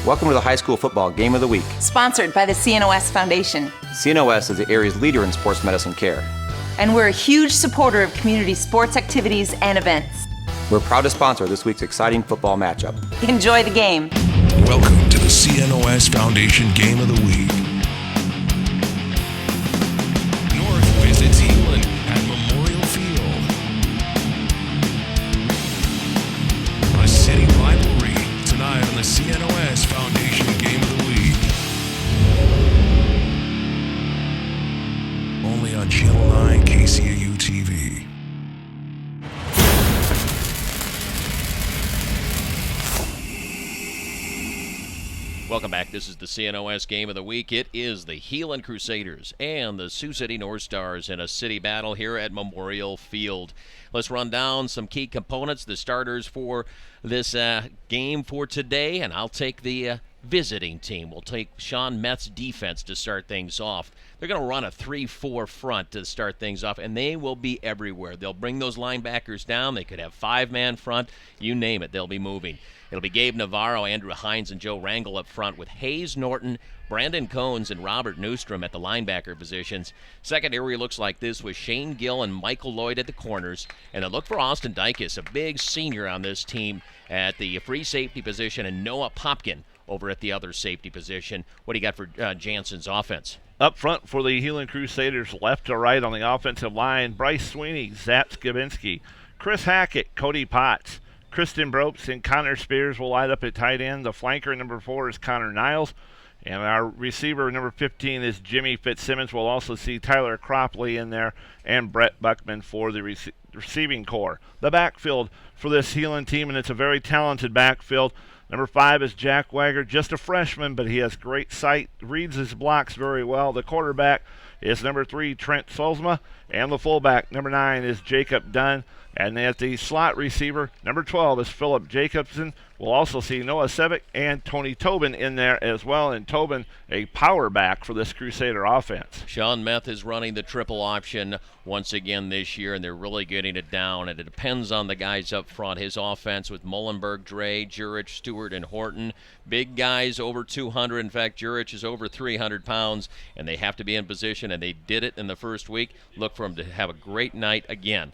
Welcome to the High School Football Game of the Week. Sponsored by the CNOS Foundation. CNOS is the area's leader in sports medicine care. And we're a huge supporter of community sports activities and events. We're proud to sponsor this week's exciting football matchup. Enjoy the game. Welcome to the CNOS Foundation Game of the Week. North visits Heelan at Memorial Field. A city rivalry tonight on the CNOS Foundation Game of the Week. Only on Channel 9 KCAU TV. Welcome back. This is the CNOS Game of the Week. It is the Heelan Crusaders and the Sioux City North Stars in a city battle here at Memorial Field. Let's run down some key components, the starters for this game for today, and I'll take the visiting team. We'll take Sean Meth's defense to start things off. They're going to run a 3-4 front to start things off, and they will be everywhere. They'll bring those linebackers down. They could have 5-man front. You name it, they'll be moving. It'll be Gabe Navarro, Andrew Hines, and Joe Rangel up front with Hayes Norton, Brandon Cones, and Robert Newstrom at the linebacker positions. Secondary looks like this with Shane Gill and Michael Lloyd at the corners. And then look for Austin Dykes, a big senior on this team, at the free safety position, and Noah Popkin over at the other safety position. What do you got for Jansen's offense? Up front for the Heelan Crusaders, left to right on the offensive line, Bryce Sweeney, Zap Skibinski, Chris Hackett, Cody Potts, Kristen Bropes, and Connor Spears will light up at tight end. The flanker, number 4, is Connor Niles. And our receiver, number 15, is Jimmy Fitzsimmons. We'll also see Tyler Cropley in there and Brett Buckman for the receiving core. The backfield for this Heelan team, and it's a very talented backfield. Number 5 is Jack Wegher, just a freshman, but he has great sight, reads his blocks very well. The quarterback is number 3, Trent Solsma, and the fullback, number 9, is Jacob Dunn. And at the slot receiver, number 12 is Philip Jacobson. We'll also see Noah Sevick and Tony Tobin in there as well. And Tobin, a power back for this Crusader offense. Sean Meth is running the triple option once again this year, and they're really getting it down. And it depends on the guys up front. His offense with Mullenberg, Dre, Jurich, Stewart, and Horton. Big guys over 200. In fact, Jurich is over 300 pounds, and they have to be in position, and they did it in the first week. Look for them to have a great night again.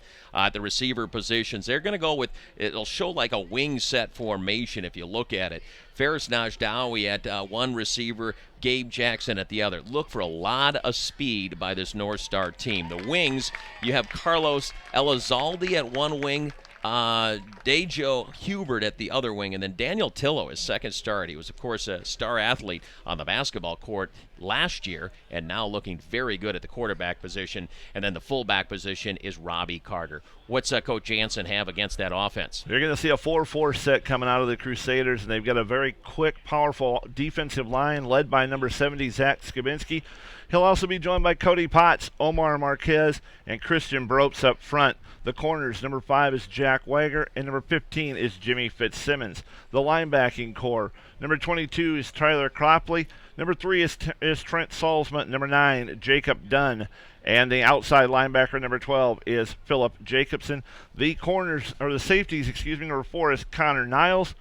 The receiver positions, they're going to go with, it'll show like a wing set formation if you look at it. Ferris Najdawi at one receiver, Gabe Jackson at the other. Look for a lot of speed by this North Star team. The wings, you have Carlos Elizalde at one wing, Dejo Hubert at the other wing, and then Daniel Tillo, his second start. He was, of course, a star athlete on the basketball court last year and now looking very good at the quarterback position. And then the fullback position is Robbie Carter. What's Coach Jansen have against that offense? You're going to see a 4-4 set coming out of the Crusaders, and they've got a very quick, powerful defensive line led by number 70, Zach Skibinski. He'll also be joined by Cody Potts, Omar Marquez, and Christian Bropes up front. The corners, number 5 is Jack Wegher, and number 15 is Jimmy Fitzsimmons. The linebacking core, number 22 is Tyler Cropley, number 3 is Trent Solsma, number 9, Jacob Dunn, and the outside linebacker, number 12, is Philip Jacobson. The corners, or the safeties, number 4 is Connor Niles,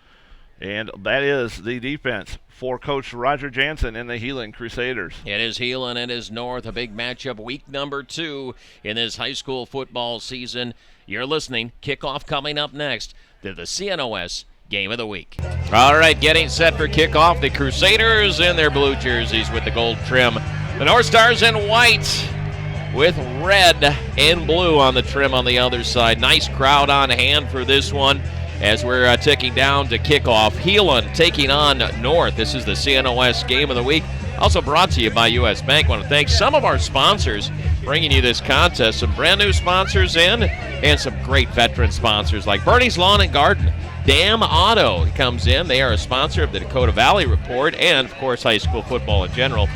and that is the defense for Coach Roger Jansen and the Heelan Crusaders. It is Heelan and his North, a big matchup, week number 2 in this high school football season. You're listening. Kickoff coming up next to the CNOS Game of the Week. All right, getting set for kickoff. The Crusaders in their blue jerseys with the gold trim. The North Stars in white with red and blue on the trim on the other side. Nice crowd on hand for this one as we're ticking down to kickoff. Heelan taking on North. This is the CNOS Game of the Week. Also brought to you by U.S. Bank. I want to thank some of our sponsors bringing you this contest. Some brand new sponsors in and some great veteran sponsors like Bernie's Lawn and Garden. Dam Auto comes in. They are a sponsor of the Dakota Valley Report and, of course, high school football in general.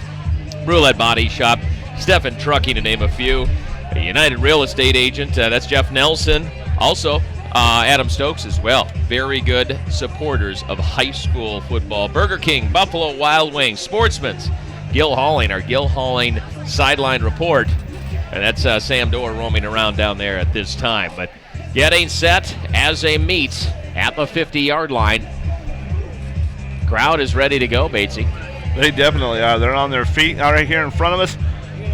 Roulette Body Shop, Stephen Trucking, to name a few. A United Real Estate Agent, that's Jeff Nelson. Also, Adam Stokes as well. Very good supporters of high school football. Burger King, Buffalo Wild Wings, Sportsman's, Gil Halling, our Gil Halling Sideline Report. And that's Sam Dorr roaming around down there at this time. But getting set as they meet at the 50-yard line. Crowd is ready to go, Batesy. They definitely are. They're on their feet right here in front of us,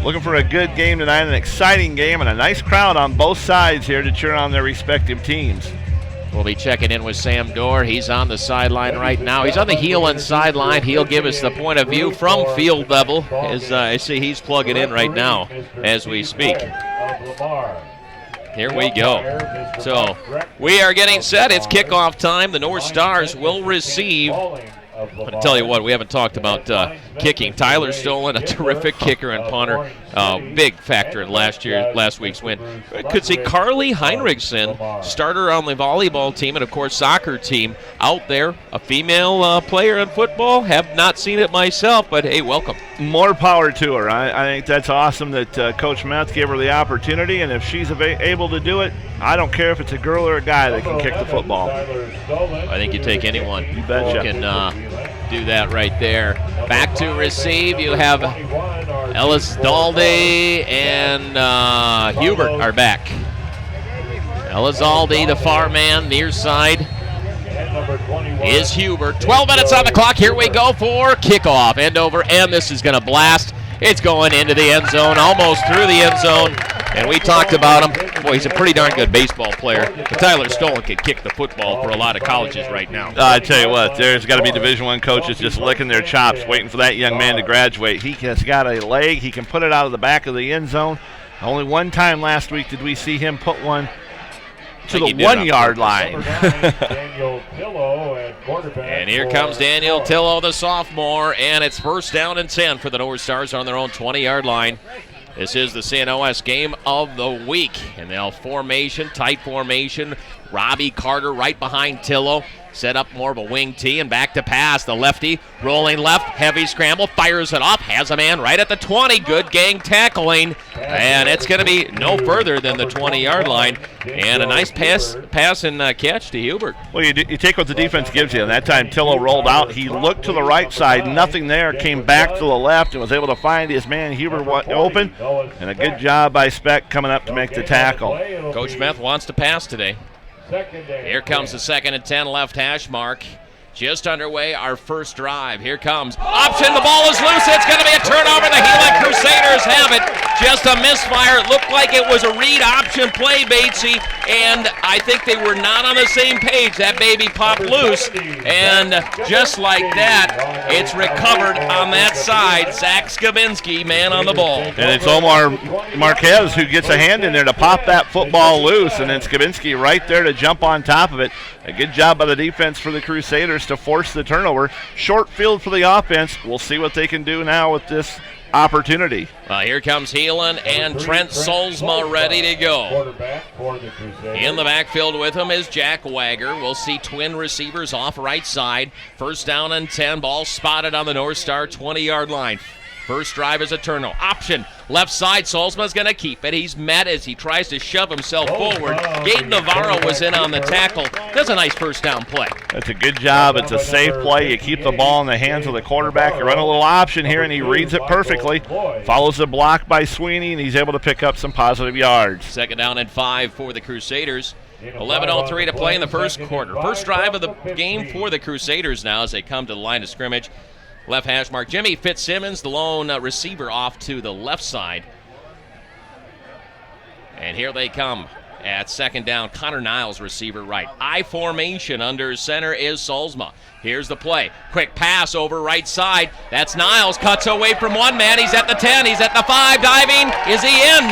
looking for a good game tonight, an exciting game, and a nice crowd on both sides here to cheer on their respective teams. We'll be checking in with Sam Dorr. He's on the sideline right now. He's on the Heelan sideline. He'll give us the point of view from field level. As I see he's plugging in right now as we speak. Here we go. So we are getting set. It's kickoff time. The North Stars will receive. I'll tell you what, we haven't talked about kicking. Tyler Stolen, a terrific kicker and punter. Big factor in last week's win. Could see Carly Heinrichsen, starter on the volleyball team and, of course, soccer team, out there. A female player in football. Have not seen it myself, but, hey, welcome. More power to her. I think that's awesome that Coach Metz gave her the opportunity, and if she's able to do it, I don't care if it's a girl or a guy that can kick the football. I think you take anyone who betcha. can do that right there. Back to receive. You have Ellis Daldy and Hubert are back. Elizalde, the far man, near side is Hubert. 12 minutes on the clock. Here we go for kickoff. End over, and this is going to blast. It's going into the end zone, almost through the end zone. And we talked about him. Boy, he's a pretty darn good baseball player. But Tyler Stolen can kick the football for a lot of colleges right now. I tell you what, there's got to be Division I coaches just licking their chops, waiting for that young man to graduate. He has got a leg. He can put it out of the back of the end zone. Only one time last week did we see him put one to the 1 yard line. And here comes Daniel Tillo, the sophomore, and it's first down and 10 for the North Stars on their own 20-yard line. This is the CNOS game of the week. And they'll formation, tight formation. Robbie Carter right behind Tillo. Set up more of a wing tee and back to pass. The lefty rolling left, heavy scramble, fires it off, has a man right at the 20. Good gang tackling, and it's going to be no further than the 20-yard line. And a nice pass and catch to Hubert. Well, you take what the defense gives you. And that time Tillo rolled out. He looked to the right side, nothing there, came back to the left and was able to find his man Hubert open. And a good job by Speck coming up to make the tackle. Coach Meth wants to pass today. Here comes the 2nd and 10 left hash mark. Just underway, our first drive. Here comes option. The ball is loose. It's going to be a turnover. The Heelan Crusaders have it. Just a misfire. It looked like it was a read option play, Batesy, and I think they were not on the same page. That baby popped loose, and just like that, it's recovered on that side. Zach Skibinski, man on the ball. And it's Omar Marquez who gets a hand in there to pop that football loose, and then Skibinski right there to jump on top of it. A good job by the defense for the Crusaders to force the turnover. Short field for the offense. We'll see what they can do now with this opportunity. Here comes Heelan and Trent Solsma ready to go. In the backfield with him is Jack Wegher. We'll see twin receivers off right side. First down and 10. Ball spotted on the North Star 20-yard line. First drive is a turnover. Option. Left side, Solsma's going to keep it. He's met as he tries to shove himself forward. Gabe Navarro was in on the tackle. Does a nice first down play. That's a good job. It's a safe play. You keep the ball in the hands of the quarterback. You run a little option here, and he reads it perfectly. Follows the block by Sweeney, and he's able to pick up some positive yards. 2nd down and 5 for the Crusaders. 11:03 to play in the first quarter. First drive of the game for the Crusaders now as they come to the line of scrimmage. Left hash mark. Jimmy Fitzsimmons, the lone receiver, off to the left side. And here they come at 2nd down. Connor Niles, receiver right. I formation under center is Solsma. Here's the play. Quick pass over right side. That's Niles. Cuts away from one man. He's at the 10. He's at the 5. Diving. Is he in?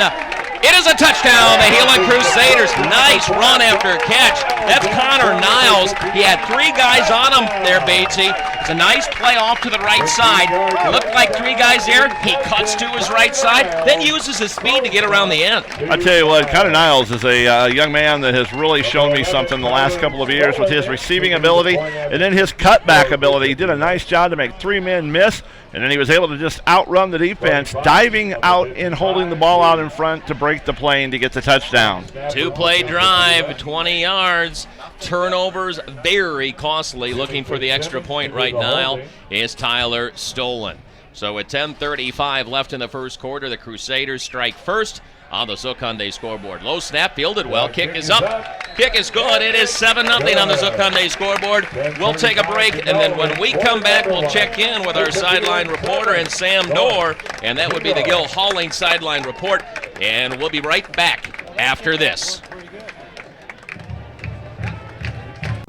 It is a touchdown. The Heelan Crusaders. Nice run after catch. That's Connor Niles. He had 3 guys on him there, Batesy. It's a nice play off to the right side. It looked like 3 guys there. He cuts to his right side, then uses his speed to get around the end. I tell you what, Connor Niles is a young man that has really shown me something the last couple of years with his receiving ability and then his cutback ability. He did a nice job to make 3 men miss, and then he was able to just outrun the defense, diving out and holding the ball out in front to break the play and to get the touchdown. 2-play drive, 20 yards. Turnovers very costly. Looking for the extra point right now is Tyler Stolen. So with 10:35 left in the first quarter, the Crusaders strike first on the Zook Hyundai scoreboard. Low snap, fielded well, kick is up. Kick is good. It is 7-0 on the Zook Hyundai scoreboard. We'll take a break, and then when we come back, we'll check in with our sideline reporter and Sam Dorr, and that would be the Gil Hauling sideline report, and we'll be right back after this.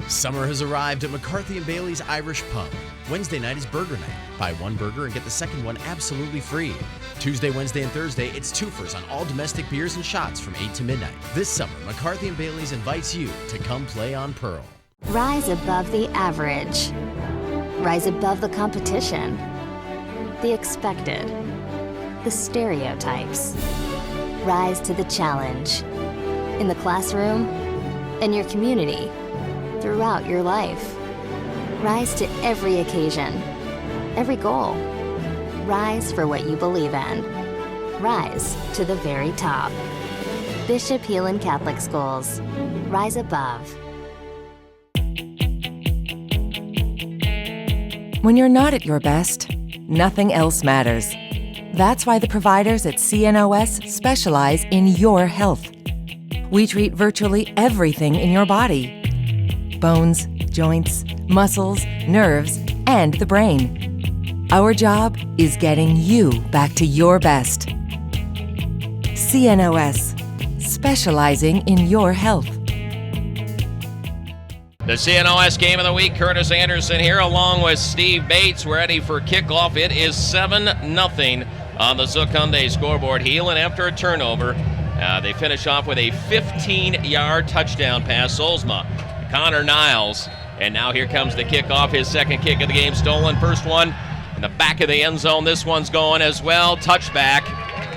Summer has arrived at McCarthy & Bailey's Irish Pub. Wednesday night is burger night. Buy one burger and get the second one absolutely free. Tuesday, Wednesday, and Thursday, it's twofers on all domestic beers and shots from 8 to midnight. This summer, McCarthy & Bailey's invites you to come play on Pearl. Rise above the average. Rise above the competition. The expected. The stereotypes. Rise to the challenge. In the classroom, in your community, throughout your life. Rise to every occasion, every goal. Rise for what you believe in. Rise to the very top. Bishop Heelan Catholic Schools. Rise above. When you're not at your best, nothing else matters. That's why the providers at CNOS specialize in your health. We treat virtually everything in your body: bones, joints, muscles, nerves, and the brain. Our job is getting you back to your best. CNOS, specializing in your health. The CNOS Game of the Week, Curtis Anderson here along with Steve Bates. We're ready for kickoff. It is 7-0 on the Zook Hyundai scoreboard. Heelan after a turnover. They finish off with a 15-yard touchdown pass. Solsma, Connor Niles, and now here comes the kickoff. His second kick of the game stolen. First one in the back of the end zone. This one's going as well. Touchback.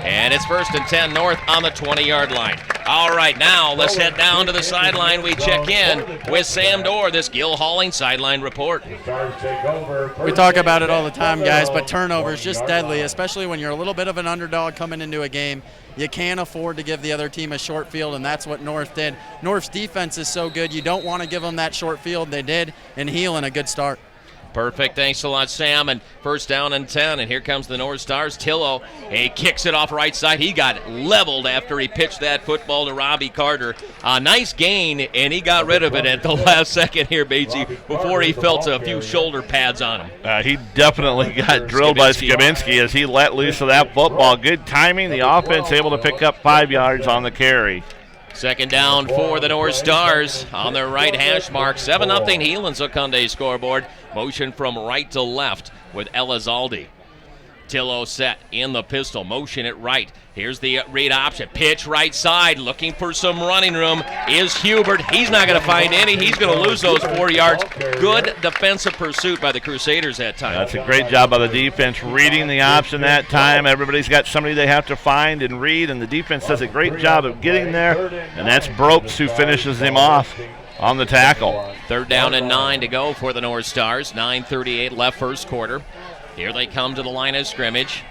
And it's 1st and 10 North on the 20-yard line. All right, now let's head down to the sideline. We check in with Sam Dorr, this Gil Hauling sideline report. We talk about it all the time, guys, but turnovers just deadly, especially when you're a little bit of an underdog coming into a game. You can't afford to give the other team a short field, and that's what North did. North's defense is so good, you don't want to give them that short field. They did, and Heelan a good start. Perfect. Thanks a lot, Sam. And 1st down and 10. And here comes the North Stars. Tillo, he kicks it off right side. He got leveled after he pitched that football to Robbie Carter. A nice gain, and he got rid of it at the last second here, Batesy, before he felt a few shoulder pads on him. He definitely got drilled by Skibinski as he let loose of that football. Good timing. The offense able to pick up 5 yards on the carry. 2nd down for the North Stars on their right hash mark. 7-0 Heelan Zook Hyundai scoreboard. Motion from right to left with Elizalde. Tillo set in the pistol. Motion it right. Here's the read option. Pitch right side. Looking for some running room is Hubert. He's not going to find any. He's going to lose those 4 yards. Good defensive pursuit by the Crusaders that time. That's a great job by the defense reading the option that time. Everybody's got somebody they have to find and read, and the defense does a great job of getting there. And that's Bropes who finishes him off on the tackle. 3rd down and 9 to go for the North Stars. 9:38 left first quarter. Here they come to the line of scrimmage.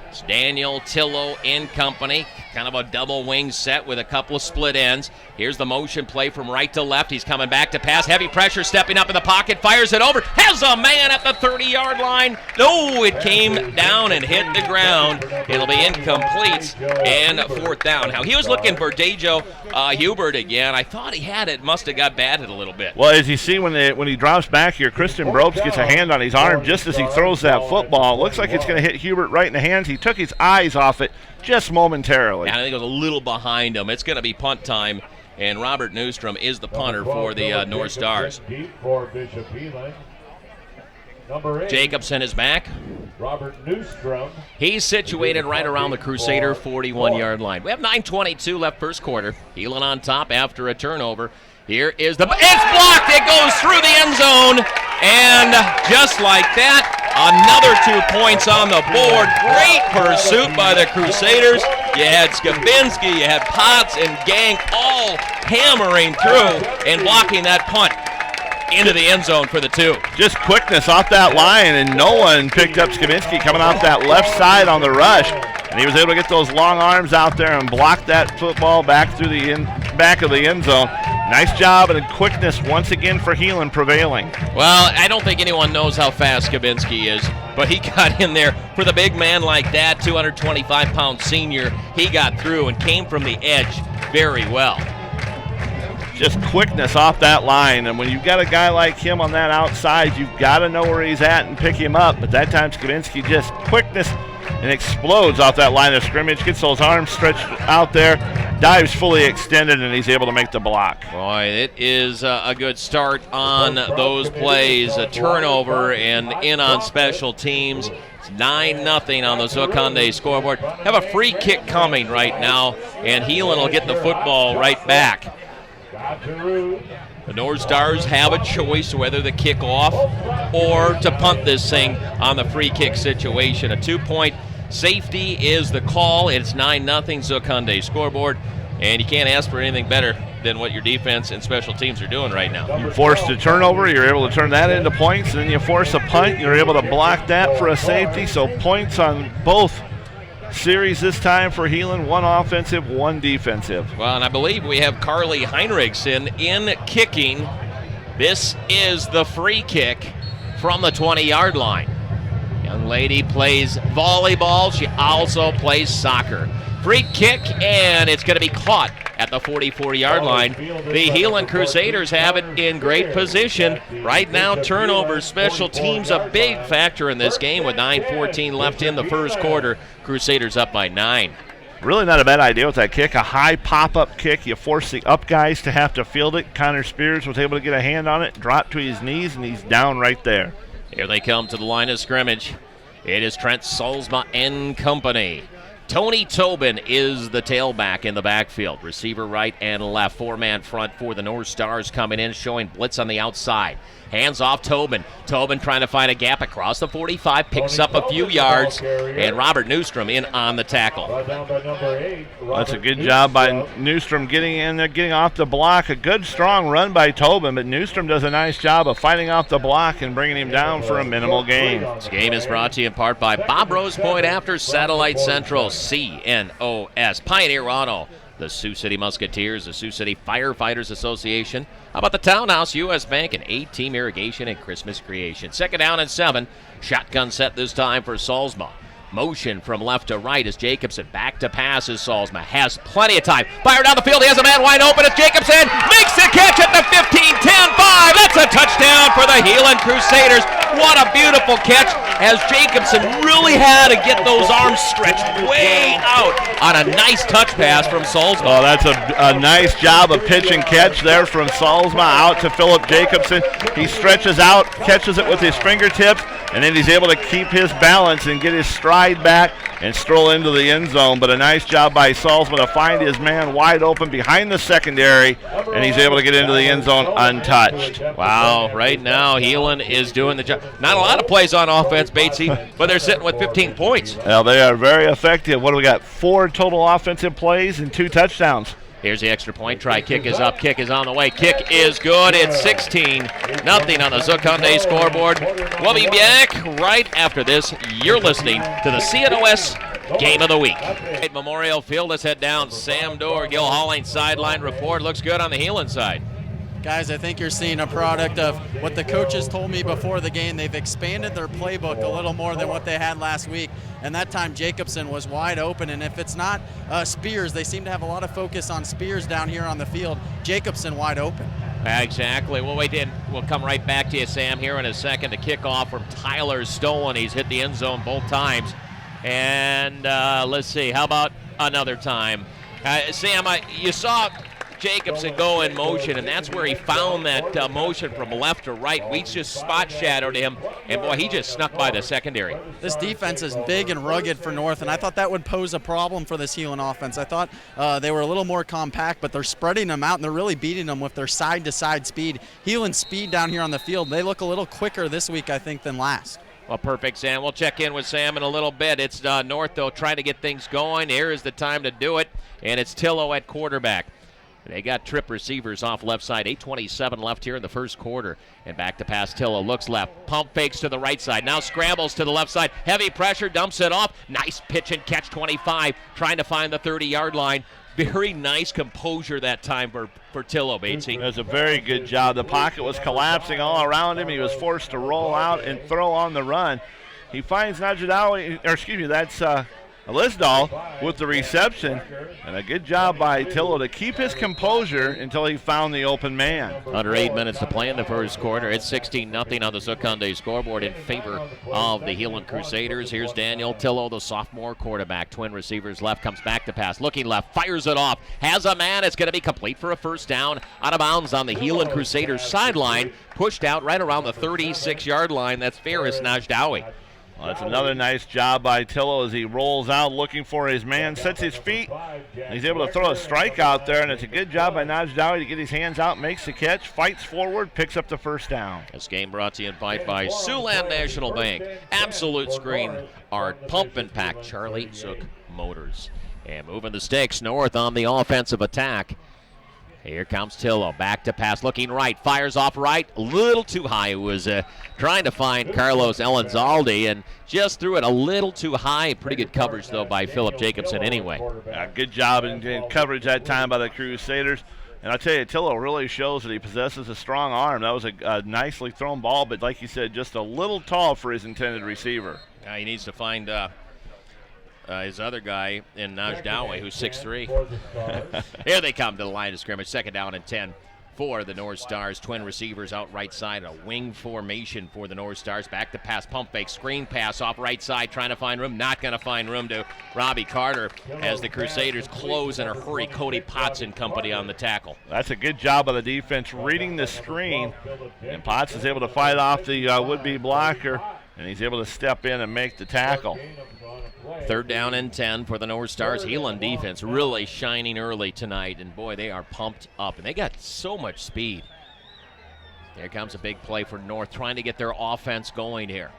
It's Daniel, Tillo, in company. Kind of a double wing set with a couple of split ends. Here's the motion play from right to left. He's coming back to pass. Heavy pressure, stepping up in the pocket. Fires it over. Has a man at the 30-yard line. No, it came down and hit the ground. It'll be incomplete and 4th down. Now, he was looking for Dejo Hubert again. I thought he had it. Must have got batted a little bit. Well, as you see when he drops back here, Kristen Bropes gets a hand on his arm just as he throws that football. It looks like it's going to hit Hubert right in the hands. He took his eyes off it just momentarily. And I think it was a little behind him. It's going to be punt time, and Robert Newstrom is the punter for the North Stars. Jacobson is back. Robert Newstrom. He's situated right around the Crusader 41-yard line. We have 9:22 left first quarter. Heelan on top after a turnover. Here is it's blocked. It goes through the end zone, and just like that, another 2 points on the board. Great pursuit by the Crusaders. You had Skibinski, you had Potts and Gang all hammering through and blocking that punt into the end zone for the 2. Just quickness off that line, and no one picked up Skibinski coming off that left side on the rush. And he was able to get those long arms out there and block that football back through the back of the end zone. Nice job and quickness once again for Heelan prevailing. Well, I don't think anyone knows how fast Skibinski is, but he got in there for the big man like that, 225-pound senior. He got through and came from the edge very well. Just quickness off that line, and when you've got a guy like him on that outside, you've got to know where he's at and pick him up. But that time Skibinski just quickness and explodes off that line of scrimmage, gets those arms stretched out there, dives fully extended, and he's able to make the block. Boy, it is a good start on those plays. A turnover and in on special teams. It's 9-0 on the Zook Hyundai scoreboard. Have a free kick coming right now, and Heelan will get the football right back. The North Stars have a choice whether to kick off or to punt this thing on the free kick situation. A 2-point safety is the call. It's 9-0 Zook Hyundai scoreboard, and you can't ask for anything better than what your defense and special teams are doing right now. You forced a turnover, you're able to turn that into points, and then you force a punt, you're able to block that for a safety, so points on both series this time for Heelan, 1 offensive, 1 defensive. Well, and I believe we have Carly Heinrichsen in kicking. This is the free kick from the 20-yard line. Young lady plays volleyball. She also plays soccer. Free kick, and it's going to be caught at the 44-yard line. The Heelan Crusaders have it in great position. Right now, turnovers, special teams, a big factor in this game with 9:14 left in the first quarter. Crusaders up by 9. Really not a bad idea with that kick. A high pop-up kick. You force the up guys to have to field it. Connor Spears was able to get a hand on it, drop to his knees, and he's down right there. Here they come to the line of scrimmage. It is Trent Solsma and company. Tony Tobin is the tailback in the backfield. Receiver right and left. 4-man front for the North Stars coming in, showing blitz on the outside. Hands off Tobin. Tobin trying to find a gap across the 45, picks up a few yards, and Robert Newstrom in on the tackle. That's a good job by Newstrom getting in there, getting off the block. A good, strong run by Tobin, but Newstrom does a nice job of fighting off the block and bringing him down for a minimal gain. This game is brought to you in part by Bob Rose Point After Satellite Central, CNOS, Pioneer Auto, the Sioux City Musketeers, the Sioux City Firefighters Association. How about the Townhouse, U.S. Bank, and A-Team Irrigation and Christmas Creation. 2nd down and 7. Shotgun set this time for Solsma. Motion from left to right as Jacobson back to pass as Solsma has plenty of time. Fire down the field. He has a man wide open. It's Jacobson. Makes the catch at the 15, 10, 5. That's a touchdown for the Heelan Crusaders. What a beautiful catch as Jacobson really had to get those arms stretched way out on a nice touch pass from Solsma. Oh, that's a nice job of pitch and catch there from Solsma out to Philip Jacobson. He stretches out, catches it with his fingertips, and then he's able to keep his balance and get his stride back and stroll into the end zone. But a nice job by Solsma to find his man wide open behind the secondary, and he's able to get into the end zone untouched. Wow, right now Heelan is doing the job. Not a lot of plays on offense, Batesy, but they're sitting with 15 points. Well, they are very effective. What do we got? 4 total offensive plays and 2 touchdowns. Here's the extra point try. Kick is up. Kick is on the way. Kick is good. It's 16-0 on the Zook Hyundai scoreboard. We'll be back right after this. You're listening to the CNOS Game of the Week. At Memorial Field, let's head down. Sam Dorr, Gil Halling sideline report. Looks good on the Heelan side. Guys, I think you're seeing a product of what the coaches told me before the game. They've expanded their playbook a little more than what they had last week, and that time Jacobson was wide open, and if it's not Spears, they seem to have a lot of focus on Spears down here on the field. Jacobson wide open. Exactly. We'll wait in. We'll come right back to you, Sam, here in a second. The kickoff from Tyler Stolen. He's hit the end zone both times. And let's see, how about another time? Sam, you saw Jacobson go in motion, and that's where he found that motion from left to right. Weeks just spot shadowed him, and boy, he just snuck by the secondary. This defense is big and rugged for North, and I thought that would pose a problem for this Heelan offense. I thought they were a little more compact, but they're spreading them out, and they're really beating them with their side-to-side speed. Heelan's speed down here on the field, they look a little quicker this week, I think, than last. Well, perfect, Sam. We'll check in with Sam in a little bit. It's North, though, trying to get things going. Here is the time to do it, and it's Tillo at quarterback. They got trip receivers off left side. 8:27 left here in the first quarter. And back to pass. Tillo looks left. Pump fakes to the right side. Now scrambles to the left side. Heavy pressure. Dumps it off. Nice pitch and catch. 25. Trying to find the 30-yard line. very nice composure that time for Tillo, Batesy. It was a very good job. The pocket was collapsing all around him. He was forced to roll out and throw on the run. He finds Najadawi, or excuse me, that's Lisdahl with the reception, and a good job by Tillo to keep his composure until he found the open man. Under 8 minutes to play in the first quarter. It's 16-0 on the Zukunde scoreboard in favor of the Heelan Crusaders. Here's Daniel Tillo, the sophomore quarterback. Twin receivers left, comes back to pass. Looking left, fires it off. Has a man. It's going to be complete for a first down. Out of bounds on the Heelan Crusaders sideline. Pushed out right around the 36-yard line. That's Ferris Najdawi. Well, that's another nice job by Tillo as he rolls out looking for his man, sets his feet. He's able to throw a strike out there, and it's a good job by Najdawi to get his hands out, makes the catch, fights forward, picks up the first down. This game brought to you in part by Siouxland National Bank, Absolute Screen Art, Pump and Pack, Charlie Zook Motors. And moving the sticks north on the offensive attack. Here comes Tillo, back to pass, looking right, fires off right, a little too high. He was trying to find Carlos Elenzaldi and just threw it a little too high. Pretty good coverage, though, by Philip Jacobson anyway. Good job in coverage that time by the Crusaders. And I tell you, Tillo really shows that he possesses a strong arm. That was a nicely thrown ball, but like you said, just a little tall for his intended receiver. He needs to find his other guy in Najdawi, who's 6'3". Here they come to the line of scrimmage. Second down and 10 for the North Stars. Twin receivers out right side. A wing formation for the North Stars. Back to pass, pump fake, screen pass off right side. Trying to find room. Not going to find room to Robbie Carter as the Crusaders close in a hurry. Cody Potts and company on the tackle. That's a good job by the defense reading the screen. And Potts is able to fight off the would-be blocker. And he's able to step in and make the tackle. Third down and 10 for the North Stars. Heelan defense really shining early tonight, and boy, they are pumped up, and they got so much speed. There comes a big play for North, trying to get their offense going here.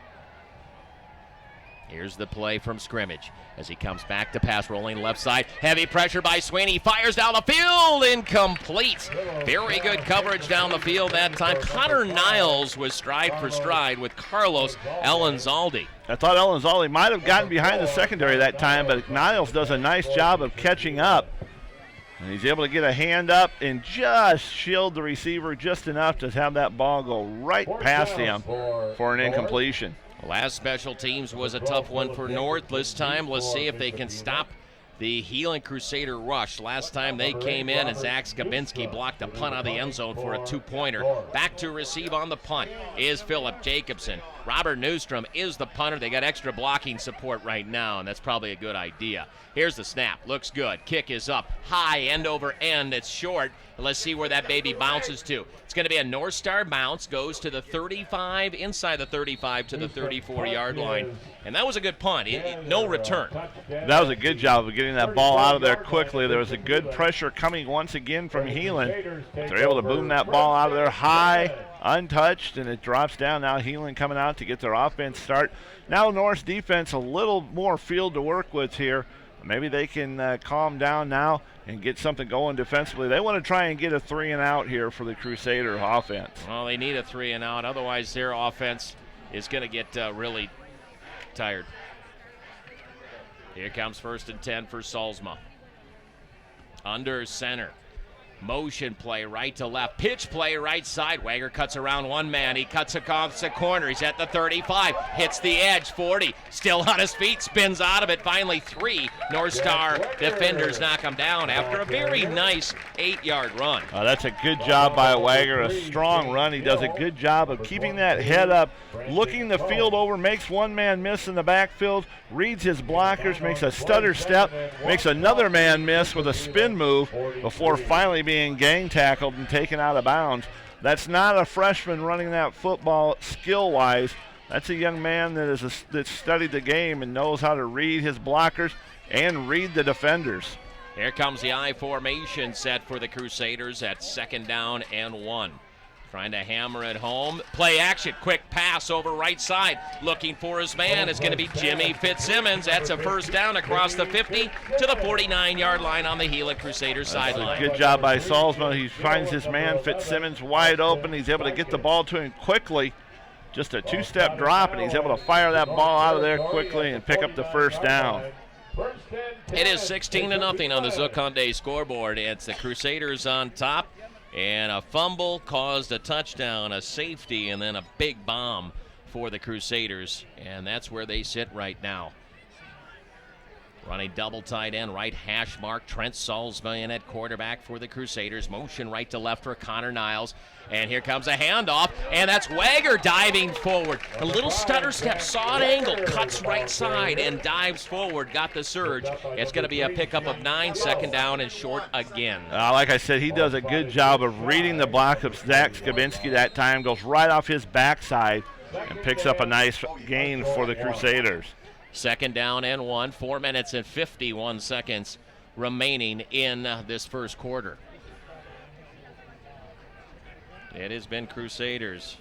Here's the play from scrimmage as he comes back to pass, rolling left side. Heavy pressure by Sweeney. Fires down the field. Incomplete. Very good coverage down the field that time. Connor Niles was stride for stride with Carlos Elenzaldi. I thought Elenzaldi might have gotten behind the secondary that time, but Niles does a nice job of catching up. And he's able to get a hand up and just shield the receiver just enough to have that ball go right past him for an incompletion. Last special teams was a tough one for North. This time, let's see if they can stop the Heelan Crusader rush. Last time they came in and Zach Skibinski blocked a punt out of the end zone for a two-pointer. Back to receive on the punt is Philip Jacobson. Robert Newstrom is the punter. They got extra blocking support right now, and that's probably a good idea. Here's the snap. Looks good. Kick is up high, end over end. It's short. And let's see where that baby bounces to. It's going to be a North Star bounce. Goes to the 35, inside the 35 to the 34-yard line. And that was a good punt. No return. That was a good job of getting that ball out of there quickly. There was a good pressure coming once again from Heelan. They're able to boom that ball out of there high, untouched, and it drops down. Now Heelan coming out to get their offense start. Now North's defense a little more field to work with here. Maybe they can calm down now and get something going defensively. They want to try and get a 3-and-out here for the Crusader offense. Well, they need a 3-and-out. Otherwise, their offense is going to get really tired. Here comes 1st and 10 for Solsma. Under center. Motion play right to left. Pitch play right side. Wegher cuts around one man. He cuts across the corner. He's at the 35. Hits the edge. 40. Still on his feet. Spins out of it. Finally 3 North Star defenders knock him down after a very nice 8-yard run. That's a good job by Wegher. A strong run. He does a good job of keeping that head up, looking the field over, makes one man miss in the backfield, reads his blockers, makes a stutter step, makes another man miss with a spin move before finally being gang tackled and taken out of bounds. That's not a freshman running that football skill-wise. That's a young man that studied the game and knows how to read his blockers and read the defenders. Here comes the I formation set for the Crusaders at 2nd down and 1. Trying to hammer it home. Play action. Quick pass over right side. Looking for his man. It's going to be Jimmy Fitzsimmons. That's a first down across the 50 to the 49-yard line on the Heelan Crusaders sideline. Good job by Solsma. He finds his man Fitzsimmons wide open. He's able to get the ball to him quickly. Just a 2-step drop, and he's able to fire that ball out of there quickly and pick up the first down. It is 16-0 on the Zook Hyundai scoreboard. It's the Crusaders on top, and a fumble caused a touchdown, a safety, and then a big bomb for the Crusaders, and that's where they sit right now. Running double tight end, right hash mark. Trent Solsma in at quarterback for the Crusaders. Motion right to left for Connor Niles. And here comes a handoff, and that's Wegher diving forward. A little stutter step, sawed angle, cuts right side and dives forward. Got the surge. It's going to be a pickup of 9, second down and short again. Like I said, he does a good job of reading the block of Zach Skibinski that time. Goes right off his backside and picks up a nice gain for the Crusaders. Second down and 1, 4 minutes and 51 seconds remaining in this first quarter. It has been Crusaders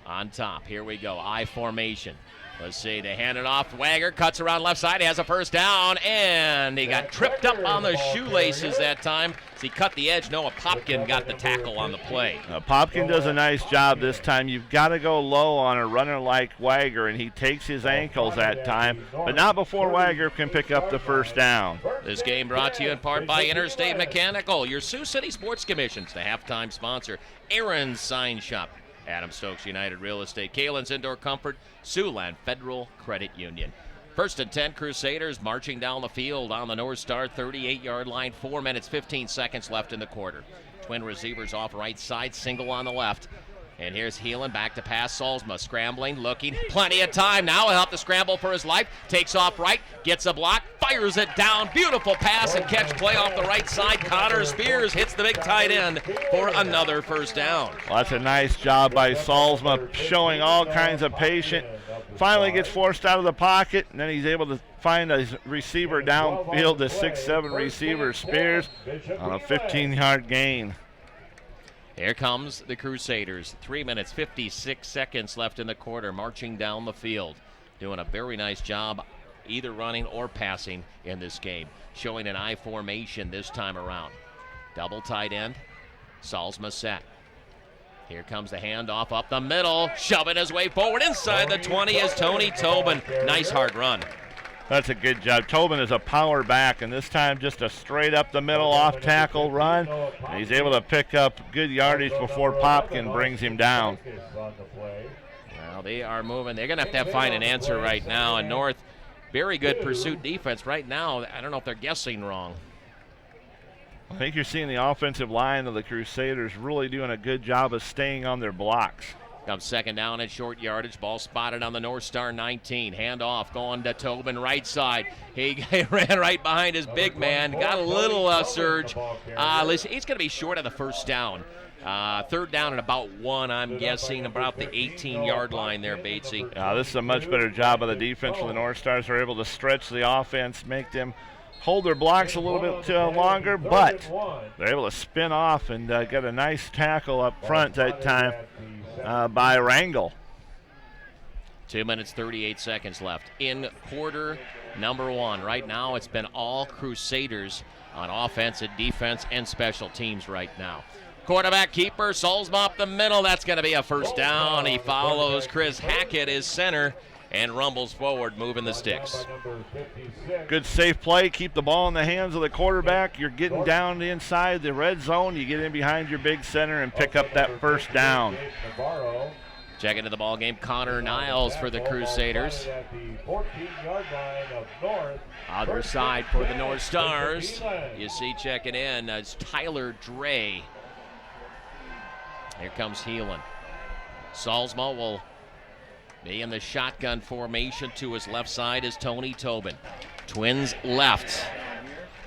on top. Here we go, I formation. Let's see, they hand it off. Wegher cuts around left side. He has a first down, and he got tripped up on the shoelaces that time. As he cut the edge, Noah Popkin got the tackle on the play. Popkin does a nice job this time. You've got to go low on a runner like Wegher, and he takes his ankles that time, but not before Wegher can pick up the first down. This game brought to you in part by Interstate Mechanical, your Sioux City Sports Commissions, the halftime sponsor, Aaron's Sign Shop, Adam Stokes United Real Estate, Kalen's Indoor Comfort, Siouxland Federal Credit Union. First and 10, Crusaders marching down the field on the North Star 38-yard line. 4 minutes, 15 seconds left in the quarter. Twin receivers off right side, single on the left. And here's Heelan back to pass. Solsma scrambling, looking, plenty of time now. He'll have to scramble for his life. Takes off right, gets a block, fires it down. Beautiful pass and catch play off the right side. Connor Spears hits the big tight end for another first down. Well, that's a nice job by Solsma, showing all kinds of patience. Finally gets forced out of the pocket, and then he's able to find a receiver downfield, the 6'7" receiver Spears, on a 15-yard gain. Here comes the Crusaders. 3 minutes, 56 seconds left in the quarter, marching down the field. Doing a very nice job either running or passing in this game. Showing an I formation this time around. Double tight end. Solsma set. Here comes the handoff up the middle. Shoving his way forward inside the 20 is Tony Tobin. Nice hard run. That's a good job. Tobin is a power back, and this time just a straight up the middle off tackle run. And he's able to pick up good yardage before Popkin brings him down. Well, they are moving. They're going to have to find an answer right now. And North, very good pursuit defense right now. I don't know if they're guessing wrong. I think you're seeing the offensive line of the Crusaders really doing a good job of staying on their blocks. Comes second down at short yardage. Ball spotted on the North Star 19. Hand off going to Tobin right side. He ran right behind his big man. Got a little surge. Listen, he's going to be short of the first down. Third down and about 1, I'm guessing, about the 18-yard line there, Batesy. This is a much better job of the defense for the North Stars. They're able to stretch the offense, make them hold their blocks a little bit longer, but they're able to spin off and get a nice tackle up front that time by Rangel. 2 minutes, 38 seconds left in quarter number 1. Right now, it's been all Crusaders on offense and defense and special teams right now. Quarterback keeper, Solsma up the middle. That's going to be a first down. He follows Chris Hackett, his center, and rumbles forward, moving the sticks. Good safe play. Keep the ball in the hands of the quarterback. You're getting down inside the red zone. You get in behind your big center and pick up that first down. Check into the ball game, Connor Niles for the Crusaders. Other side for the North Stars. You see checking in is Tyler Dre. Here comes Heelan. Solsma will be in the shotgun formation. To his left side is Tony Tobin. Twins left.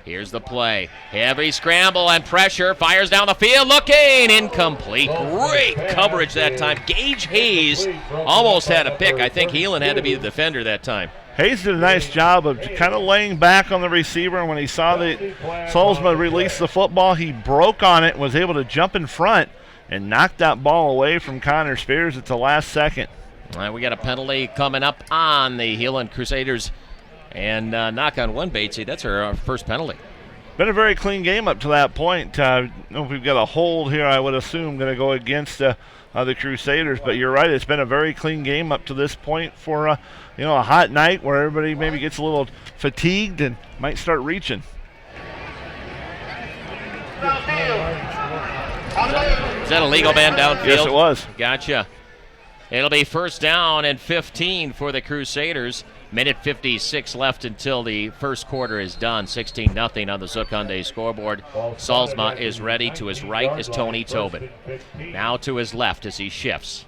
Here's the play. Heavy scramble and pressure. Fires down the field. Looking. Incomplete. Great coverage that time. Gage Hayes almost had a pick. I think Heelan had to be the defender that time. Hayes did a nice job of kind of laying back on the receiver, and when he saw that Solsma release the football, he broke on it and was able to jump in front and knock that ball away from Connor Spears at the last second. All right, we got a penalty coming up on the Heelan Crusaders. And knock on one, Batesy, that's our first penalty. Been a very clean game up to that point. If we've got a hold here, I would assume going to go against the Crusaders. But you're right, it's been a very clean game up to this point for a hot night where everybody maybe gets a little fatigued and might start reaching. Is that a legal man downfield? Yes, it was. Gotcha. It'll be first down and 15 for the Crusaders. Minute 56 left until the first quarter is done. 16-0 on the Zook Hyundai scoreboard. Solsma is ready. To his right is Tony Tobin. Now to his left as he shifts.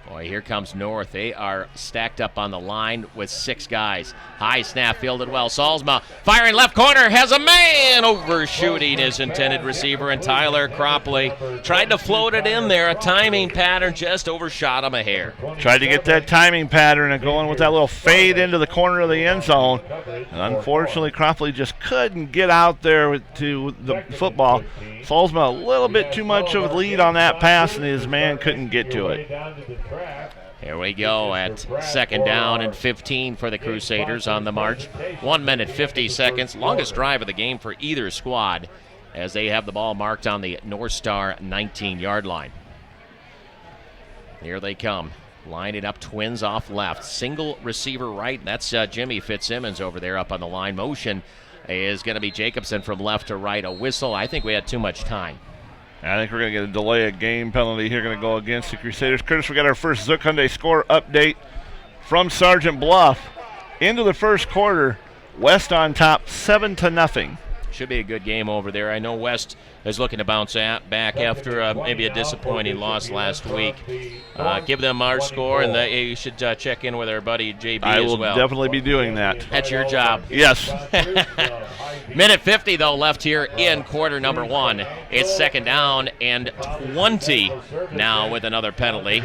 Boy, here comes North. They are stacked up on the line with 6 guys. High snap, fielded well. Solsma firing left corner, has a man overshooting his intended receiver, and Tyler Cropley tried to float it in there. A timing pattern just overshot him a hair. Tried to get that timing pattern and going with that little fade into the corner of the end zone. And unfortunately, Cropley just couldn't get out there to the football. Solsma a little bit too much of a lead on that pass, and his man couldn't get to it. Here we go at second down and 15 for the Crusaders on the march. 1 minute, 50 seconds. Longest drive of the game for either squad as they have the ball marked on the North Star 19-yard line. Here they come. Line it up, twins off left. Single receiver right. That's Jimmy Fitzsimmons over there up on the line. Motion is going to be Jacobson from left to right. A whistle. I think we had too much time. I think we're going to get a delay of game penalty here, going to go against the Crusaders. Curtis, we got our first Zook Hyundai score update from Sergeant Bluff. Into the first quarter, West on top 7-0. Should be a good game over there. I know West is looking to bounce back after maybe a disappointing loss last week. Give them our score, and you should check in with our buddy JB I as will well. definitely be doing that. That's your job. Yes. Minute 50, though, left here in quarter number 1. It's second down and 20 now with another penalty.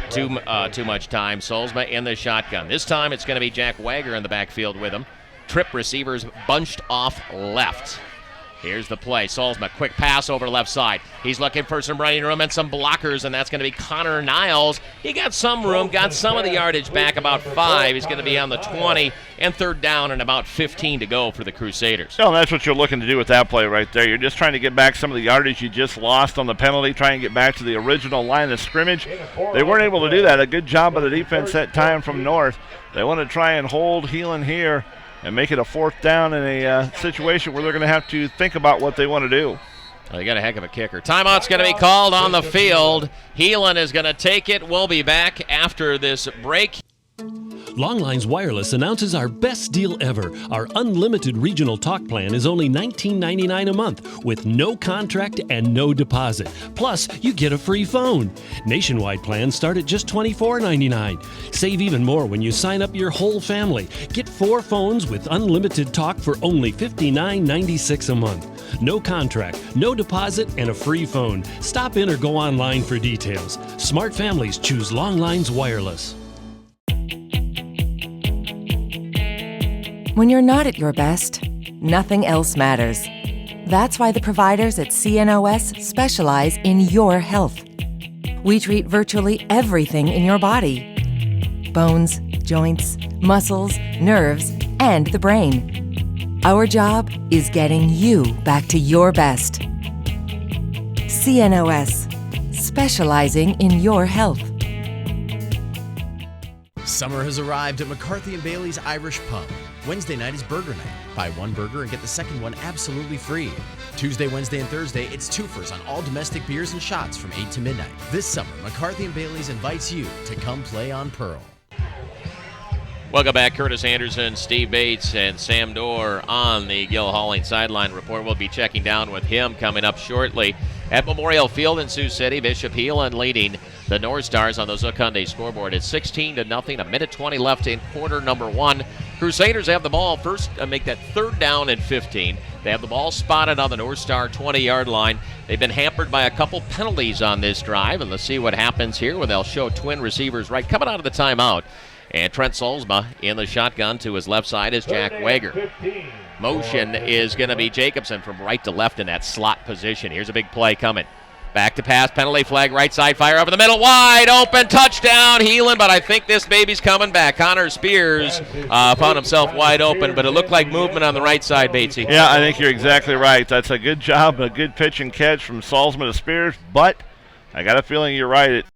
Too much time. Solsma in the shotgun. This time it's going to be Jack Wegher in the backfield with him. Trip receivers bunched off left. Here's the play. Solsma, quick pass over left side. He's looking for some running room and some blockers, and that's going to be Connor Niles. He got some room, got some of the yardage back, about 5. He's going to be on the 20, and third down and about 15 to go for the Crusaders. No, that's what you're looking to do with that play right there. You're just trying to get back some of the yardage you just lost on the penalty, try and get back to the original line of scrimmage. They weren't able to do that. A good job by the defense that time from North. They want to try and hold Heelan here and make it a fourth down in a situation where they're going to have to think about what they want to do. Well, they got a heck of a kicker. Timeout's going to be called on the field. Heelan is going to take it. We'll be back after this break. Longlines Wireless announces our best deal ever. Our unlimited regional talk plan is only $19.99 a month with no contract and no deposit. Plus, you get a free phone. Nationwide plans start at just $24.99. Save even more when you sign up your whole family. Get 4 phones with unlimited talk for only $59.96 a month. No contract, no deposit, and a free phone. Stop in or go online for details. Smart families choose Longlines Wireless. When you're not at your best, nothing else matters. That's why the providers at CNOS specialize in your health. We treat virtually everything in your body: bones, joints, muscles, nerves, and the brain. Our job is getting you back to your best. CNOS, specializing in your health. Summer has arrived at McCarthy and Bailey's Irish Pub. Wednesday night is burger night. Buy 1 burger and get the second one absolutely free. Tuesday, Wednesday, and Thursday, it's twofers on all domestic beers and shots from 8 to midnight. This summer, McCarthy and Bailey's invites you to come play on Pearl. Welcome back. Curtis Anderson, Steve Bates, and Sam Dorr on the Gil Hauling Sideline Report. We'll be checking down with him coming up shortly. At Memorial Field in Sioux City, Bishop Heelan leading the North Stars on the Zook Hyundai scoreboard. It's 16-0, a minute 20 left in quarter number 1. Crusaders have the ball first, make that third down and 15. They have the ball spotted on the North Star 20-yard line. They've been hampered by a couple penalties on this drive, and let's see what happens here where they'll show twin receivers right coming out of the timeout. And Trent Solsma in the shotgun. To his left side is Jack Wegher. Motion is going to be Jacobson from right to left in that slot position. Here's a big play coming. Back to pass, penalty flag, right side, fire over the middle, wide open, touchdown, Heelan, but I think this baby's coming back. Connor Spears found himself wide open, but it looked like movement on the right side, Batesy. Yeah, I think you're exactly right. That's a good job, a good pitch and catch from Solsma to Spears, but I got a feeling you're right. It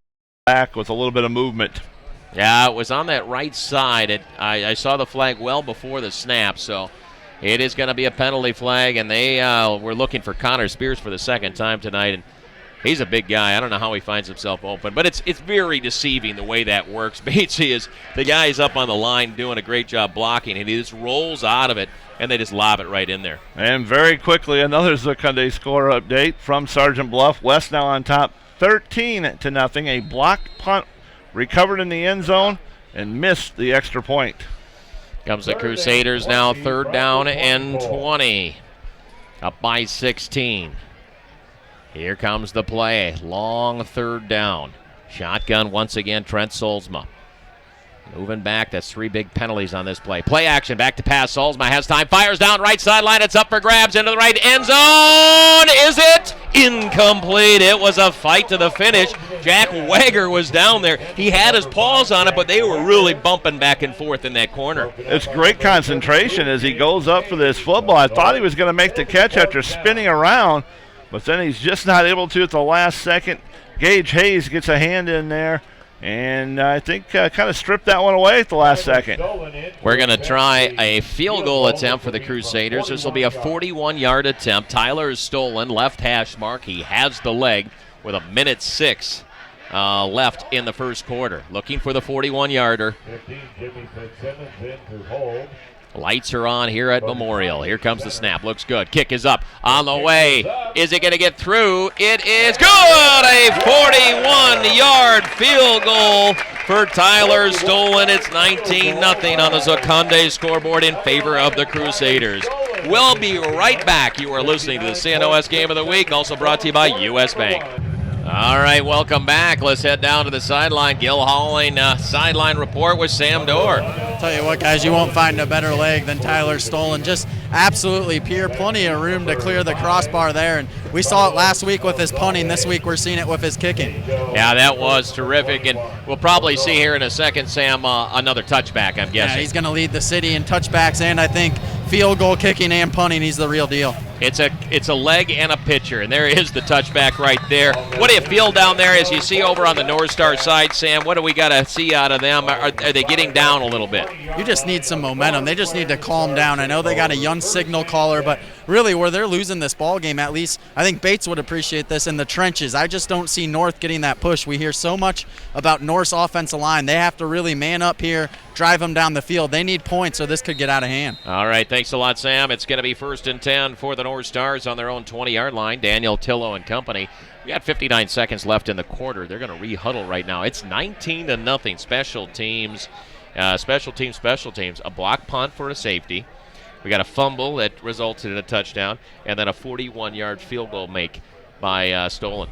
back with a little bit of movement. Yeah, it was on that right side. I saw the flag well before the snap, so it is going to be a penalty flag, and they were looking for Connor Spears for the second time tonight, and he's a big guy. I don't know how he finds himself open, but it's very deceiving the way that works. Batesy is the guy is up on the line doing a great job blocking, and he just rolls out of it, and they just lob it right in there. And very quickly, another Zook Hyundai score update from Sergeant Bluff. West now on top 13-0. A blocked punt recovered in the end zone and missed the extra point. Comes the Crusaders now, 3rd down and 20. Up by 16. Here comes the play. Long 3rd down. Shotgun once again, Trent Solsma. Moving back, that's 3 big penalties on this play. Play action, back to pass. Solsma has time, fires down right sideline. It's up for grabs into the right end zone. Is it? Incomplete. It was a fight to the finish. Jack Wegher was down there. He had his paws on it, but they were really bumping back and forth in that corner. It's great concentration as he goes up for this football. I thought he was going to make the catch after spinning around, but then he's just not able to at the last second. Gage Hayes gets a hand in there, and I think kind of stripped that one away at the last second. We're going to try a field goal attempt for the Crusaders. This will be a 41-yard attempt. Tyler is stolen, left hash mark. He has the leg with 1:06 left in the first quarter. Looking for the 41-yarder. Lights are on here at Memorial. Here comes the snap. Looks good. Kick is up. On the way. Is it going to get through? It is good. A 41-yard field goal for Tyler Stolen. It's 19-0 on the Zook Hyundai scoreboard in favor of the Crusaders. We'll be right back. You are listening to the CNOS Game of the Week, also brought to you by U.S. Bank. All right, welcome back. Let's head down to the sideline. Gil Halling, sideline report with Sam Dorr. Tell you what, guys, you won't find a better leg than Tyler Stolen. Just absolutely pure, plenty of room to clear the crossbar there. And we saw it last week with his punting. This week we're seeing it with his kicking. Yeah, that was terrific. And we'll probably see here in a second, Sam, another touchback, I'm guessing. Yeah, he's going to lead the city in touchbacks and I think field goal kicking and punting. He's the real deal. It's a leg and a pitcher, and there is the touchback right there. What do you feel down there as you see over on the North Star side, Sam? What do we got to see out of them? Are they getting down a little bit? You just need some momentum. They just need to calm down. I know they got a young signal caller, but really where they're losing this ball game, at least I think Bates would appreciate this in the trenches. I just don't see North getting that push. We hear so much about North's offensive line. They have to really man up here, drive them down the field. They need points, so this could get out of hand. All right, thanks a lot, Sam. It's going to be 1st and 10 for the North Stars on their own 20-yard line. Daniel Tillo and company. We got 59 seconds left in the quarter. They're going to re-huddle right now. It's 19-0. Special teams. A block punt for a safety. We got a fumble that resulted in a touchdown, and then a 41-yard field goal make by Stolen.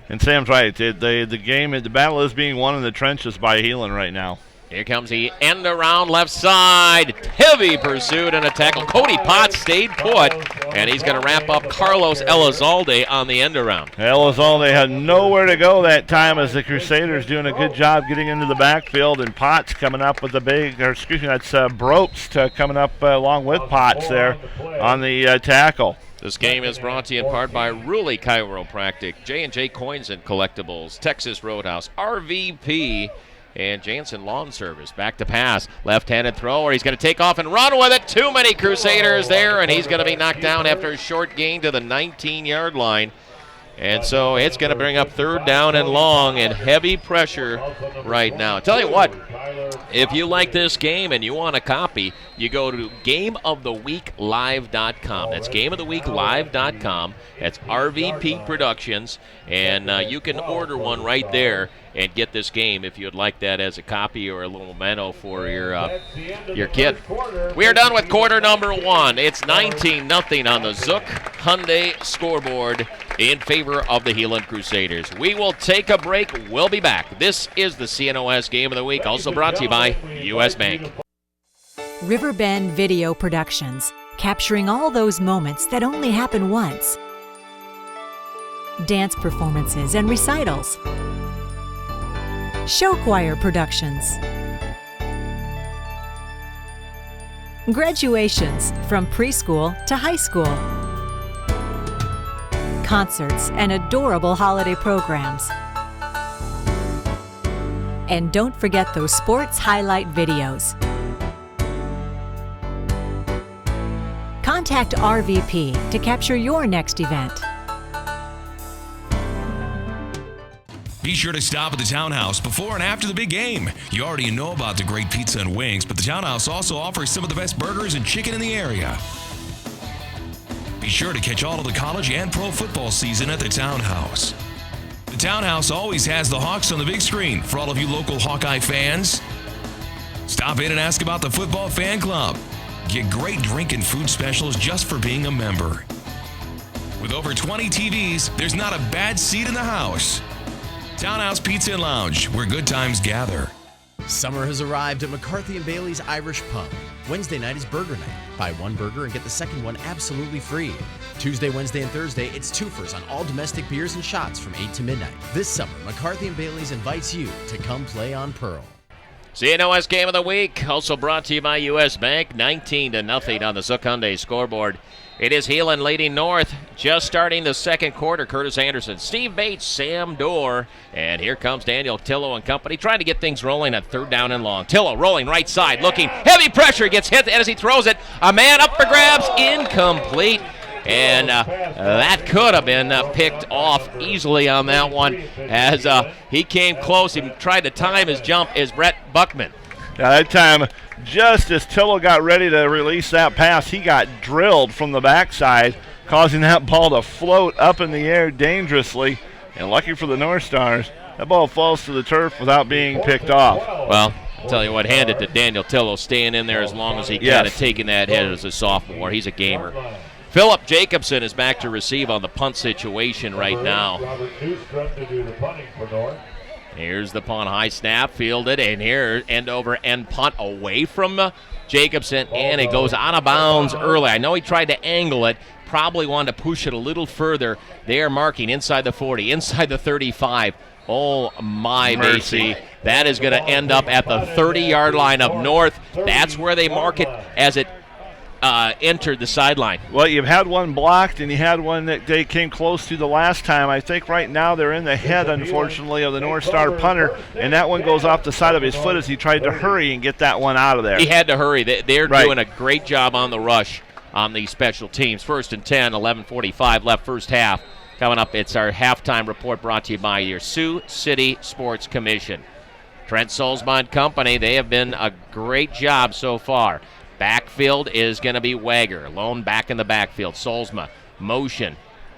And Sam's right. The battle is being won in the trenches by Heelan right now. Here comes the end around left side. Heavy pursuit and a tackle. Cody Potts stayed put, and he's going to wrap up Carlos Elizalde on the end around. Elizalde had nowhere to go that time as the Crusaders doing a good job getting into the backfield, and Potts coming up with that's Brobst coming up along with Potts there on the tackle. This game is brought to you in part by Ruley Chiropractic, J&J Coins and Collectibles, Texas Roadhouse, RVP, and Jansen Lawn Service. Back to pass. Left-handed throw, or he's going to take off and run with it. Too many Crusaders there, and he's going to be knocked down after a short gain to the 19-yard line. And so it's going to bring up 3rd down and long, and heavy pressure right now. Tell you what, if you like this game and you want a copy, you go to gameoftheweeklive.com. That's gameoftheweeklive.com. That's RVP Productions, and you can order one right there and get this game if you'd like that as a copy or a little memento for your kid. We are done with quarter number 1. It's 19-0 on the Zook Hyundai scoreboard in favor of the Heelan Crusaders. We will take a break. We'll be back. This is the CNOS Game of the Week, also brought to you by U.S. Bank. Riverbend Video Productions, capturing all those moments that only happen once. Dance performances and recitals. Show choir productions. Graduations from preschool to high school. Concerts and adorable holiday programs. And don't forget those sports highlight videos. Contact RVP to capture your next event. Be sure to stop at the Townhouse before and after the big game. You already know about the great pizza and wings, but the Townhouse also offers some of the best burgers and chicken in the area. Be sure to catch all of the college and pro football season at the Townhouse. The Townhouse always has the Hawks on the big screen for all of you local Hawkeye fans. Stop in and ask about the football fan club. Get great drink and food specials just for being a member. With over 20 TVs, there's not a bad seat in the house. Townhouse Pizza and Lounge, where good times gather. Summer has arrived at McCarthy and Bailey's Irish Pub. Wednesday night is burger night. Buy one burger and get the second one absolutely free. Tuesday, Wednesday, and Thursday, it's twofers on all domestic beers and shots from 8 to midnight. This summer, McCarthy and Bailey's invites you to come play on Pearl. CNOS Game of the Week, also brought to you by U.S. Bank, 19-0 on the Zook Hyundai scoreboard. It is Heelan leading North, just starting the second quarter. Curtis Anderson, Steve Bates, Sam Dorr, and here comes Daniel Tillo and company, trying to get things rolling at 3rd down and long. Tillo rolling right side, looking, heavy pressure, gets hit as he throws it. A man up for grabs, incomplete. And that could have been picked off easily on that one as he came close. He tried to time his jump is Brett Buckman. Now that time, just as Tillo got ready to release that pass, he got drilled from the backside, causing that ball to float up in the air dangerously. And lucky for the North Stars, that ball falls to the turf without being picked off. Well, I'll tell you what, hand it to Daniel Tillo, staying in there as long as he can and taking that hit as a sophomore. He's a gamer. Philip Jacobson is back to receive on the punt situation right now. Here's the punt, high snap, fielded, and here end over end punt away from Jacobson, and it goes out of bounds early. I know he tried to angle it, probably wanted to push it a little further. They are marking inside the 40, inside the 35. Oh my mercy. That is going to end up at the 30-yard line of North. That's where they mark it as it entered the sideline. Well, you've had one blocked, and you had one that they came close to the last time. I think right now they're in the head, unfortunately, of the North Star punter, and that one goes off the side of his foot as he tried to hurry and get that one out of there. He had to hurry. They're doing a great job on the rush on the special teams. 1st and 10, 11:45 left first half. Coming up, it's our halftime report brought to you by your Sioux City Sports Commission. Trent Solsma and company, they have been a great job so far. Backfield is going to be Wegher. Lone back in the backfield. Solsma. Motion.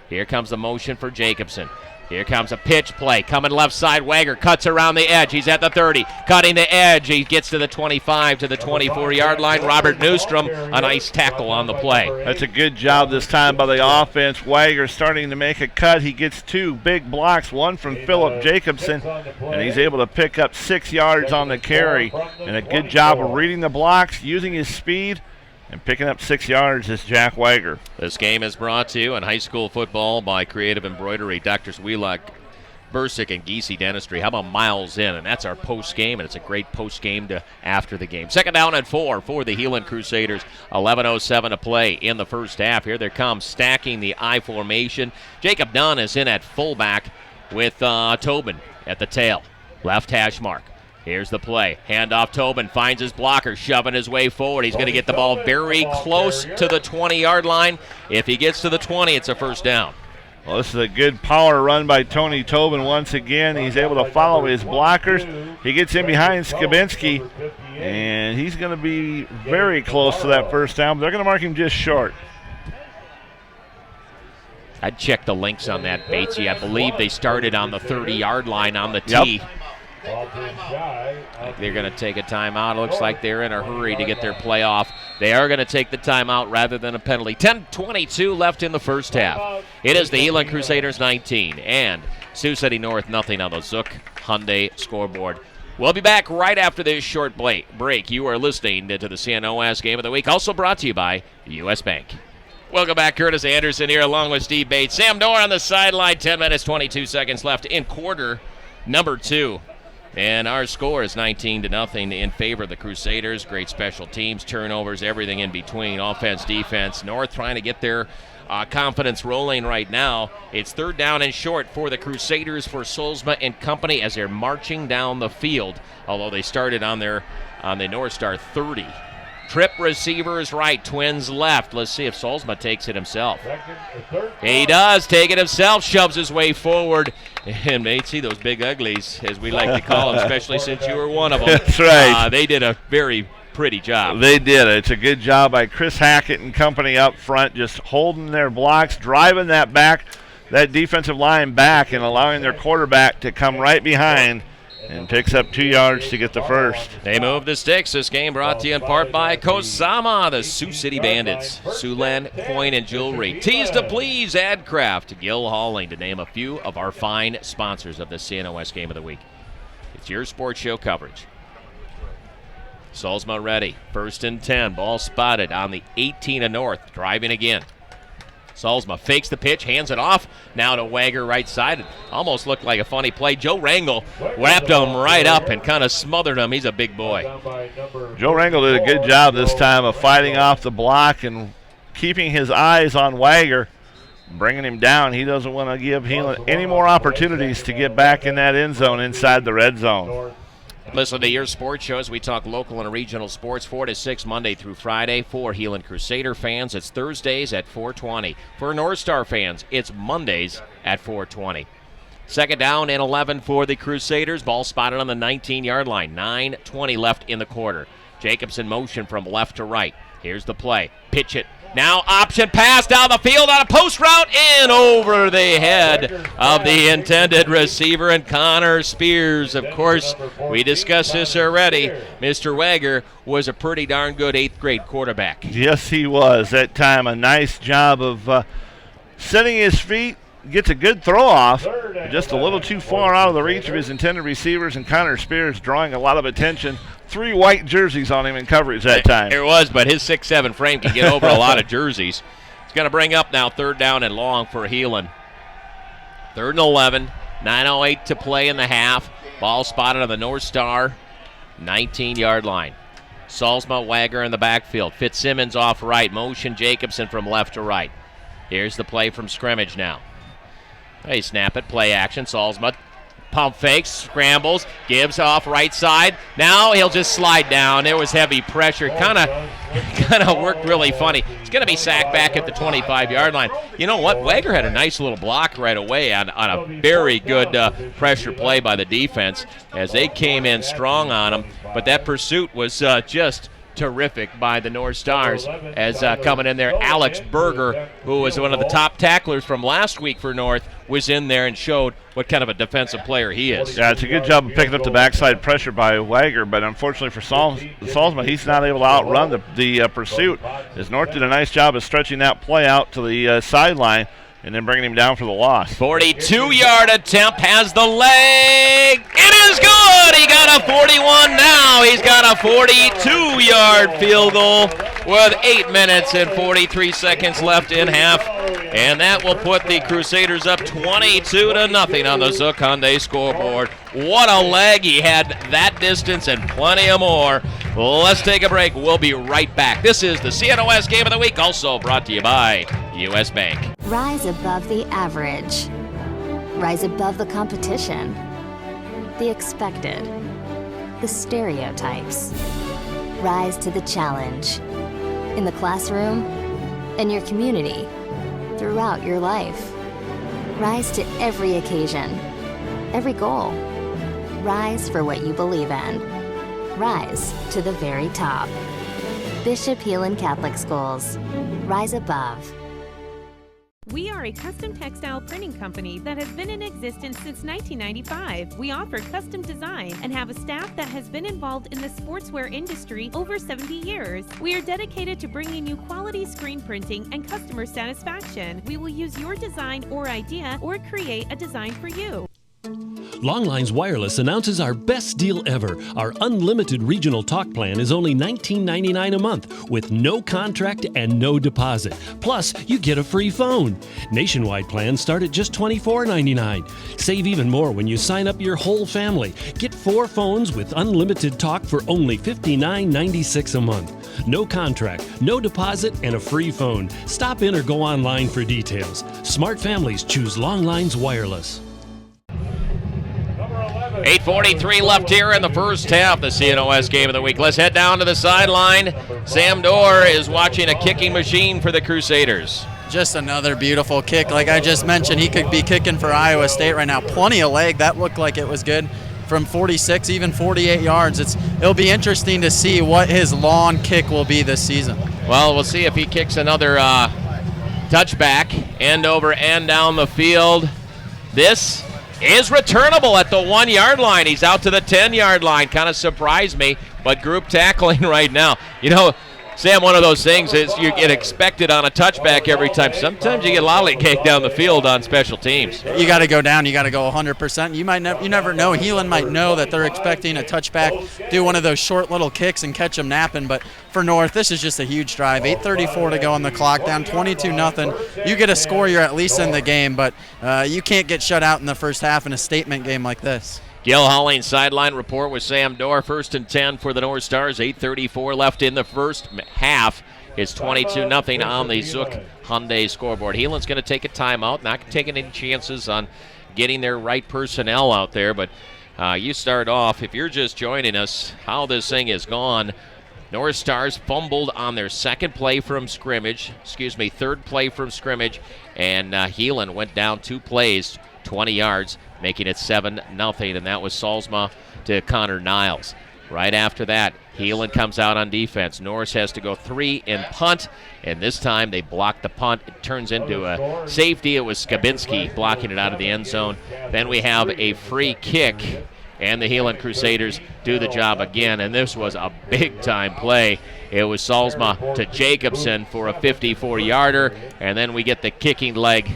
Here comes the motion for Jacobson. Here comes a pitch play. Coming left side. Wegher cuts around the edge. He's at the 30. Cutting the edge. He gets to the 25 to the 24-yard line. Robert Newstrom, a nice tackle on the play. That's a good job this time by the offense. Wegher starting to make a cut. He gets 2 big blocks, one from Philip Jacobson, and he's able to pick up 6 yards on the carry. And a good job of reading the blocks, using his speed, and picking up 6 yards is Jack Wegher. This game is brought to you in high school football by Creative Embroidery, Drs. Wheelock, Bursick, and Giese Dentistry. How about Miles in? And that's our post-game, and it's a great post-game to after the game. 2nd down and 4 for the Heelan Crusaders. 11:07 to play in the first half. Here they come, stacking the I formation. Jacob Dunn is in at fullback with Tobin at the tail. Left hash mark. Here's the play. Handoff, Tobin finds his blocker, shoving his way forward. He's going to get the ball very close to the 20-yard line. If he gets to the 20, it's a first down. Well, this is a good power run by Tony Tobin once again. He's able to follow his blockers. He gets in behind Skibinski, and he's going to be very close to that first down, but they're going to mark him just short. I'd check the links on that, Batesy. I believe they started on the 30-yard line on the tee. They're going to take a timeout. It looks like they're in a hurry to get their play off. They are going to take the timeout rather than a penalty. 10:22 left in the first half. It is the Heelan Crusaders 19 and Sioux City North nothing on the Zook Hyundai scoreboard. We'll be back right after this short break. You are listening to the CNOS Game of the Week, also brought to you by U.S. Bank. Welcome back. Curtis Anderson here along with Steve Bates. Sam Dorr on the sideline. 10 minutes, 22 seconds left in quarter number 2. And our score is 19-0 in favor of the Crusaders. Great special teams, turnovers, everything in between, offense, defense. North trying to get their confidence rolling right now. It's 3rd down and short for the Crusaders for Solsma and company as they're marching down the field, although they started on the North Star 30. Trip receivers right, Twins left. Let's see if Solsma takes it himself. He does take it himself, shoves his way forward. And they see those big uglies, as we like to call them, especially since you were one of them. That's right. They did a very pretty job. They did. It's a good job by Chris Hackett and company up front, just holding their blocks, driving that defensive line back, and allowing their quarterback to come right behind and picks up 2 yards to get the first. They move the sticks. This game brought to you in part by Kosama, the Sioux City Bandits, Siouxland Coin and Jewelry, Tees to Please, Adcraft, Gil Hauling, to name a few of our fine sponsors of the CNOS Game of the Week. It's your sports show coverage. Solsma ready. 1st and 10. Ball spotted on the 18 of North. Driving again. Solsma fakes the pitch, hands it off. Now to Wegher right side. It almost looked like a funny play. Joe Rangel wrapped him right up and kind of smothered him. He's a big boy. Joe Rangel did a good job this time of fighting off the block and keeping his eyes on Wegher, bringing him down. He doesn't want to give Heelan any more opportunities to get back in that end zone inside the red zone. Listen to your sports shows. We talk local and regional sports 4 to 6 Monday through Friday. For Heelan Crusader fans, it's Thursdays at 4:20. For North Star fans, it's Mondays at 4:20. 2nd down and 11 for the Crusaders. Ball spotted on the 19-yard line. 9:20 left in the quarter. Jacobson motion from left to right. Here's the play. Pitch it. Now option pass down the field on a post route in over the head of the intended receiver, and Connor Spears. Of course, we discussed this already. Mr. Wegher was a pretty darn good 8th grade quarterback. Yes, he was. That time a nice job of setting his feet. Gets a good throw off, just a little too far out of the reach of his intended receivers, and Connor Spears drawing a lot of attention. 3 white jerseys on him in coverage that time. It was, but his 6'7" frame can get over a lot of jerseys. He's going to bring up now 3rd down and long for Heelan. 3rd and 11, 9:08 to play in the half. Ball spotted on the North Star 19-yard line. Solsma, Wegher in the backfield. Fitzsimmons off right, motion Jacobson from left to right. Here's the play from scrimmage now. They snap it, play action. Solsma pump fakes, scrambles, gives off right side. Now he'll just slide down. There was heavy pressure. Kind of worked really funny. He's going to be sacked back at the 25-yard line. You know what? Wegher had a nice little block right away on a very good pressure play by the defense as they came in strong on him. But that pursuit was just terrific by the North Stars as coming in there. Alex Berger, who was one of the top tacklers from last week for North, was in there and showed what kind of a defensive player he is. Yeah, it's a good job of picking up the backside pressure by Wegher, but unfortunately for Solsma, he's not able to outrun the pursuit, as North did a nice job of stretching that play out to the sideline and then bringing him down for the loss. 42-yard attempt, has the leg. It is good. He got a 41 now. He's got a 42-yard field goal with 8 minutes and 43 seconds left in half. And that will put the Crusaders up 22-0 on the Zook Hyundai scoreboard. What a leg. He had that distance and plenty of more. Let's take a break. We'll be right back. This is the CNOS Game of the Week, also brought to you by U.S. Bank. Rise above the average. Rise above the competition. The expected. The stereotypes. Rise to the challenge. In the classroom, in your community, throughout your life. Rise to every occasion, every goal. Rise for what you believe in. Rise to the very top. Bishop Heelan Catholic Schools. Rise above. We are a custom textile printing company that has been in existence since 1995. We offer custom design and have a staff that has been involved in the sportswear industry over 70 years. We are dedicated to bringing you quality screen printing and customer satisfaction. We will use your design or idea or create a design for you. Longlines Wireless announces our best deal ever. Our unlimited regional talk plan is only $19.99 a month with no contract and no deposit. Plus, you get a free phone. Nationwide plans start at just $24.99. Save even more when you sign up your whole family. Get 4 phones with unlimited talk for only $59.96 a month. No contract, no deposit, and a free phone. Stop in or go online for details. Smart families choose Longlines Wireless. 8:43 left here in the first half, the CNOS game of the week. Let's head down to the sideline. Sam Dorr is watching a kicking machine for the Crusaders. Just another beautiful kick. Like I just mentioned, he could be kicking for Iowa State right now. Plenty of leg. That looked like it was good from 46, even 48 yards. It'll be interesting to see what his long kick will be this season. Well, we'll see if he kicks another touchback, end over end down the field. This is returnable at the 1-yard line. He's out to the 10-yard line. Kind of surprised me, but group tackling right now. You know, Sam, one of those things is you get expected on a touchback every time. Sometimes you get lollygag down the field on special teams. You got to go down. You got to go 100%. You never know. Heelan might know that they're expecting a touchback, do one of those short little kicks and catch them napping. But for North, this is just a huge drive. 8:34 to go on the clock, down 22-0. You get a score, you're at least in the game. But you can't get shut out in the first half in a statement game like this. Gil Holling sideline report with Sam Dorr. 1st and 10 for the North Stars. 8:34 left in the first half. It's 22-0 on the Zook Hyundai scoreboard. Heelan's going to take a timeout, not taking any chances on getting their right personnel out there. But you start off, if you're just joining us, how this thing is gone. North Stars fumbled on their third play from scrimmage, and Heelan went down 2 plays, 20 yards, making it 7-0, and that was Solsma to Connor Niles. Right after that, Heelan comes out on defense. Norris has to go 3 and punt, and this time they block the punt. It turns into a safety. It was Skibinski blocking it out of the end zone. Then we have a free kick, and the Heelan Crusaders do the job again, and this was a big-time play. It was Solsma to Jacobson for a 54-yarder, and then we get the kicking leg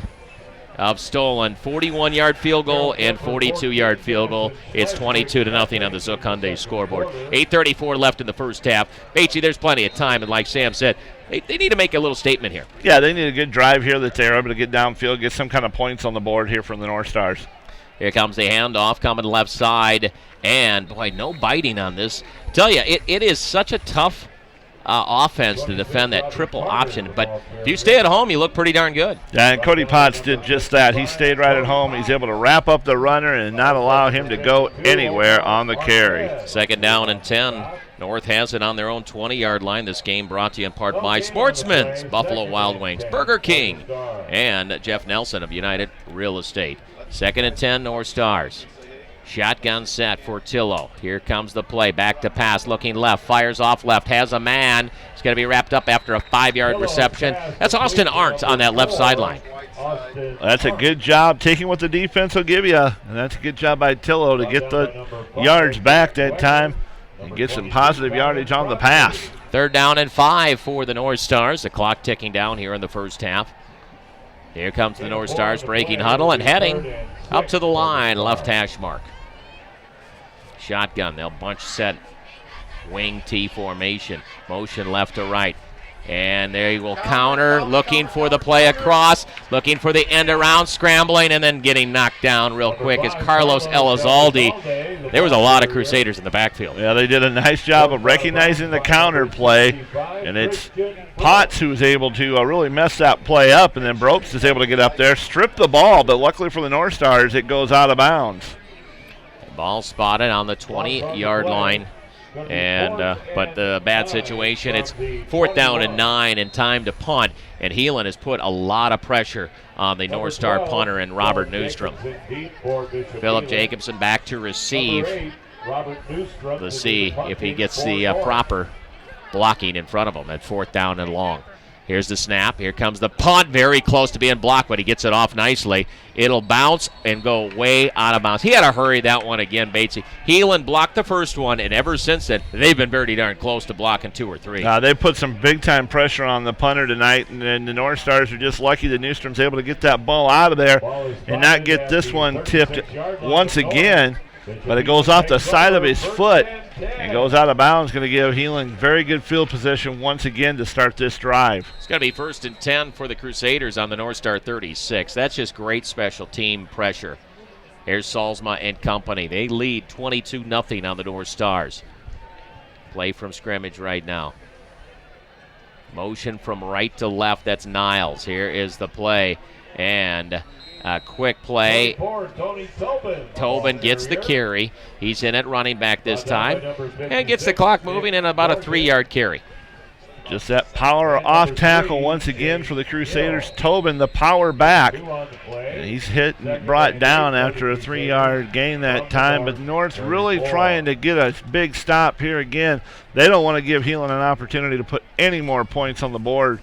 of Stolen. 41-yard field goal and 42-yard field goal. It's 22-0 on the Zook Hyundai scoreboard. 8:34 left in the first half. Beachy, there's plenty of time, and like Sam said, they need to make a little statement here. Yeah, they need a good drive here that they're able to get downfield, get some kind of points on the board here from the North Stars. Here comes the handoff coming left side, and boy, no biting on this. Tell you, it is such a tough offense to defend that triple option, but if you stay at home, you look pretty darn good. Yeah, and Cody Potts did just that. He stayed right at home. He's able to wrap up the runner and not allow him to go anywhere on the carry. 2nd down and 10. North has it on their own 20-yard line. This game brought to you in part by Sportsman's, Buffalo Wild Wings, Burger King, and Jeff Nelson of United Real Estate. 2nd and 10, North Stars. Shotgun set for Tillo. Here comes the play. Back to pass. Looking left. Fires off left. Has a man. It's going to be wrapped up after a 5-yard reception. That's Austin Arndt on that left sideline. That's a good job taking what the defense will give you. And that's a good job by Tillo to get the yards back that time and get some positive yardage on the pass. 3rd down and 5 for the North Stars. The clock ticking down here in the first half. Here comes the North Stars breaking huddle and heading up to the line. Left hash mark. Shotgun, they'll bunch set, wing T formation, motion left to right, and there he will counter, looking for the play across, looking for the end around, scrambling, and then getting knocked down real quick is Carlos Elizalde. There was a lot of Crusaders in the backfield. Yeah, they did a nice job of recognizing the counter play, and it's Potts who was able to really mess that play up, and then Bropes is able to get up there, strip the ball, but luckily for the North Stars, it goes out of bounds. Ball spotted on the 20-yard line, and but the bad situation. It's 4th down and 9 and time to punt, and Heelan has put a lot of pressure on the North Star punter and Robert Newstrom. Philip Jacobson back to receive. Let's see if he gets the proper blocking in front of him at 4th down and long. Here's the snap. Here comes the punt. Very close to being blocked, but he gets it off nicely. It'll bounce and go way out of bounds. He had to hurry that one again, Batesy. Heelan blocked the first one, and ever since then, they've been very darn close to blocking 2 or 3. They put some big-time pressure on the punter tonight, and the North Stars are just lucky that Newstrom's able to get that ball out of there and not get this one tipped once again. But it goes off the side of his foot and goes out of bounds. Going to give Heelan very good field position once again to start this drive. It's going to be 1st and 10 for the Crusaders on the North Star 36. That's just great special team pressure. Here's Solsma and company. They lead 22-0 on the North Stars. Play from scrimmage right now. Motion from right to left. That's Niles. Here is the play. And a quick play. Tobin gets the carry. He's in at running back this time. And gets the clock moving in about a 3-yard carry. Just that power off tackle once again for the Crusaders. Tobin, the power back. And he's hit and brought down after a 3-yard gain that time. But North's really trying to get a big stop here again. They don't want to give Heelan an opportunity to put any more points on the board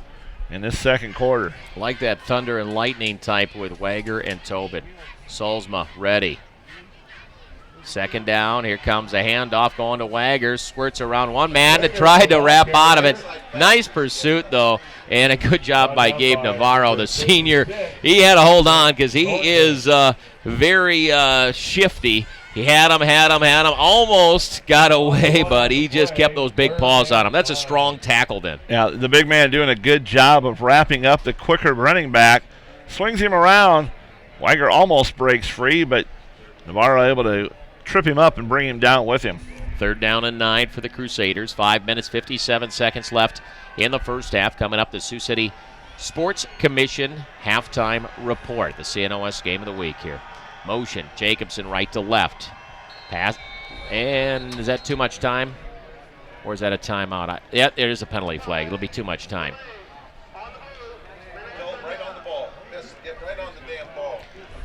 in this second quarter. Like that thunder and lightning type with Wegher and Tobin. Solsma ready. Second down. Here comes a handoff going to Wegher. Squirts around one man to try to wrap out of it. Nice pursuit, though, and a good job by Gabe Navarro, the senior. He had to hold on because he is very shifty. He had him, almost got away, but he just kept those big paws on him. That's a strong tackle then. Yeah, the big man doing a good job of wrapping up the quicker running back. Swings him around. Wegher almost breaks free, but Navarro able to trip him up and bring him down with him. 3rd down and 9 for the Crusaders. 5 minutes, 57 seconds left in the first half. Coming up, the Sioux City Sports Commission halftime report. The CNOS game of the week here. Motion, Jacobson right to left. Pass, and is that too much time? Or is that a timeout? Yeah, there is a penalty flag. It'll be too much time. Right on the ball. Get right on the damn ball.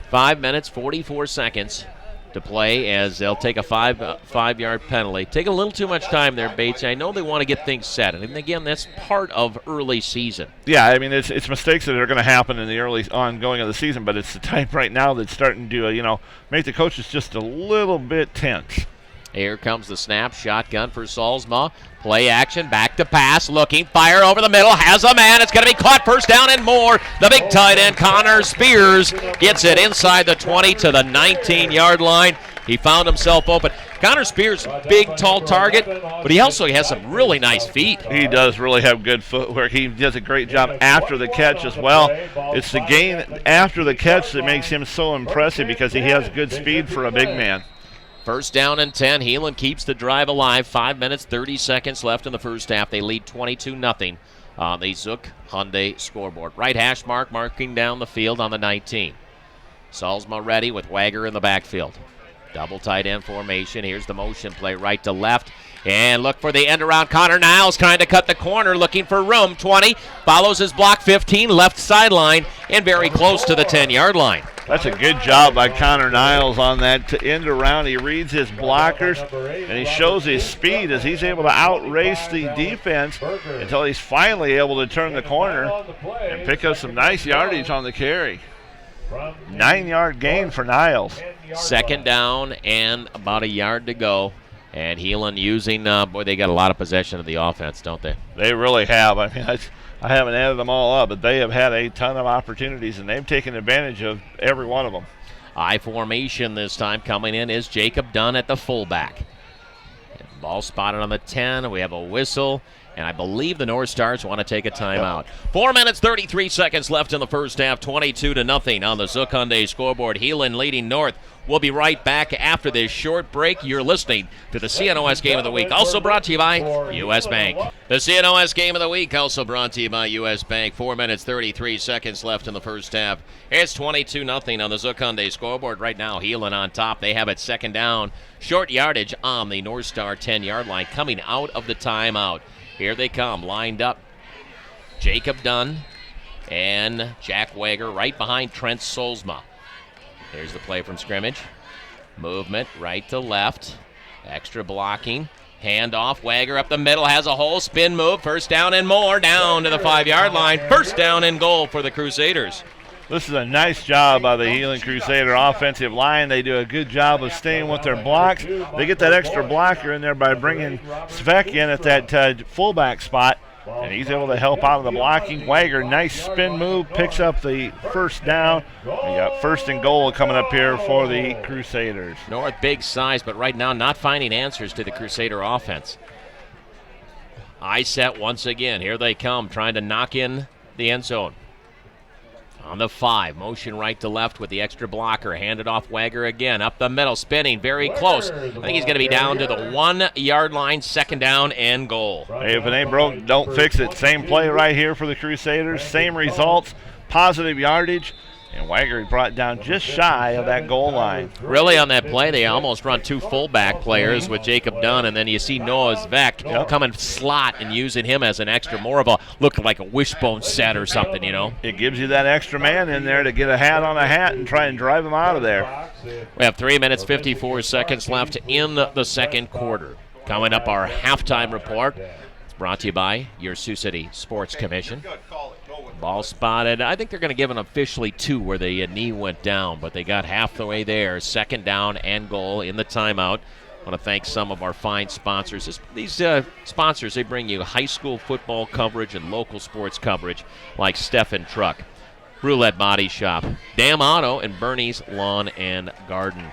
5 minutes, 44 seconds to play as they'll take a five-yard penalty. Take a little too much time there, Bates. I know they want to get things set, and again, that's part of early season. Yeah, I mean, it's mistakes that are going to happen in the early ongoing of the season, but it's the time right now that's starting to, make the coaches just a little bit tense. Here comes the snap, shotgun for Solsma. Play action, back to pass, looking, fire over the middle, has a man, it's going to be caught, 1st down and more. The big tight end, Connor Spears, gets it inside the 20 to the 19-yard line. He found himself open. Connor Spears, big, tall target, but he also has some really nice feet. He does really have good footwork. He does a great job after the catch as well. It's the gain after the catch that makes him so impressive because he has good speed for a big man. 1st down and 10. Heelan keeps the drive alive. 5 minutes, 30 seconds left in the first half. They lead 22-0 on the Zook Hyundai scoreboard. Right hash mark marking down the field on the 19. Solsma ready with Wegher in the backfield. Double tight end formation. Here's the motion play right to left. And look for the end around. Connor Niles trying to cut the corner, looking for room. 20, follows his block. 15, left sideline, and very close to the 10-yard line. That's a good job by Connor Niles on that end around. He reads his blockers, and he shows his speed as he's able to outrace the defense until he's finally able to turn the corner and pick up some nice yardage on the carry. 9-yard gain for Niles. 2nd down and about a yard to go. And Heelan using, they got a lot of possession of the offense, don't they? They really have. I mean, I haven't added them all up, but they have had a ton of opportunities, and they've taken advantage of every one of them. I formation this time. Coming in is Jacob Dunn at the fullback. Ball spotted on the 10. We have a whistle, and I believe the North Stars want to take a timeout. 4 minutes, 33 seconds left in the first half. 22-0 on the Zook Hyundai scoreboard. Heelan leading North. We'll be right back after this short break. You're listening to the CNOS Game of the Week, also brought to you by U.S. Bank. The CNOS Game of the Week, also brought to you by U.S. Bank. 4 minutes, 33 seconds left in the first half. It's 22-0 on the Zook Hyundai scoreboard. Right now, Heelan on top. They have it 2nd down. Short yardage on the North Star 10-yard line coming out of the timeout. Here they come, lined up. Jacob Dunn and Jack Wegher right behind Trent Solsma. Here's the play from scrimmage. Movement right to left. Extra blocking. Hand off, Wegher up the middle, has a hole, spin move, first down and more, down to the 5-yard line. First down and goal for the Crusaders. This is a nice job by the Heelan Crusader offensive line. They do a good job of staying with their blocks. They get that extra blocker in there by bringing Svek in at that fullback spot, and he's able to help out of the blocking. Wegher, nice spin move, picks up the first down. We got first and goal coming up here for the Crusaders. North big size, but right now not finding answers to the Crusader offense. Eye set once again. Here they come, trying to knock in the end zone. On the 5, motion right to left with the extra blocker. Handed off Wegher again. Up the middle, spinning, very close. I think he's going to be down to the 1-yard line, second down and goal. Hey, if it ain't broke, don't fix it. Same play right here for the Crusaders. Same results, positive yardage. And Wegher brought down just shy of that goal line. Really on that play, they almost run 2 fullback players with Jacob Dunn, and then you see Noah Svek coming slot and using him as an extra, more of a, look like a wishbone set or something, you know. It gives you that extra man in there to get a hat on a hat and try and drive him out of there. We have 3 minutes, 54 seconds left in the second quarter. Coming up, our halftime report. It's brought to you by your Sioux City Sports Commission. Ball spotted. I think they're going to give an officially 2 where the knee went down, but they got half the way there. Second down and goal in the timeout. I want to thank some of our fine sponsors. These sponsors, they bring you high school football coverage and local sports coverage like Stephen Truck, Roulette Body Shop, Dam Auto, and Bernie's Lawn and Garden.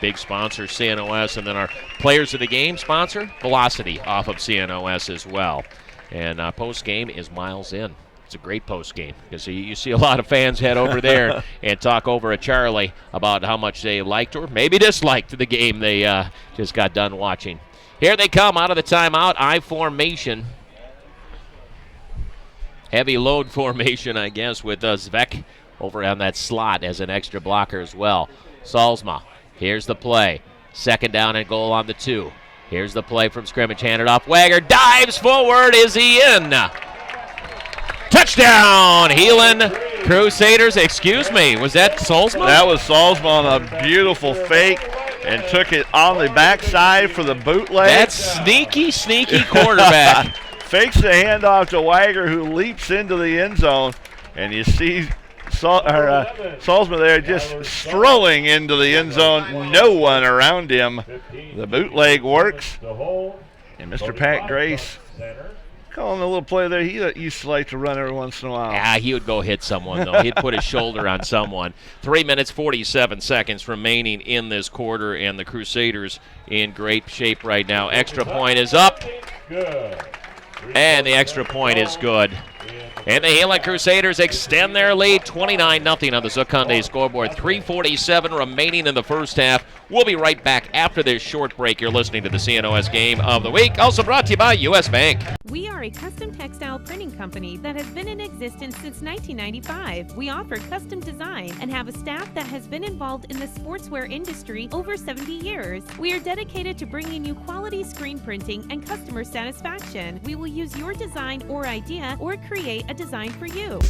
Big sponsor, CNOS, and then our Players of the Game sponsor, Velocity, off of CNOS as well. And post-game is Miles In. It's a great post-game because you see a lot of fans head over there and talk over at Charlie about how much they liked or maybe disliked the game they just got done watching. Here they come out of the timeout, I formation. Heavy load formation, I guess, with Svek over on that slot as an extra blocker as well. Solsma, here's the play. Second down and goal on the 2. Here's the play from scrimmage, handed off. Wegher dives forward. Is he in? Touchdown, Heelan Crusaders. Excuse me, was that Solsma? That was Solsma on a beautiful fake and took it on the backside for the bootleg. That's sneaky, sneaky quarterback. Fakes the handoff to Wegher, who leaps into the end zone, and you see Solsma there just strolling into the end zone. No one around him. The bootleg works, and Mr. Pat Grace calling a little play there. He used to like to run every once in a while. Yeah, he would go hit someone, though. He'd put his shoulder on someone. 3 minutes, 47 seconds remaining in this quarter, and the Crusaders in great shape right now. Extra point is up, and the extra point is good. And the Heelan Crusaders extend their lead 29-0 on the Zook Hyundai scoreboard. 3:47 remaining in the first half. We'll be right back after this short break. You're listening to the CNOS Game of the Week, also brought to you by U.S. Bank. We are a custom textile printing company that has been in existence since 1995. We offer custom design and have a staff that has been involved in the sportswear industry over 70 years. We are dedicated to bringing you quality screen printing and customer satisfaction. We will use your design or idea or create a design for you.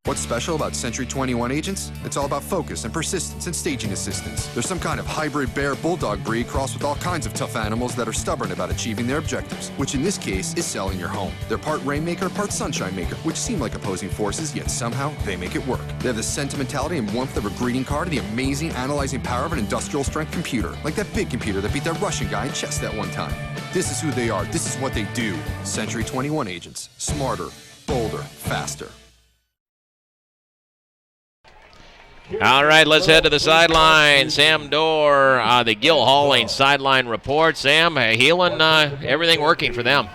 What's special about Century 21 agents? It's all about focus and persistence and staging assistance. They're some kind of hybrid bear bulldog breed crossed with all kinds of tough animals that are stubborn about achieving their objectives, which in this case is selling your home. They're part rainmaker, part sunshine maker, which seem like opposing forces, yet somehow they make it work. They have the sentimentality and warmth of a greeting card and the amazing analyzing power of an industrial strength computer, like that big computer that beat that Russian guy in chess that one time. This is who they are. This is what they do. Century 21 agents. Smarter, bolder, faster. All right, let's head to the sideline. Sam Dorr, the Gil Hauling sideline report. Sam, Heelan, everything working for them.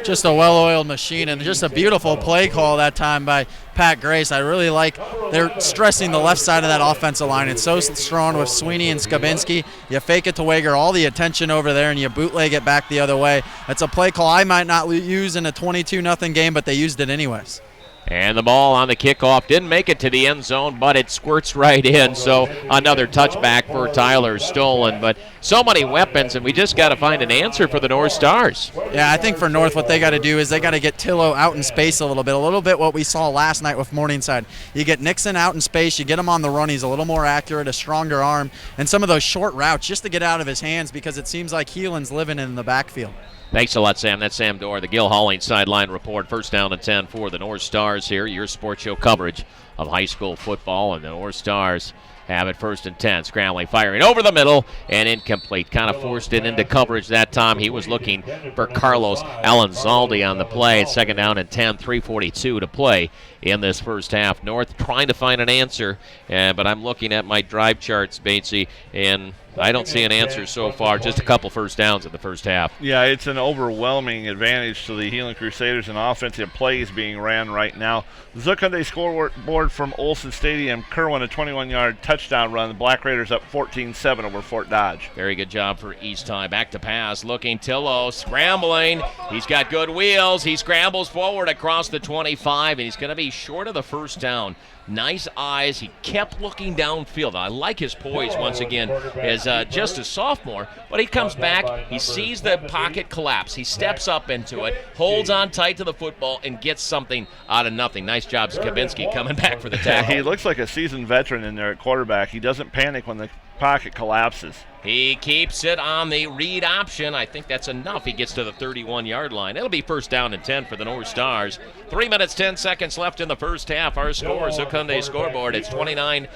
Just a well-oiled machine and just a beautiful play call that time by Pat Grace. I really like they're stressing the left side of that offensive line. It's so strong with Sweeney and Skibinski. You fake it to Wegher, all the attention over there, and you bootleg it back the other way. It's a play call I might not use in a 22-0 game, but they used it anyways. And the ball on the kickoff didn't make it to the end zone, but it squirts right in. So another touchback for Tyler Stolen. But so many weapons, and we just got to find an answer for the North Stars. Yeah, I think for North what they got to do is they got to get Tillo out in space a little bit what we saw last night with Morningside. You get Nixon out in space, you get him on the run, he's a little more accurate, a stronger arm, and some of those short routes just to get out of his hands because it seems like Heelan's living in the backfield. Thanks a lot, Sam. That's Sam Dorr, the Gil Hauling sideline report. First down and 10 for the North Stars here. Your sports show coverage of high school football, and the North Stars have it 1st and 10. Scrambling, firing over the middle, and incomplete. Kind of forced it into coverage that time. He was looking for Carlos Alanzaldi on the play. 2nd down and 10, 3:42 to play in this first half. North trying to find an answer, but I'm looking at my drive charts, Batesy, and I don't see an answer so far. Just a couple first downs in the first half. Yeah, it's an overwhelming advantage to the Heelan Crusaders, and offensive plays being ran right now. Zukunde scoreboard from Olson Stadium. Kerwin, a 21-yard touchdown run. The Black Raiders up 14-7 over Fort Dodge. Very good job for East High. Back to pass, looking Tillo, scrambling. He's got good wheels. He scrambles forward across the 25, and he's going to be short of the first down. Nice eyes. He kept looking downfield. I like his poise once again as just a sophomore, but he comes back. He sees the pocket collapse. He steps up into it, holds on tight to the football, and gets something out of nothing. Nice job, Skibinski, coming back for the tackle. He looks like a seasoned veteran in there at quarterback. He doesn't panic when the pocket collapses. He keeps it on the read option. I think that's enough. He gets to the 31-yard line. It'll be 1st down and 10 for the North Stars. 3 minutes, 10 seconds left in the first half. Our score is Zukunde scoreboard. It's 29-0.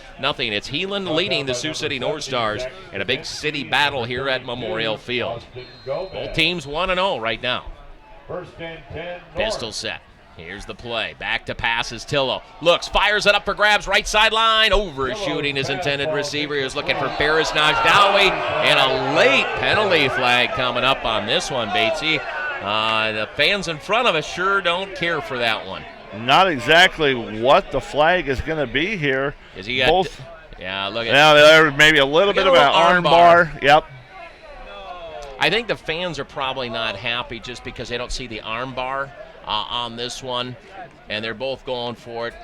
It's Heelan leading the Sioux City North Stars in a big city battle here at Memorial Field. Both teams 1-0 right now. Pistol set. Here's the play. Back to pass is Tillo. Looks, fires it up for grabs. Right sideline. Overshooting his intended receiver. He was looking for Ferris Najdawi. And a late penalty flag coming up on this one, Batesy. The fans in front of us sure don't care for that one. Not exactly what the flag is going to be here. Is he got yeah, look at now there's maybe a little bit of an arm bar. Yep. I think the fans are probably not happy just because they don't see the arm bar on this one, and they're both going for it,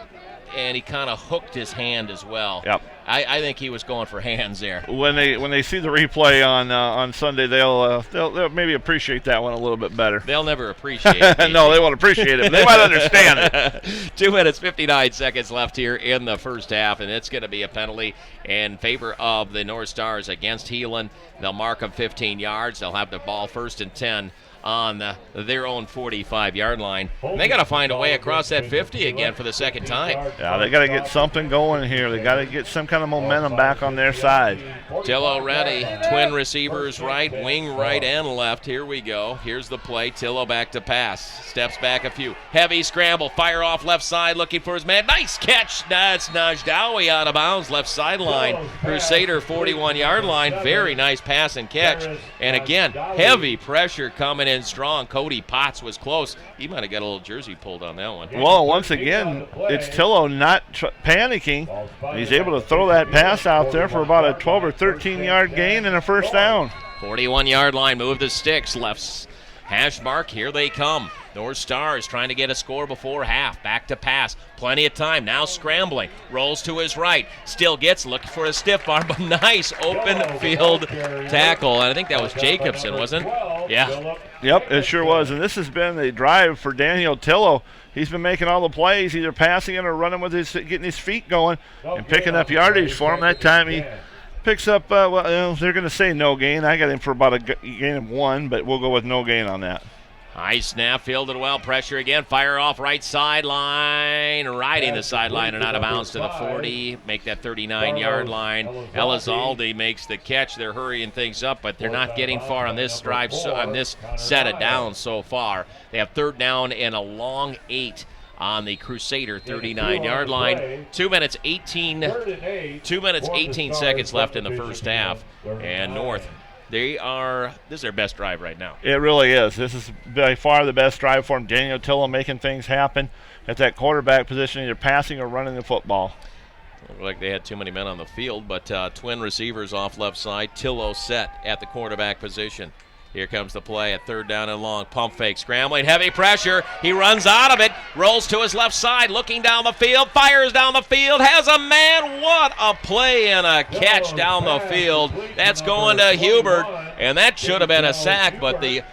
and he kind of hooked his hand as well. Yep. I think he was going for hands there. When they see the replay on Sunday, they'll maybe appreciate that one a little bit better. They'll never appreciate it. No, they won't appreciate it, but they might understand it. 2 minutes, 59 seconds left here in the first half, and it's going to be a penalty in favor of the North Stars against Heelan. They'll mark them 15 yards. They'll have the ball 1st and 10 on their own 45-yard line. And they got to find a way across that 50 again for the second time. Yeah, they got to get something going here. They got to get some kind of momentum back on their side. Tillo ready. Twin receivers right, wing right and left. Here we go. Here's the play. Tillo back to pass. Steps back a few. Heavy scramble. Fire off left side looking for his man. Nice catch. That's Najdawi out of bounds. Left sideline. Crusader 41-yard line. Very nice pass and catch. And again, heavy pressure coming in strong. Cody Potts was close. He might have got a little jersey pulled on that one. Well, once again, it's Tillo not panicking. He's able to throw that pass out there for about a 12 or 13-yard gain and a first down. 41-yard line. Move the sticks. Left hash mark. Here they come. North Stars trying to get a score before half. Back to pass. Plenty of time. Now scrambling. Rolls to his right. Still gets looking for a stiff arm, but nice open field tackle. And I think that was Jacobson, wasn't it? Yeah. Yep, it sure was. And this has been the drive for Daniel Tillo. He's been making all the plays, either passing it or running with getting his feet going and picking up yardage for him. That time he picks up, they're going to say no gain. I got him for about a gain of 1, but we'll go with no gain on that. High snap, fielded well, pressure again, fire off right sideline, riding the sideline and out of bounds to the 40, make that 39-yard line. Elizalde makes the catch. They're hurrying things up, but they're not getting far on this drive, on this set of downs so far. They have 3rd down and a long 8 on the Crusader 39-yard line. 2 minutes 18 seconds left in the first half, and North, this is their best drive right now. It really is. This is by far the best drive for him. Daniel Tillo making things happen at that quarterback position, either passing or running the football. Looked like they had too many men on the field, but twin receivers off left side. Tillo set at the quarterback position. Here comes the play at 3rd down and long. Pump fake, scrambling, heavy pressure. He runs out of it, rolls to his left side, looking down the field, fires down the field, has a man. What a play and a catch down the field. That's going to Hubert, and that should have been a sack, but the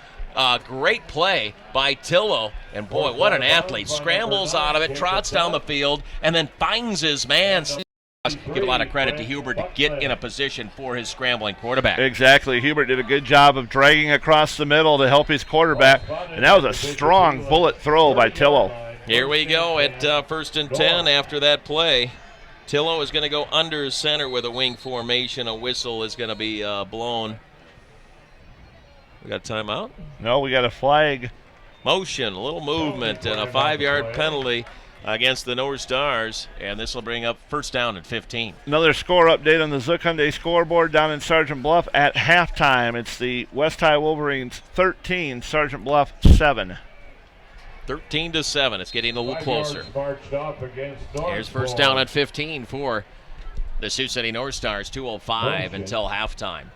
great play by Tillo. And boy, what an athlete. Scrambles out of it, trots down the field, and then finds his man. Give a lot of credit to Hubert to get in a position for his scrambling quarterback. Exactly. Hubert did a good job of dragging across the middle to help his quarterback, and that was a strong bullet throw by Tillo. Here we go at 1st and 10 after that play. Tillo is going to go under center with a wing formation. A whistle is going to be blown. We got a timeout? No, we got a flag. Motion, a little movement, and a 5-yard penalty against the North Stars, and this will bring up 1st down and 15. Another score update on the Zook Hyundai scoreboard down in Sergeant Bluff at halftime. It's the West High Wolverines 13, Sergeant Bluff 7. 13-7. It's getting a little closer. Here's 1st down and 15 for the Sioux City North Stars. 2:05 until halftime.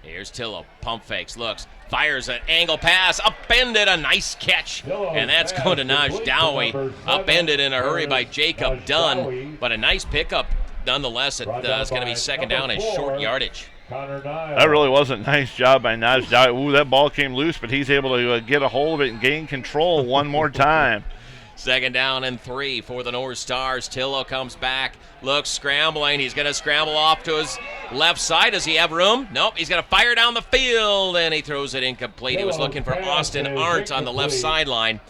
Here's Tillo, pump fakes, looks, fires an angle pass, upended, a nice catch, and that's going to Naj Dowie. Upended in a hurry by Jacob Dunn, but a nice pickup nonetheless. It's going to be 2nd down and short yardage. That really was a nice job by Naj Dowie. Ooh, that ball came loose, but he's able to get a hold of it and gain control one more time. 2nd down and 3 for the North Stars. Tillo comes back, looks, scrambling. He's going to scramble off to his left side. Does he have room? Nope. He's going to fire down the field, and he throws it incomplete. He was looking for Austin Arndt on the left sideline.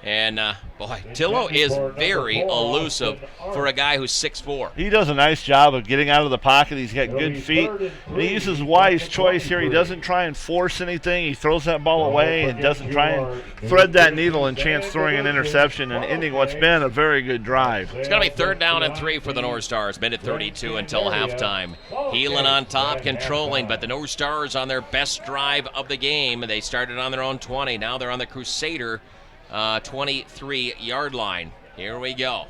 And, boy, Tillo is very elusive for a guy who's 6'4". He does a nice job of getting out of the pocket. He's got good feet. And he uses wise choice here. He doesn't try and force anything. He throws that ball away and doesn't try and thread that needle and chance throwing an interception and ending what's been a very good drive. It's going to be 3rd down and 3 for the North Stars. Minute 32 until halftime. Heelan on top, controlling, but the North Stars on their best drive of the game. They started on their own 20. Now they're on the Crusader 23-yard line. Here we go.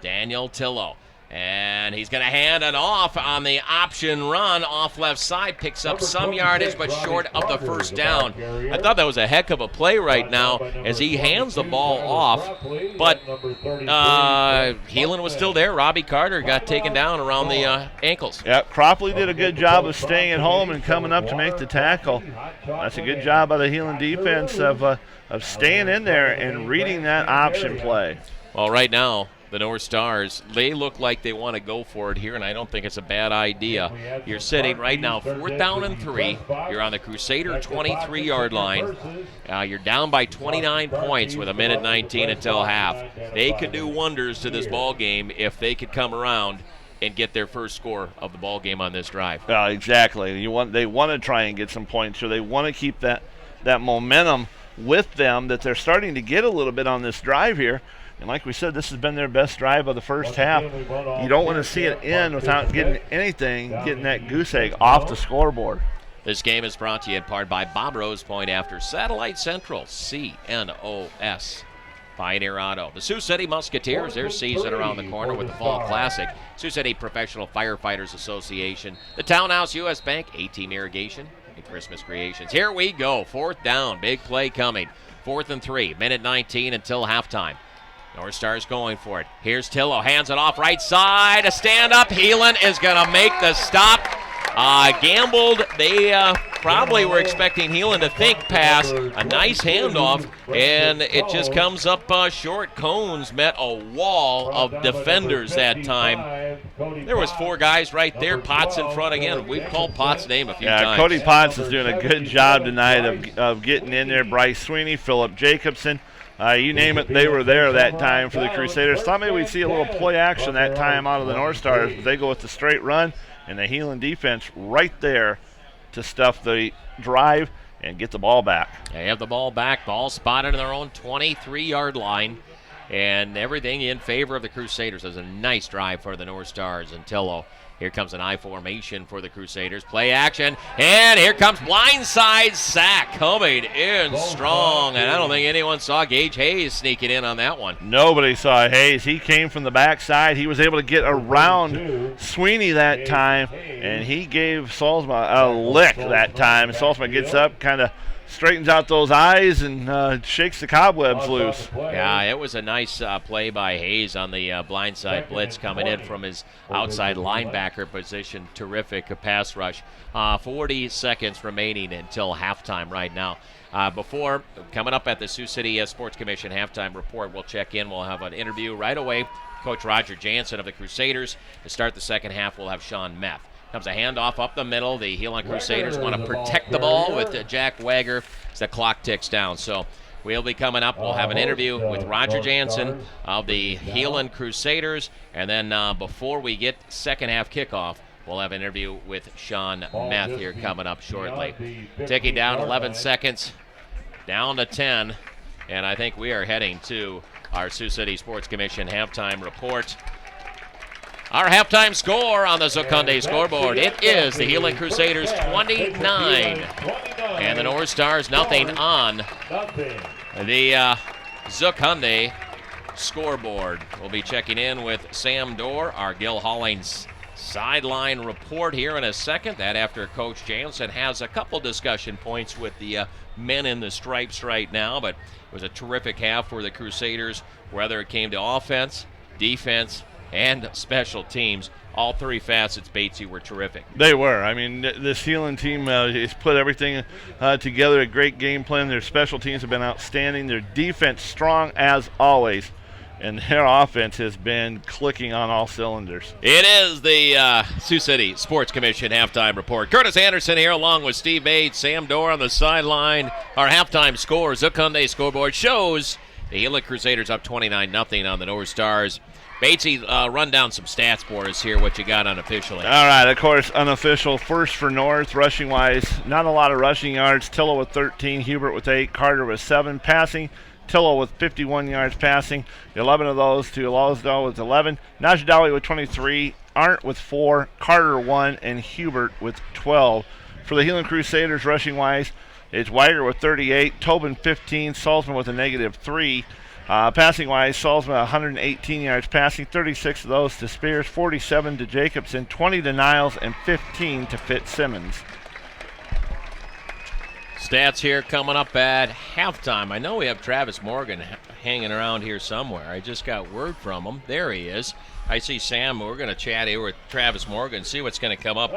Daniel Tillo. And he's going to hand it off on the option run off left side. Picks up some yardage, but short of the 1st down. I thought that was a heck of a play right now as he hands the ball off. But Heelan was still there. Robbie Carter got taken down around the ankles. Yep, Cropley did a good job of staying at home and coming up to make the tackle. That's a good job by the Heelan defense of staying in there and reading that option play. Well, right now, the North Stars, they look like they want to go for it here, and I don't think it's a bad idea. You're sitting right now 4th down and 3. You're on the Crusader 23-yard line. You're down by 29 points with 1:19 until half. They could do wonders to this ball game if they could come around and get their first score of the ball game on this drive. Exactly. They want to try and get some points, or they want to keep that momentum with them that they're starting to get a little bit on this drive here. And like we said, this has been their best drive of the first half. You don't want to see it end without getting that goose egg off the scoreboard. This game is brought to you in part by Bob Rose Point after Satellite Central, CNOS. Pioneer Auto. The Sioux City Musketeers, their season around the corner with the Fall Classic. Sioux City Professional Firefighters Association. The Townhouse U.S. Bank, A-Team Irrigation, and Christmas Creations. Here we go. 4th down. Big play coming. 4th and 3. 1:19 until halftime. North Stars going for it. Here's Tillo. Hands it off right side. A stand-up. Heelan is going to make the stop. Gambled. They probably were expecting Heelan to think pass. A nice handoff, and it just comes up short. Cones met a wall of defenders that time. There was 4 guys right there. Potts in front again. We've called Potts' name a few times. Cody Potts is doing a good job tonight of getting in there. Bryce Sweeney, Philip Jacobson. You name it, they were there that time for the Crusaders. Thought maybe we'd see a little play action that time out of the North Stars, but they go with the straight run, and the Heelan defense right there to stuff the drive and get the ball back. They have the ball back. Ball spotted in their own 23-yard line. and everything in favor of the Crusaders. It was a nice drive for the North Stars until here comes an I formation for the Crusaders. Play action, and here comes blindside sack coming in strong. And I don't think anyone saw Gage Hayes sneaking in on that one. Nobody saw Hayes. He came from the backside. He was able to get around Sweeney that time, and he gave Solsma a lick that time. Solsma gets up, kind of straightens out those eyes and shakes the cobwebs loose. Yeah, it was a nice play by Hayes on the blindside blitz coming in from his outside linebacker position. Terrific pass rush. 40 seconds remaining until halftime right now. Before coming up at the Sioux City Sports Commission halftime report, we'll check in. We'll have an interview right away. Coach Roger Jansen of the Crusaders. To start the second half, we'll have Sean Meth. Comes a handoff up the middle. The Heelan Crusaders want to protect the ball with Jack Wegher as the clock ticks down. So we'll be coming up. We'll have an interview with Roger Jansen of the Heelan Crusaders. And then before we get second half kickoff, we'll have an interview with Sean Meth here coming up shortly. Ticking down 11 seconds, down to 10. And I think we are heading to our Sioux City Sports Commission halftime report. Our halftime score on the Zook Hyundai scoreboard, it is the Heelan Crusaders 29 and the North Stars nothing on the Zook Hyundai scoreboard. We'll be checking in with Sam Dorr, our Gil Hollings sideline report here in a second. That after Coach Jansen has a couple discussion points with the men in the stripes right now, but it was a terrific half for the Crusaders, whether it came to offense, defense, and special teams. All three facets, Batesy, were terrific. They were. I mean, this Heelan team has put everything together, a great game plan. Their special teams have been outstanding. Their defense strong as always. And their offense has been clicking on all cylinders. It is the Sioux City Sports Commission halftime report. Curtis Anderson here along with Steve Bates, Sam Dorr on the sideline. Our halftime score, Zook Hyundai scoreboard, shows the Heelan Crusaders up 29-0 on the North Stars. Batesy, run down some stats for us here, what you got unofficially. All right, of course, unofficial. First for North, rushing-wise, not a lot of rushing yards. Tillo with 13, Hubert with 8, Carter with 7. Passing, Tillo with 51 yards passing, 11 of those to Losdahl with 11. Najadawi with 23, Arndt with 4, Carter 1, and Hubert with 12. For the Heelan Crusaders, rushing-wise, it's Wegher with 38, Tobin 15, Solsma with a -3. Passing-wise, Solsma 118 yards passing, 36 of those to Spears, 47 to Jacobson, 20 to Niles, and 15 to Fitzsimmons. Stats here coming up at halftime. I know we have Travis Morgan hanging around here somewhere. I just got word from him. There he is. I see Sam. We're going to chat here with Travis Morgan, see what's going to come up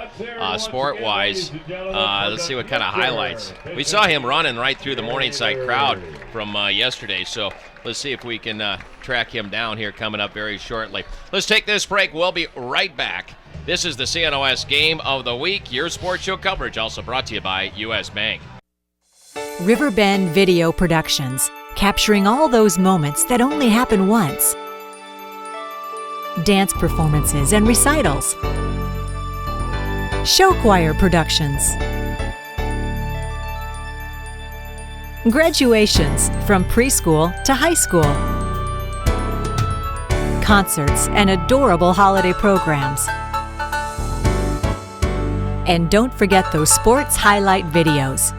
sport-wise. Let's see what kind of highlights. We saw him running right through the Morningside crowd from yesterday, so let's see if we can track him down here coming up very shortly. Let's take this break. We'll be right back. This is the CNOS Game of the Week. Your sports show coverage also brought to you by U.S. Bank. Riverbend Video Productions, capturing all those moments that only happen once. Dance performances and recitals. Show choir productions. Graduations from preschool to high school. Concerts and adorable holiday programs. And don't forget those sports highlight videos.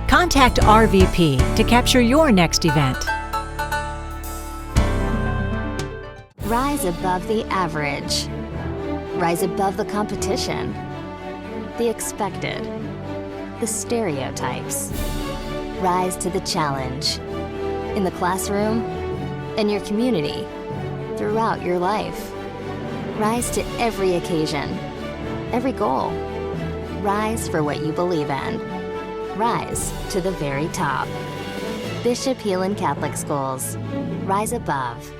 Contact RVP to capture your next event. Rise above the average. Rise above the competition. The expected. The stereotypes. Rise to the challenge. In the classroom, in your community, throughout your life. Rise to every occasion, every goal. Rise for what you believe in. Rise to the very top. Bishop Heelan Catholic Schools. Rise above.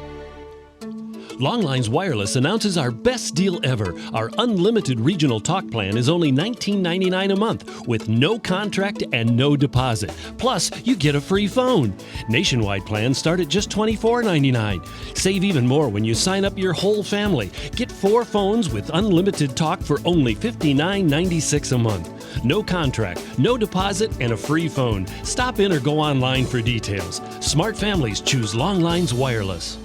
Longlines Wireless announces our best deal ever. Our unlimited regional talk plan is only $19.99 a month with no contract and no deposit. Plus, you get a free phone. Nationwide plans start at just $24.99. Save even more when you sign up your whole family. Get 4 phones with unlimited talk for only $59.96 a month. no contract, no deposit, and a free phone. Stop in or go online for details. Smart families choose Long Lines Wireless.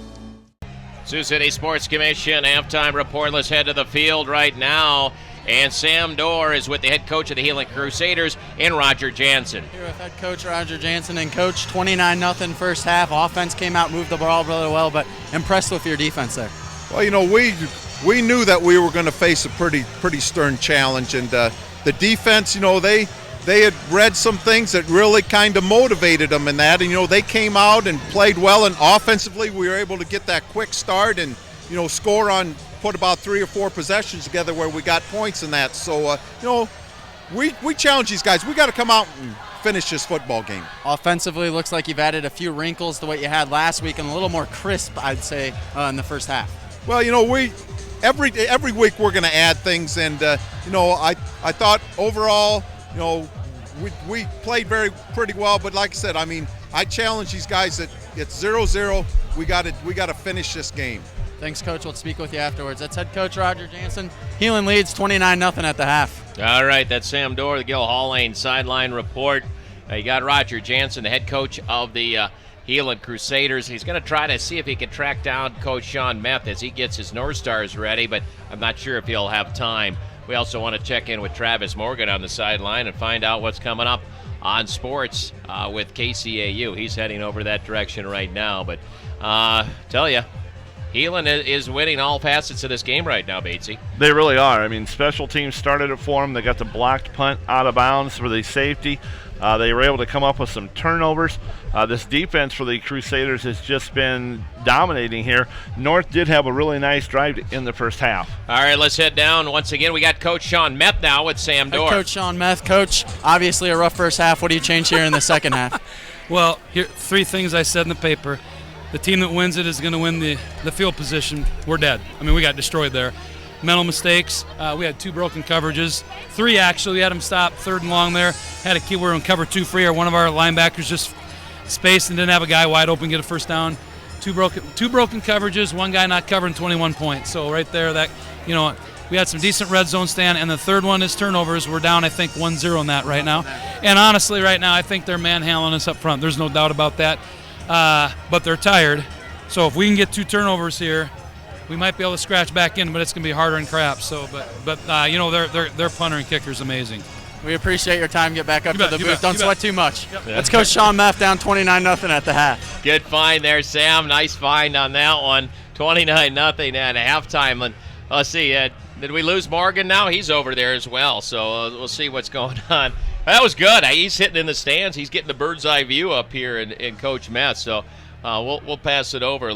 Sioux City Sports Commission halftime report. Let's head to the field right now. And Sam Dorr is with the head coach of the Heelan Crusaders and Roger Jansen. Here with head coach Roger Jansen. And coach, 29-0 first half. Offense came out, moved the ball really well, but impressed with your defense there. Well, you know, we knew that we were going to face a pretty stern challenge, and the defense, you know, they had read some things that really kind of motivated them in that, and you know, they came out and played well, and offensively we were able to get that quick start and, you know, put about 3 or 4 possessions together where we got points in that. So you know, we challenge these guys. We got to come out and finish this football game. Offensively, looks like you've added a few wrinkles to what you had last week and a little more crisp, I'd say, in the first half. Well, you know, every week we're going to add things, and you know, I thought overall, you know, we played pretty well, but like I said, I mean, I challenge these guys that it's 0-0. We got to finish this game. Thanks, Coach. We'll speak with you afterwards. That's head coach Roger Jansen. Heelan leads 29-0 at the half. All right, that's Sam Dorr, the Gil Hall Lane sideline report. You got Roger Jansen, the head coach of the Heelan Crusaders. He's going to try to see if he can track down Coach Sean Meth as he gets his North Stars ready, but I'm not sure if he'll have time. We also want to check in with Travis Morgan on the sideline and find out what's coming up on sports with KCAU. He's heading over that direction right now, but tell you, Heelan is winning all facets of this game right now, Batesy. They really are. I mean, special teams started it for them. They got the blocked punt out of bounds for the safety. They were able to come up with some turnovers. This defense for the Crusaders has just been dominating here. North did have a really nice drive in the first half. All right, let's head down. Once again, we got Coach Sean Meth now with Sam Dorr. Coach Sean Meth. Coach, obviously a rough first half. What do you change here in the second half? Well, here 3 things I said in the paper. The team that wins it is going to win the field position. We're dead. I mean, we got destroyed there. Mental mistakes. We had 2 broken coverages. 3, actually. We had them stop 3rd and long there. Had a key where we were in cover 2 free, or one of our linebackers just spaced and didn't have a guy wide open get a first down. 2 broken coverages, 1 guy not covering, 21 points. So right there, that, you know, we had some decent red zone stand. And the 3rd one is turnovers. We're down, I think, 1-0 on that right now. And honestly, right now, I think they're manhandling us up front. There's no doubt about that. But they're tired. So if we can get 2 turnovers here, we might be able to scratch back in, but it's going to be harder than crap. So, but you know, their punter and kicker is amazing. We appreciate your time. Get back up to the booth. Don't sweat too much. Yep. Let's Coach Sean Meth down 29-0 at the half. Good find there, Sam. Nice find on that one. 29-0 at halftime. And let's see, did we lose Morgan now? He's over there as well. So we'll see what's going on. That was good. He's hitting in the stands. He's getting the bird's eye view up here in Coach Meth. So we'll pass it over.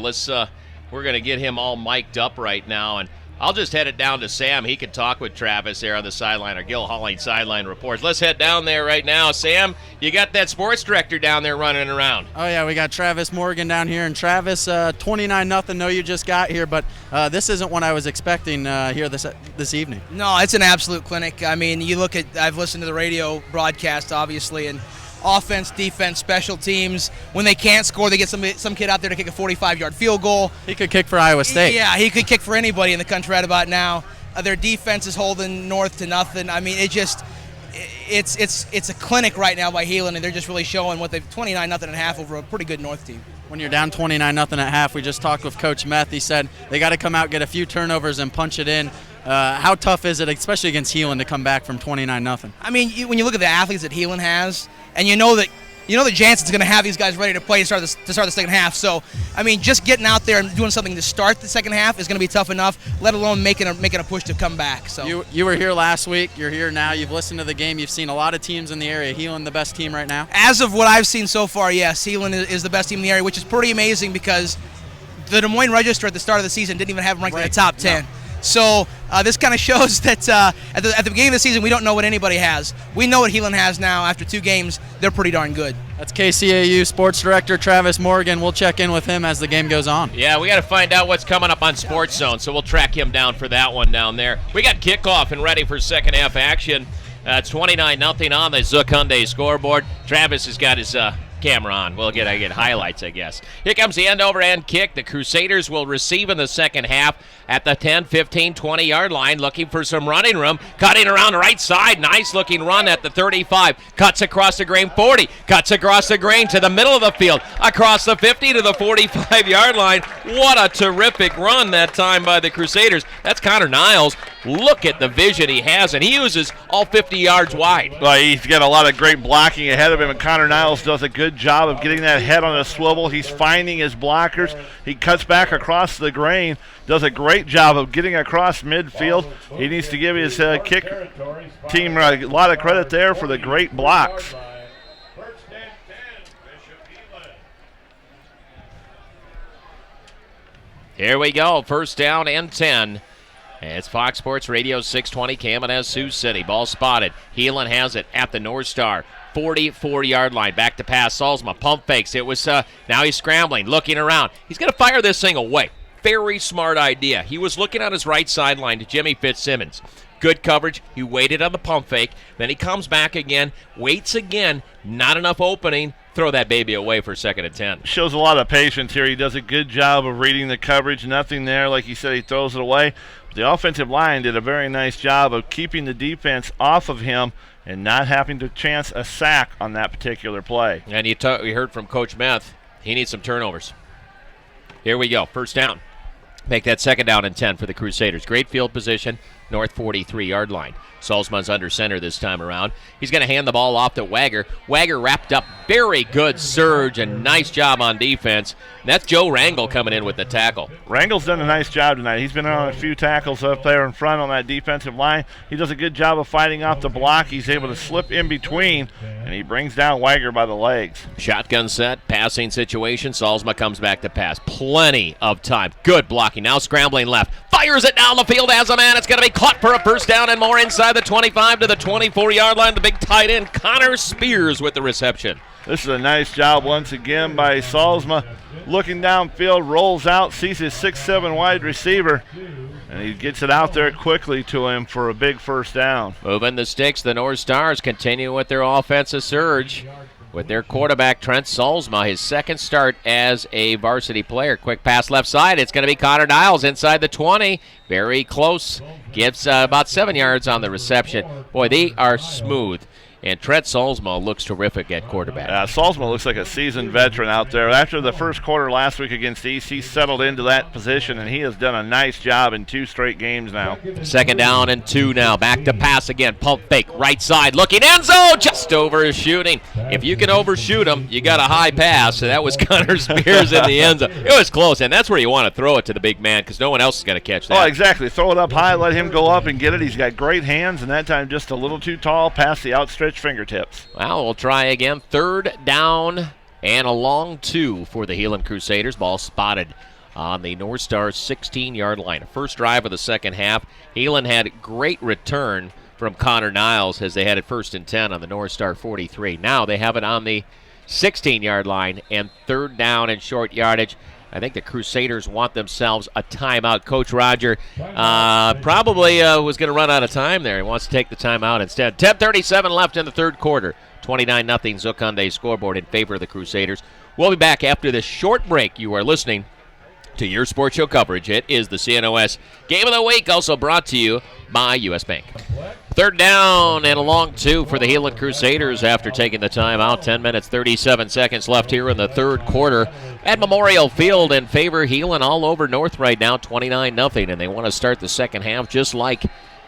We're going to get him all mic'd up right now, and I'll just head it down to Sam. He can talk with Travis there on the sideline, or Gil Holling sideline reports. Let's head down there right now. Sam, you got that sports director down there running around. Oh, yeah, we got Travis Morgan down here. And Travis, 29-0, know you just got here, but this isn't what I was expecting here this evening. No, it's an absolute clinic. I mean, you look at, I've listened to the radio broadcast, obviously, and offense, defense, special teams. When they can't score, they get some kid out there to kick a 45-yard field goal. He could kick for Iowa State. Yeah, he could kick for anybody in the country right about now. Their defense is holding North to nothing. I mean, it's a clinic right now by Heelan, and they're just really showing what they've 29-0 at half over a pretty good North team. When you're down 29-0 at half, we just talked with Coach Meth. He said they got to come out, get a few turnovers, and punch it in. How tough is it, especially against Heelan, to come back from 29-0? I mean, when you look at the athletes that Heelan has, and you know that Jansen's going to have these guys ready to play to start the second half. So, I mean, just getting out there and doing something to start the second half is going to be tough enough, let alone making a push to come back. So you were here last week. You're here now. You've listened to the game. You've seen a lot of teams in the area. Heelan the best team right now? As of what I've seen so far, yes, Heelan is the best team in the area, which is pretty amazing because the Des Moines Register at the start of the season didn't even have them ranked in the top 10. No. So this kind of shows that at the beginning of the season, we don't know what anybody has. We know what Heelan has now. After 2 games, they're pretty darn good. That's KCAU Sports Director Travis Morgan. We'll check in with him as the game goes on. Yeah, we got to find out what's coming up on Sports Zone, so we'll track him down for that one down there. We got kickoff and ready for second half action. It's 29-0 on the Zook Hyundai scoreboard. Travis has got his camera on. I get highlights, I guess. Here comes the end-over-end kick. The Crusaders will receive in the second half at the 10, 15, 20-yard line, looking for some running room. Cutting around the right side. Nice-looking run at the 35. Cuts across the grain, 40. Cuts across the grain to the middle of the field. Across the 50 to the 45-yard line. What a terrific run that time by the Crusaders. That's Connor Niles. Look at the vision he has, and he uses all 50 yards wide. Well, he's got a lot of great blocking ahead of him, and Connor Niles does a good job of getting that head on a swivel. He's finding his blockers. He cuts back across the grain, does a great job of getting across midfield. He needs to give his kick team a lot of credit there for the great blocks. Here we go, first down and 10. It's Fox Sports Radio 620, Kamenez, Sioux City. Ball spotted. Heelan has it at the North Star. 44-yard line. Back to pass. Solsma pump fakes. It was now he's scrambling, looking around. He's going to fire this thing away. Very smart idea. He was looking on his right sideline to Jimmy Fitzsimmons. Good coverage. He waited on the pump fake. Then he comes back again, waits again. Not enough opening. Throw that baby away for 2nd and 10. Shows a lot of patience here. He does a good job of reading the coverage. Nothing there. Like he said, he throws it away. The offensive line did a very nice job of keeping the defense off of him and not having to chance a sack on that particular play. And you heard from Coach Meth. He needs some turnovers. Here we go. First down. Make that 2nd down and 10 for the Crusaders. Great field position. North 43-yard line. Solsma's under center this time around. He's going to hand the ball off to Wegher. Wegher wrapped up. Very good surge and nice job on defense. And that's Joe Rangel coming in with the tackle. Rangel's done a nice job tonight. He's been on a few tackles up there in front on that defensive line. He does a good job of fighting off the block. He's able to slip in between, and he brings down Wegher by the legs. Shotgun set, passing situation. Solsma comes back to pass. Plenty of time. Good blocking. Now scrambling left. Fires it down the field as a man. It's going to be caught for a first down and more inside the 25 to the 24-yard line. The big tight end, Connor Spears, with the reception. This is a nice job once again by Solsma. Looking downfield, rolls out, sees his 6'7" wide receiver, and he gets it out there quickly to him for a big first down. Moving the sticks, the North Stars continue with their offensive surge with their quarterback, Trent Solsma, his second start as a varsity player. Quick pass left side. It's going to be Connor Niles inside the 20. Very close. Gives about 7 yards on the reception. Boy, they are smooth. And Trent Solsma looks terrific at quarterback. Solsma looks like a seasoned veteran out there. After the first quarter last week against East, he settled into that position, and he has done a nice job in 2 straight games now. 2nd down and 2 now. Back to pass again. Pump fake. Right side. Looking end zone. Just overshooting. If you can overshoot him, you got a high pass. So that was Connor Spears in the end zone. It was close, and that's where you want to throw it to the big man because no one else is going to catch that. Oh, exactly. Throw it up high. Let him go up and get it. He's got great hands, and that time just a little too tall past the outstretched fingertips. Well, we'll try again. 3rd down and a long 2 for the Heelan Crusaders. Ball spotted on the North Star 16-yard line. First drive of the second half. Heelan had great return from Connor Niles as they had it 1st and 10 on the North Star 43. Now they have it on the 16-yard line and 3rd down and short yardage. I think the Crusaders want themselves a timeout. Coach Roger probably was going to run out of time there. He wants to take the timeout instead. 10:37 left in the 3rd quarter. 29-0 Zukunde scoreboard in favor of the Crusaders. We'll be back after this short break. You are listening to your sports show coverage. It is the CNOS Game of the Week, also brought to you by U.S. Bank. 3rd down and a long 2 for the Heelan Crusaders after taking the timeout. 10 minutes, 37 seconds left here in the 3rd quarter at Memorial Field in favor. Heelan all over North right now, 29-0, and they want to start the second half just like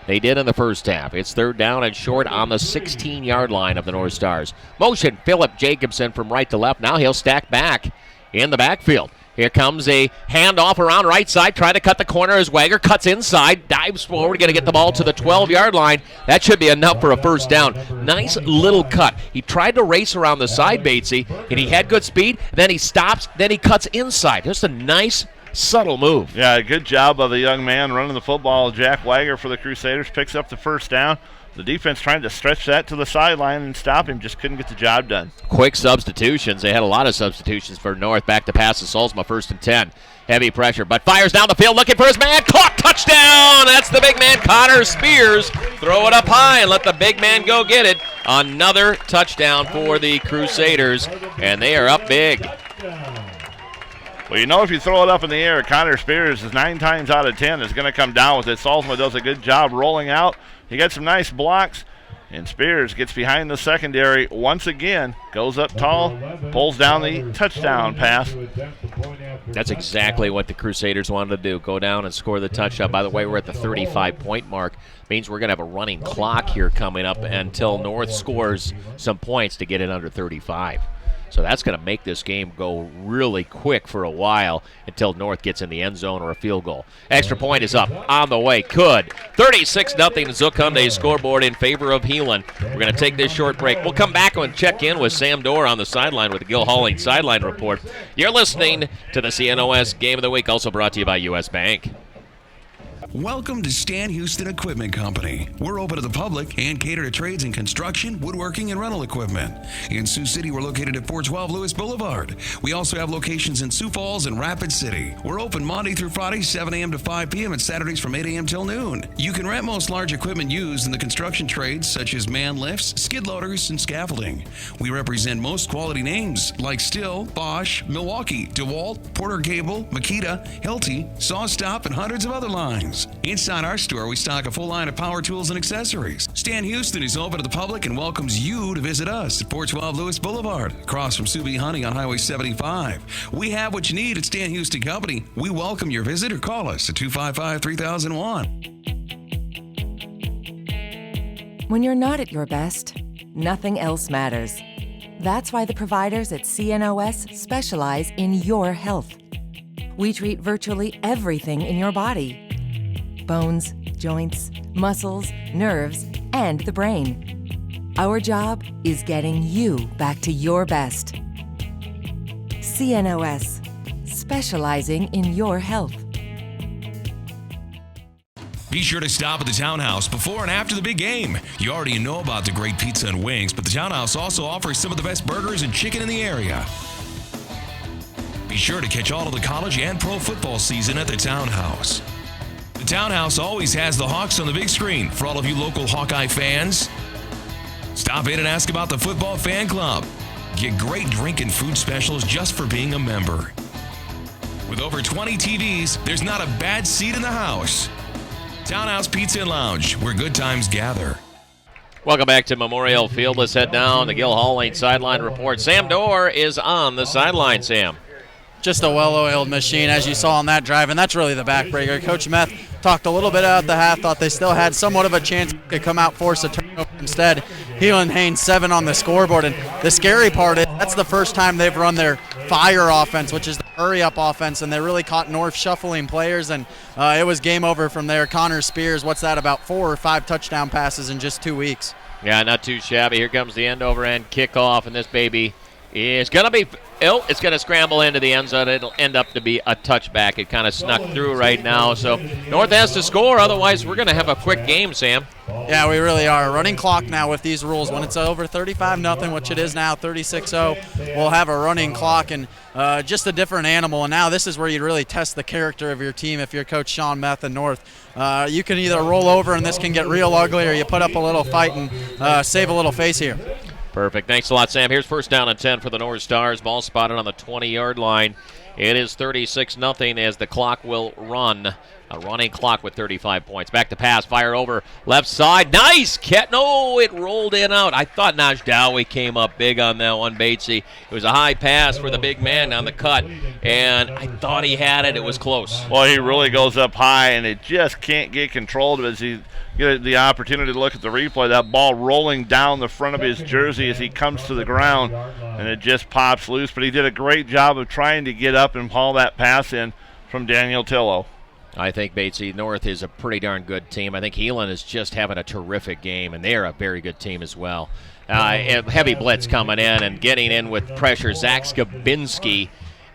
they did in the first half. It's 3rd down and short on the 16-yard line of the North Stars. Motion, Philip Jacobson from right to left. Now he'll stack back in the backfield. Here comes a handoff around right side, trying to cut the corner as Wegher cuts inside, dives forward, going to get the ball to the 12-yard line. That should be enough for a first down. Nice little cut. He tried to race around the side, Batesy, and he had good speed. Then he stops, then he cuts inside. Just a nice, subtle move. Yeah, good job by the young man running the football. Jack Wegher for the Crusaders picks up the first down. The defense trying to stretch that to the sideline and stop him, just couldn't get the job done. Quick substitutions. They had a lot of substitutions for North. Back to pass to Solsma, 1st and 10. Heavy pressure, but fires down the field looking for his man. Caught, touchdown! That's the big man, Connor Spears. Throw it up high and let the big man go get it. Another touchdown for the Crusaders, and they are up big. Well, you know, if you throw it up in the air, Connor Spears is 9 times out of 10 is going to come down with it. Solsma does a good job rolling out. He got some nice blocks, and Spears gets behind the secondary once again, goes up tall, pulls down the touchdown pass. That's exactly what the Crusaders wanted to do, go down and score the touchdown. By the way, we're at the 35-point mark. Means we're going to have a running clock here coming up until North scores some points to get it under 35. So that's going to make this game go really quick for a while until North gets in the end zone or a field goal. Extra point is up on the way. Good. 36-0 Zook Hyundai scoreboard in favor of Heelan. We're going to take this short break. We'll come back and check in with Sam Dorr on the sideline with the Gil Halling sideline report. You're listening to the CNOS Game of the Week, also brought to you by U.S. Bank. Welcome to Stan Houston Equipment Company. We're open to the public and cater to trades in construction, woodworking, and rental equipment. In Sioux City, we're located at 412 Lewis Boulevard. We also have locations in Sioux Falls and Rapid City. We're open Monday through Friday, 7 a.m. to 5 p.m. and Saturdays from 8 a.m. till noon. You can rent most large equipment used in the construction trades, such as man lifts, skid loaders, and scaffolding. We represent most quality names like Stihl, Bosch, Milwaukee, DeWalt, Porter Cable, Makita, Hilti, SawStop, and hundreds of other lines. Inside our store, we stock a full line of power tools and accessories. Stan Houston is open to the public and welcomes you to visit us at 412 Lewis Boulevard, across from Subi Honey on Highway 75. We have what you need at Stan Houston Company. We welcome your visit or call us at 255-3001. When you're not at your best, nothing else matters. That's why the providers at CNOS specialize in your health. We treat virtually everything in your body: bones, joints, muscles, nerves, and the brain. Our job is getting you back to your best. CNOS, specializing in your health. Be sure to stop at the Townhouse before and after the big game. You already know about the great pizza and wings, but the Townhouse also offers some of the best burgers and chicken in the area. Be sure to catch all of the college and pro football season at the Townhouse. The Townhouse always has the Hawks on the big screen for all of you local Hawkeye fans. Stop in and ask about the football fan club. Get great drink and food specials just for being a member. With over 20 TVs, there's not a bad seat in the house. Townhouse Pizza and Lounge, where good times gather. Welcome back to Memorial Field. Let's head down to Gil Halling sideline report. Sam Dorr is on the sideline, Sam. Just a well-oiled machine, as you saw on that drive, and that's really the backbreaker. Coach Meth talked a little bit at the half, thought they still had somewhat of a chance to come out, force a turnover. Instead, Heelan Haynes 7 on the scoreboard, and the scary part is that's the first time they've run their fire offense, which is the hurry-up offense, and they really caught North shuffling players, and it was game over from there. Connor Spears, what's that, about 4 or 5 touchdown passes in just 2 weeks. Yeah, not too shabby. Here comes the end-over-end kickoff, and this baby is going to be it's going to scramble into the end zone. It'll end up to be a touchback. It kind of snuck through right now. So North has to score, otherwise we're going to have a quick game, Sam. Yeah, we really are. Running clock now with these rules. When it's over 35-0, which it is now, 36-0, we'll have a running clock and just a different animal. And now this is where you really test the character of your team if you're Coach Sean Meth and North. You can either roll over and this can get real ugly, or you put up a little fight and save a little face here. Perfect. Thanks a lot, Sam. Here's first down and 10 for the North Stars. Ball spotted on the 20-yard line. It is 36-0 as the clock will run. A running clock with 35 points. Back to pass. Fire over. Left side. Nice. No, it rolled in out. I thought Najdawi came up big on that one, Batesy. It was a high pass for the big man on the cut, and I thought he had it. It was close. Well, he really goes up high, and it just can't get controlled as he get the opportunity to look at the replay. That ball rolling down the front of his jersey as he comes to the ground, and it just pops loose. But he did a great job of trying to get up and haul that pass in from Daniel Tillo. I think Batesy North is a pretty darn good team. I think Heelan is just having a terrific game, and they're a very good team as well. Heavy blitz coming in and getting in with pressure. Zach Skibinski,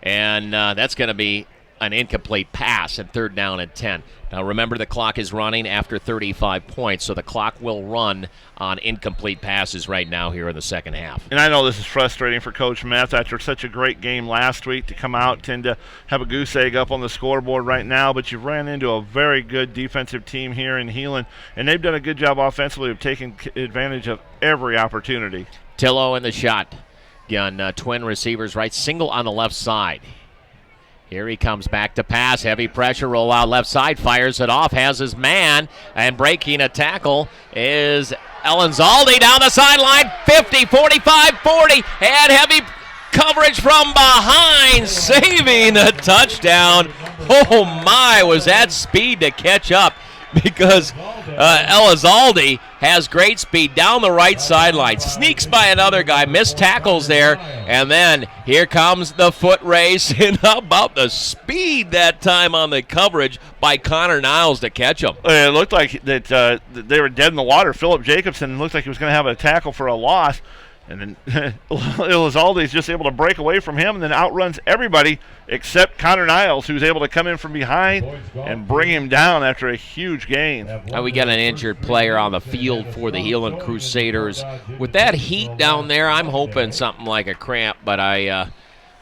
and that's going to be an incomplete pass and 3rd down and 10. Now remember, the clock is running after 35 points, so the clock will run on incomplete passes right now here in the second half. And I know this is frustrating for Coach Meth after such a great game last week to come out and to have a goose egg up on the scoreboard right now, but you've ran into a very good defensive team here in Heelan, and they've done a good job offensively of taking advantage of every opportunity. Tillo in the shot. Gun, twin receivers right, single on the left side. Here he comes back to pass. Heavy pressure, roll out left side, fires it off, has his man, and breaking a tackle is Elanzaldi down the sideline, 50, 45, 40, and heavy coverage from behind, saving a touchdown. Oh my, was that speed to catch up, because Elizalde has great speed down the right sideline, sneaks by another guy, missed tackles there, and then here comes the foot race, and how about the speed that time on the coverage by Connor Niles to catch him. It looked like that they were dead in the water. Philip Jacobson looked like he was going to have a tackle for a loss, and then Elizalde is just able to break away from him and then outruns everybody except Connor Niles, who's able to come in from behind and bring him down after a huge gain. We got an injured player on the field for the Heelan Crusaders. With that heat down there, I'm hoping something like a cramp, but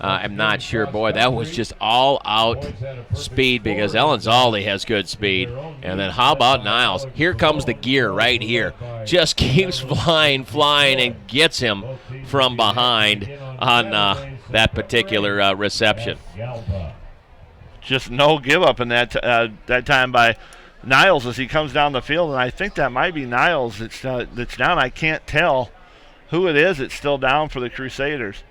I'm not sure. Boy, that was just all-out speed, because Ellanzalde has good speed. And then how about Niles? Here comes the gear right here. Just keeps flying, and gets him from behind on that particular reception. Just no give-up in that time by Niles as he comes down the field, and I think that might be Niles that's down. I can't tell who it is that's still down for the Crusaders.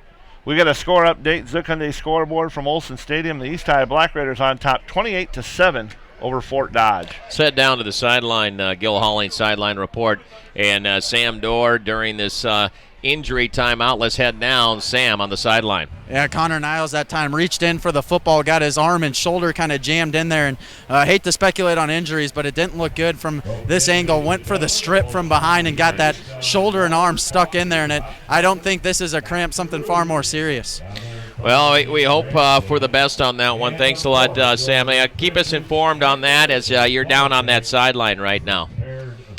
We got a score update, Zook Hyundai scoreboard from Olson Stadium. The East High Black Raiders on top 28-7 over Fort Dodge. Set down to the sideline, Gil Halling sideline report, and Sam Dorr during this injury timeout. Let's head down. Sam on the sideline. Yeah, Connor Niles that time reached in for the football, got his arm and shoulder kind of jammed in there, and hate to speculate on injuries, but it didn't look good from this angle. Went for the strip from behind and got that shoulder and arm stuck in there, and I don't think this is a cramp, something far more serious. Well, we hope for the best on that one. Thanks a lot, Sam. Keep us informed on that as you're down on that sideline right now.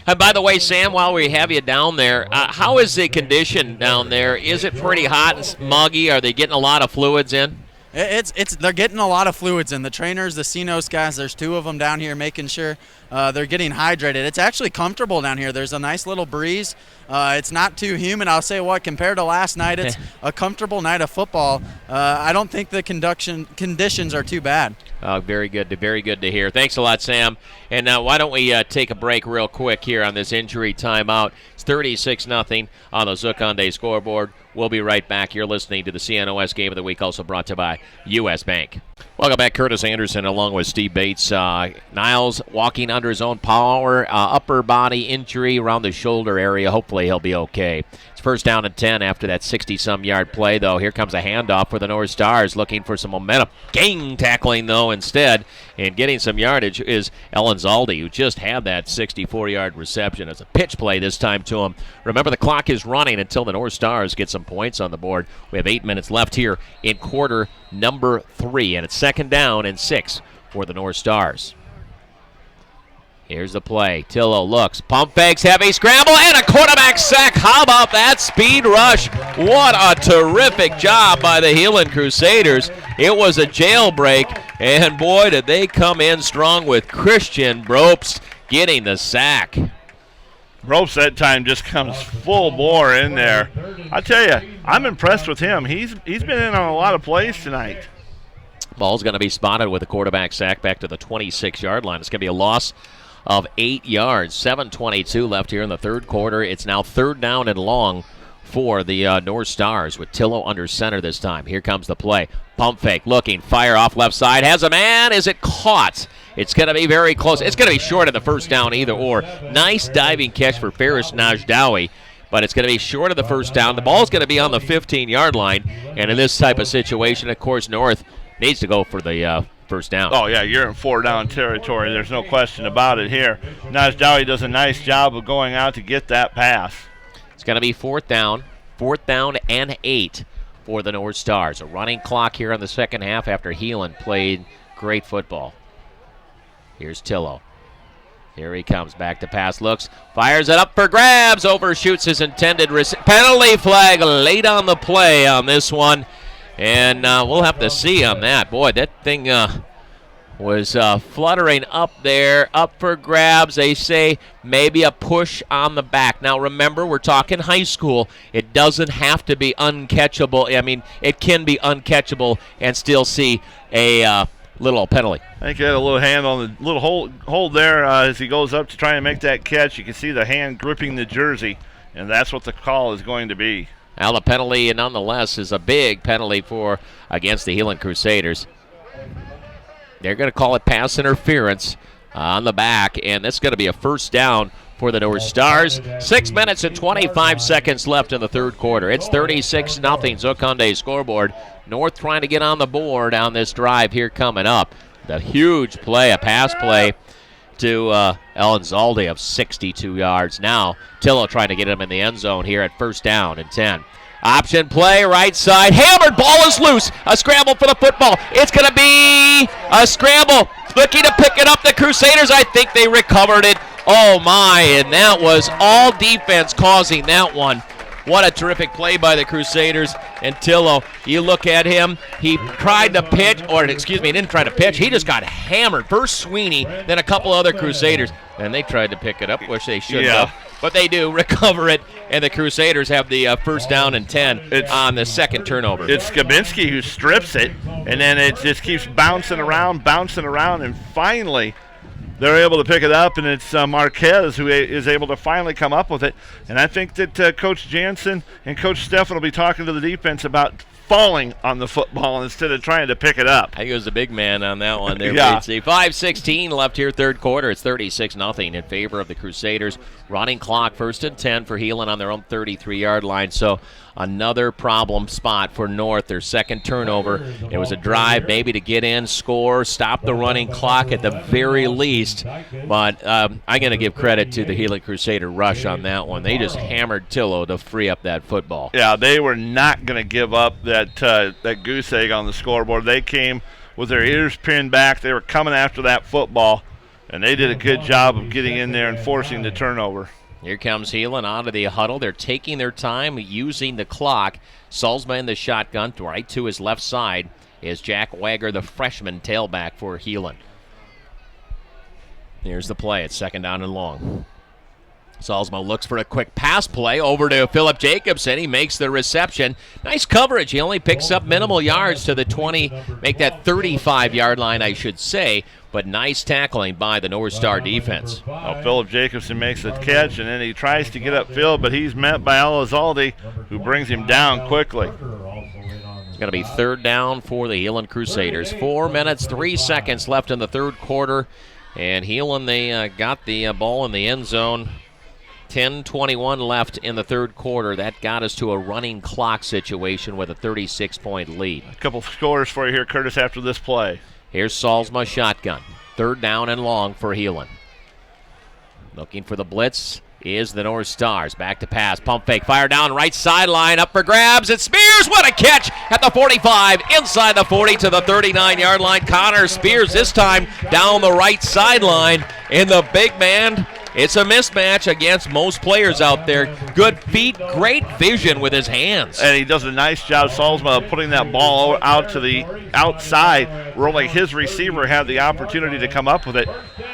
And by the way, Sam, while we have you down there, how is the condition down there? Is it pretty hot and muggy? Are they getting a lot of fluids in? They're getting a lot of fluids in. The trainers, the CNOS guys, there's 2 of them down here making sure they're getting hydrated. It's actually comfortable down here. There's a nice little breeze. It's not too humid. I'll say what, compared to last night, it's a comfortable night of football. I don't think the conditions are too bad. Very good to hear. Thanks a lot, Sam. And why don't we take a break real quick here on this injury timeout. It's 36-0 on the Zook Hyundai scoreboard. We'll be right back. You're listening to the CNOS Game of the Week, also brought to you by U.S. Bank. Welcome back. Curtis Anderson along with Steve Bates. Niles walking under his own power, upper body injury around the shoulder area. Hopefully he'll be okay. It's 1st down and 10 after that 60-some-yard play, though. Here comes a handoff for the North Stars looking for some momentum. Gang tackling, though, instead. And getting some yardage is Ellanzalde, who just had that 64-yard reception. It's a pitch play this time to him. Remember, the clock is running until the North Stars get some points on the board. We have 8 minutes left here in quarter number 3, and it's 2nd down and 6 for the North Stars. Here's the play. Tillo looks, pump fakes, heavy scramble, and a quarterback sack. How about that speed rush? What a terrific job by the Heelan Crusaders. It was a jailbreak, and boy, did they come in strong with Christian Bropst getting the sack. Ropes that time just comes full bore in there. I tell you, I'm impressed with him. He's been in on a lot of plays tonight. Ball's going to be spotted with a quarterback sack back to the 26-yard line. It's going to be a loss of 8 yards. 7:22 left here in the third quarter. It's now 3rd down and long for the North Stars with Tillo under center this time. Here comes the play. Pump fake, looking, fire off left side. Has a man. Is it caught? It's going to be very close. It's going to be short of the 1st down either or. Nice diving catch for Ferris Najdawi, but it's going to be short of the 1st down. The ball's going to be on the 15-yard line, and in this type of situation, of course, North needs to go for the 1st down. Oh, yeah, you're in 4-down territory. There's no question about it here. Najdawi does a nice job of going out to get that pass. It's going to be 4th down and 8 for the North Stars. A running clock here in the second half after Heelan played Great football. Here's Tillo. Here he comes, back to pass, looks, fires it up for grabs, overshoots his intended penalty flag late on the play on this one, and we'll have to see on that. Boy, that thing was fluttering up there, up for grabs. They say maybe a push on the back. Now remember, we're talking high school. It doesn't have to be uncatchable. I mean, it can be uncatchable and still see a little penalty. I think he had a little hand on the little hold there as he goes up to try and make that catch. You can see the hand gripping the jersey, and that's what the call is going to be. Now the penalty, nonetheless, is a big penalty against the Heelan Crusaders. They're going to call it pass interference on the back, and that's going to be a first down for the North Stars. 6 minutes and 25 seconds left in the third quarter. It's 36-0 Zukunde scoreboard. North trying to get on the board on this drive here coming up. The huge play, a pass play to Elenzalde of 62 yards. Now Tillo trying to get him in the end zone here at first down and 10. Option play, right side, hammered, ball is loose. A scramble for the football. It's going to be a scramble. Looking to pick it up, the Crusaders. I think they recovered it. Oh my, and that was all defense causing that one. What a terrific play by the Crusaders. And Tillo, you look at him, he tried to pitch, or excuse me, he didn't try to pitch, he just got hammered. First Sweeney, then a couple other Crusaders. And they tried to pick it up, which they shouldn't have. But they do recover it, and the Crusaders have the first down and 10 on the second turnover. It's Skibinski who strips it, and then it just keeps bouncing around, and finally they're able to pick it up, and it's Marquez who is able to finally come up with it. And I think that Coach Jansen and Coach Stefan will be talking to the defense about falling on the football instead of trying to pick it up. I think it was the big man on that one there. Yeah. 5:16 left here, third quarter. It's 36-0 in favor of the Crusaders. Running clock, first and 10 for Heelan on their own 33-yard line. So another problem spot for North, their second turnover. It was a drive maybe to get in, score, stop the running clock at the very least. But I'm going to give credit to the Heelan Crusader rush on that one. They just hammered Tillo to free up that football. Yeah, they were not going to give up that goose egg on the scoreboard. They came with their ears pinned back. They were coming after that football, and they did a good job of getting in there and forcing the turnover. Here comes Heelan out of the huddle. They're taking their time using the clock. Solsma in the shotgun. Right to his left side is Jack Wegher, the freshman tailback for Heelan. Here's the play. It's second down and long. Solsma looks for a quick pass play over to Philip Jacobson. He makes the reception. Nice coverage. He only picks up minimal yards to the 20, make that 35-yard line, I should say. But nice tackling by the North Star defense. Well, Philip Jacobson makes the catch, and then he tries to get upfield, but he's met by Elizalde, who brings him down quickly. It's going to be third down for the Heelan Crusaders. 4 minutes, 3 seconds left in the third quarter. And Heelan, they got the ball in the end zone. 10:21 left in the third quarter. That got us to a running clock situation with a 36-point lead. A couple scores for you here, Curtis, after this play. Here's Solsma shotgun. Third down and long for Heelan. Looking for the blitz is the North Stars. Back to pass. Pump fake. Fire down right sideline. Up for grabs. It's Spears. What a catch at the 45. Inside the 40 to the 39-yard line. Connor Spears this time down the right sideline. And the big man, it's a mismatch against most players out there. Good feet, great vision with his hands. And he does a nice job, Solsma, of putting that ball out to the outside, where only his receiver had the opportunity to come up with it.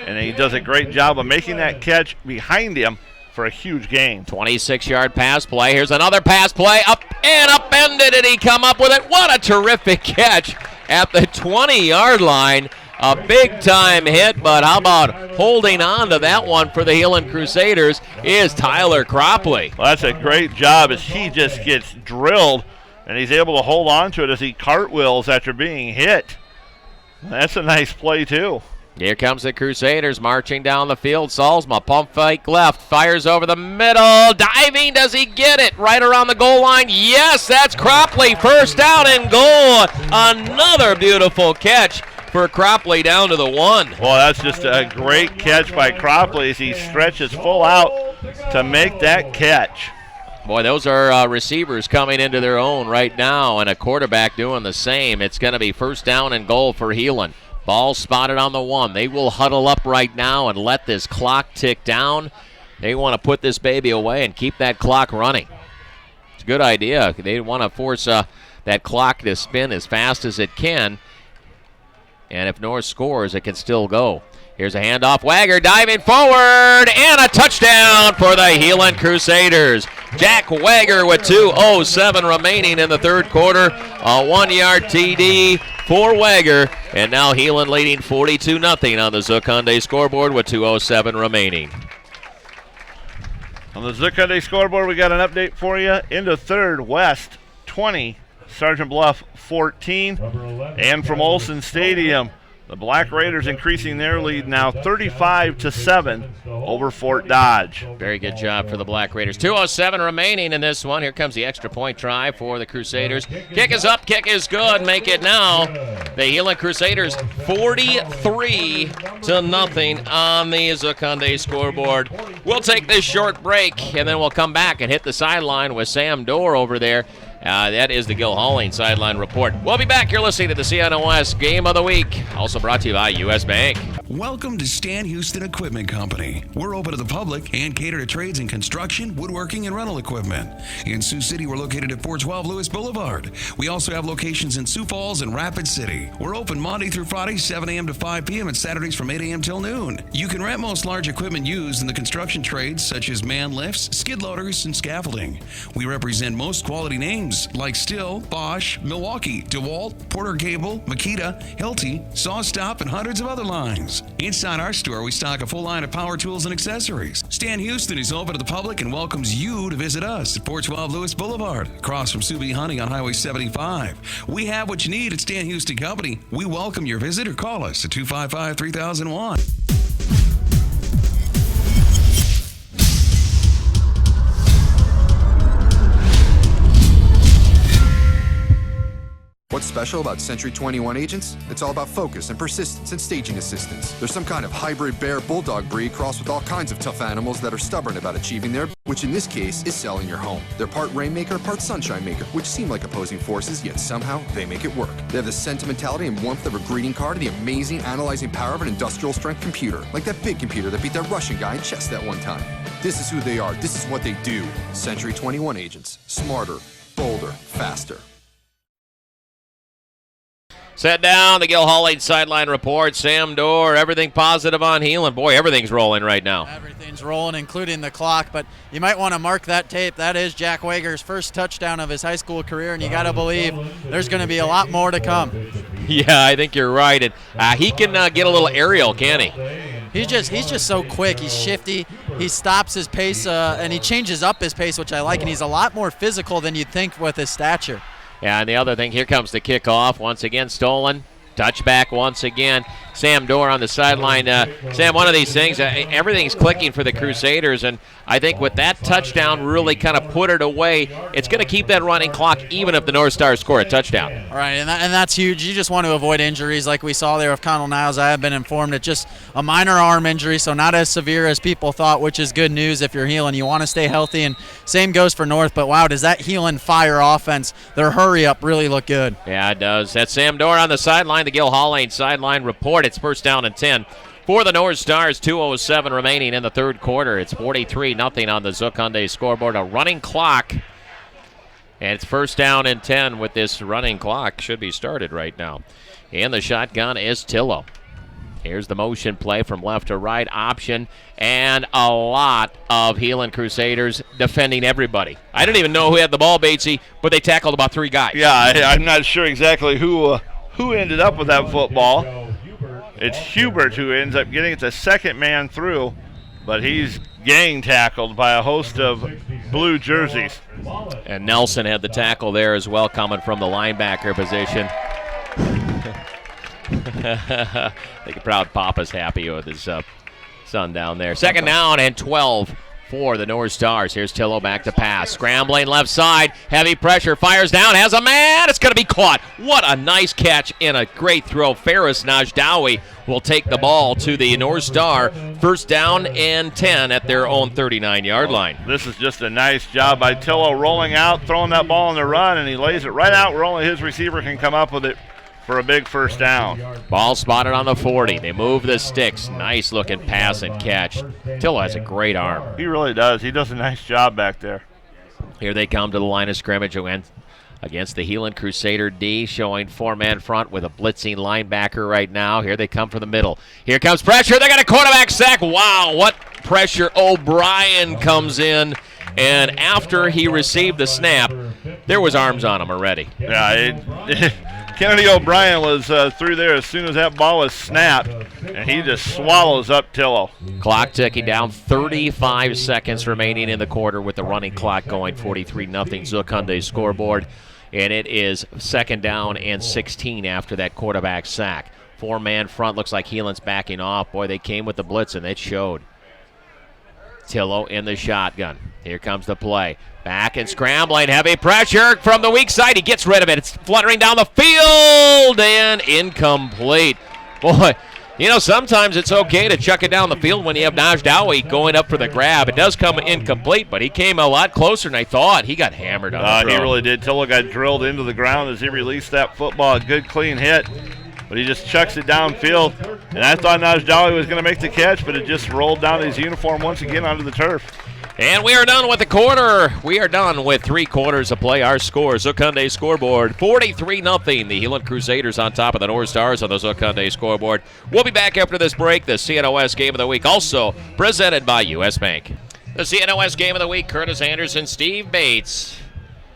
And he does a great job of making that catch behind him for a huge gain. 26-yard pass play. Here's another pass play. Up and upended, and he come up with it. What a terrific catch at the 20-yard line. A big-time hit, but how about holding on to that one for the Heelan Crusaders is Tyler Cropley. Well, that's a great job as he just gets drilled, and he's able to hold on to it as he cartwheels after being hit. That's a nice play, too. Here comes the Crusaders marching down the field. Solsma, pump fake left, fires over the middle. Diving, does he get it? Right around the goal line. Yes, that's Cropley. First down and goal. Another beautiful catch for Cropley down to the 1. Well, that's just a great catch by Cropley as he stretches full out to make that catch. Boy, those are receivers coming into their own right now, and a quarterback doing the same. It's going to be first down and goal for Heelan. Ball spotted on the 1. They will huddle up right now and let this clock tick down. They want to put this baby away and keep that clock running. It's a good idea. They want to force that clock to spin as fast as it can. And if North scores, it can still go. Here's a handoff. Wegher diving forward, and a touchdown for the Heelan Crusaders. Jack Wegher with 2:07 remaining in the third quarter. A 1-yard TD for Wegher. And now Heelan leading 42-0 on the Zook Hyundai scoreboard with 2:07 remaining. On the Zook Hyundai scoreboard, we got an update for you. Into third, West 20, Sergeant Bluff 14. And from Olson Stadium, the Black Raiders increasing their lead now 35-7 over Fort Dodge. Very good job for the Black Raiders. 2:07 remaining in this one. Here comes the extra point try for the Crusaders. Kick is up, kick is good. Make it now. The Heelan Crusaders 43-0 on the Zook Hyundai scoreboard. We'll take this short break, and then we'll come back and hit the sideline with Sam Dorr over there. That is the Gil Halling sideline report. We'll be back. You're listening to the CNOS Game of the Week, also brought to you by U.S. Bank. Welcome to Stan Houston Equipment Company. We're open to the public and cater to trades in construction, woodworking, and rental equipment. In Sioux City, we're located at 412 Lewis Boulevard. We also have locations in Sioux Falls and Rapid City. We're open Monday through Friday, 7 a.m. to 5 p.m. and Saturdays from 8 a.m. till noon. You can rent most large equipment used in the construction trades, such as man lifts, skid loaders, and scaffolding. We represent most quality names like Stihl, Bosch, Milwaukee, DeWalt, Porter Cable, Makita, Hilti, SawStop, and hundreds of other lines. Inside our store, we stock a full line of power tools and accessories. Stan Houston is open to the public and welcomes you to visit us at 412 Lewis Boulevard, across from Sue B. Hunting on Highway 75. We have what you need at Stan Houston Company. We welcome your visit or call us at 255-3001. What's special about Century 21 agents? It's all about focus and persistence and staging assistance. They're some kind of hybrid bear bulldog breed crossed with all kinds of tough animals that are stubborn about achieving their, which in this case is selling your home. They're part rainmaker, part sunshine maker, which seem like opposing forces, yet somehow they make it work. They have the sentimentality and warmth of a greeting card and the amazing analyzing power of an industrial strength computer, like that big computer that beat that Russian guy in chess that one time. This is who they are. This is what they do. Century 21 agents. Smarter, bolder, faster. Set down the Gil Halling sideline report. Sam Dorr, everything positive on Heelan. Boy, everything's rolling right now. Everything's rolling, including the clock, but you might want to mark that tape. That is Jack Wegher's first touchdown of his high school career, and you got to believe there's going to be a lot more to come. Yeah, I think you're right. And he can get a little aerial, can he? He's just so quick. He's shifty. He stops his pace, and he changes up his pace, which I like, and he's a lot more physical than you'd think with his stature. Yeah, and the other thing, here comes the kickoff. Once again, stolen. Touchback once again. Sam Dorr on the sideline. Sam, one of these things, everything's clicking for the Crusaders, and I think with that touchdown really kind of put it away, it's going to keep that running clock even if the North Stars score a touchdown. All right, and that's huge. You just want to avoid injuries like we saw there with Connell Niles. I have been informed it's just a minor arm injury, so not as severe as people thought, which is good news if you're Heelan. You want to stay healthy, and same goes for North, but wow, does that Heelan fire offense, their hurry-up really look good. Yeah, it does. That's Sam Dorr on the sideline, the Gil Halling sideline report. It's first down and 10 for the North Stars. 2:07 remaining in the third quarter. It's 43-0 on the Zook Hyundai scoreboard. A running clock, and it's first down and 10 with this running clock. Should be started right now. And the shotgun is Tillo. Here's the motion play from left to right option, and a lot of Heelan Crusaders defending everybody. I didn't even know who had the ball, Batesy, but they tackled about 3 guys. Yeah, I'm not sure exactly who ended up with that football. It's Hubert who ends up getting it, the second man through, but he's gang tackled by a host of blue jerseys. And Nelson had the tackle there as well, coming from the linebacker position. I think proud Papa's happy with his son down there. Second down and 12 for the North Stars. Here's Tillo back to pass. Scrambling left side. Heavy pressure. Fires down. Has a man. It's going to be caught. What a nice catch and a great throw. Ferris Najdawi will take the ball to the North Star. First down and 10 at their own 39-yard line. This is just a nice job by Tillo rolling out, throwing that ball on the run, and he lays it right out where only his receiver can come up with it. for a big first down. Ball spotted on the 40. They move the sticks. Nice looking pass and catch. Tillo has a great arm. He really does. He does a nice job back there. Here they come to the line of scrimmage against the Heelan Crusader D, showing four-man front with a blitzing linebacker right now. Here they come from the middle. Here comes pressure. They got a quarterback sack. Wow, what pressure. O'Brien comes in, and after he received the snap, there was arms on him already. Yeah, Kennedy O'Brien was through there as soon as that ball was snapped, and he just swallows up Tillo. Clock ticking down, 35 seconds remaining in the quarter with the running clock going, 43-0 Zook Hyundai scoreboard, and it is second down and 16 after that quarterback sack. Four-man front, looks like Heelan's backing off. Boy, they came with the blitz, and it showed. Tillo in the shotgun. Here comes the play. Back and scrambling. Heavy pressure from the weak side. He gets rid of it. It's fluttering down the field and incomplete. Boy, sometimes it's okay to chuck it down the field when you have Najdawi going up for the grab. It does come incomplete, but he came a lot closer than I thought. He got hammered on the throw. He really did. Tillo got drilled into the ground as he released that football. A good, clean hit. But he just chucks it downfield. And I thought Najdawi was going to make the catch, but it just rolled down his uniform once again onto the turf. And we are done with the quarter. We are done with 3 quarters of play. Our score, Zook Hyundai scoreboard, 43-0. The Heelan Crusaders on top of the North Stars on the Zook Hyundai scoreboard. We'll be back after this break. The CNOS Game of the Week, also presented by U.S. Bank. The CNOS Game of the Week, Curtis Anderson, Steve Bates.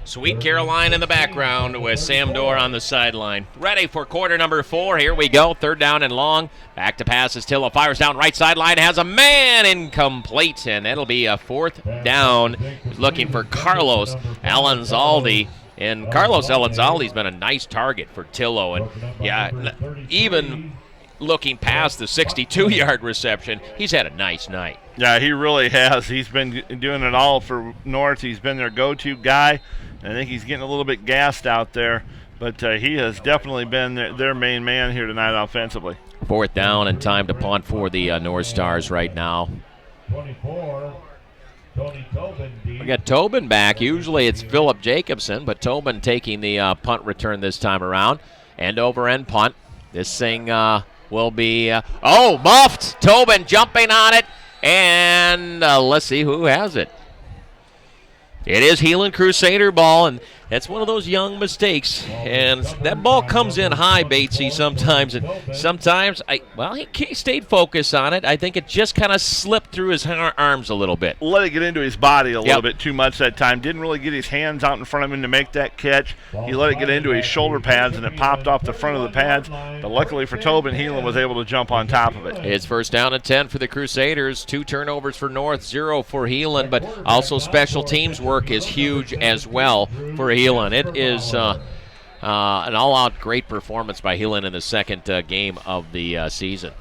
Sweet Caroline in the background with Sam Dorr on the sideline. Ready for quarter number 4. Here we go. Third down and long. Back to pass as Tillo fires down right sideline. Has a man incomplete, and it'll be a 4th down. He's looking for Carlos Alanzaldi. And Carlos Alanzaldi's been a nice target for Tillo. And even looking past the 62-yard reception, he's had a nice night. Yeah, he really has. He's been doing it all for North. He's been their go-to guy. I think he's getting a little bit gassed out there, but he has definitely been their main man here tonight offensively. 4th down and time to punt for the North Stars right now. 24, Tony Tobin. We got Tobin back. Usually it's Philip Jacobson, but Tobin taking the punt return this time around. End over end punt. This thing will be, muffed. Tobin jumping on it, and let's see who has it. It is Heelan Crusader ball, and that's one of those young mistakes. And that ball comes in high, Batesy, sometimes. And sometimes, he stayed focused on it. I think it just kind of slipped through his arms a little bit. Let it get into his body a little bit too much that time. Didn't really get his hands out in front of him to make that catch. He let it get into his shoulder pads, and it popped off the front of the pads. But luckily for Tobin, Heelan was able to jump on top of it. It's first down and 10 for the Crusaders. 2 turnovers for North, 0 for Heelan. But also special teams work is huge as well for Heelan. It is an all-out great performance by Heelan in the second game of the season.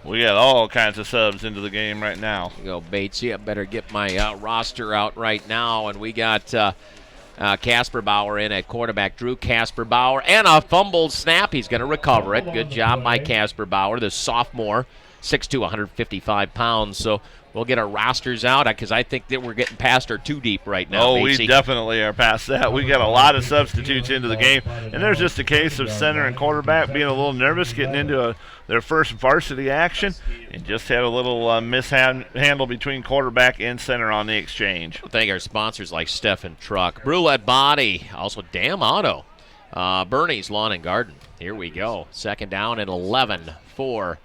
We got all kinds of subs into the game right now. Here you go, Batesy. I better get my roster out right now. And we got Casper Bauer in at quarterback. Drew Casper Bauer. And a fumbled snap. He's going to recover it. Good job by Casper Bauer, the sophomore, 6'2", 155 pounds. So we'll get our rosters out because I think that we're getting past our 2 deep right now. Oh, we definitely are past that. We got a lot of substitutes into the game. And there's just a case of center and quarterback being a little nervous getting into their first varsity action and just had a little mishandle between quarterback and center on the exchange. Thank our sponsors like Stephan Truck, Brulette Body, also Dam Auto, Bernie's Lawn and Garden. Here we go. Second down and 11 for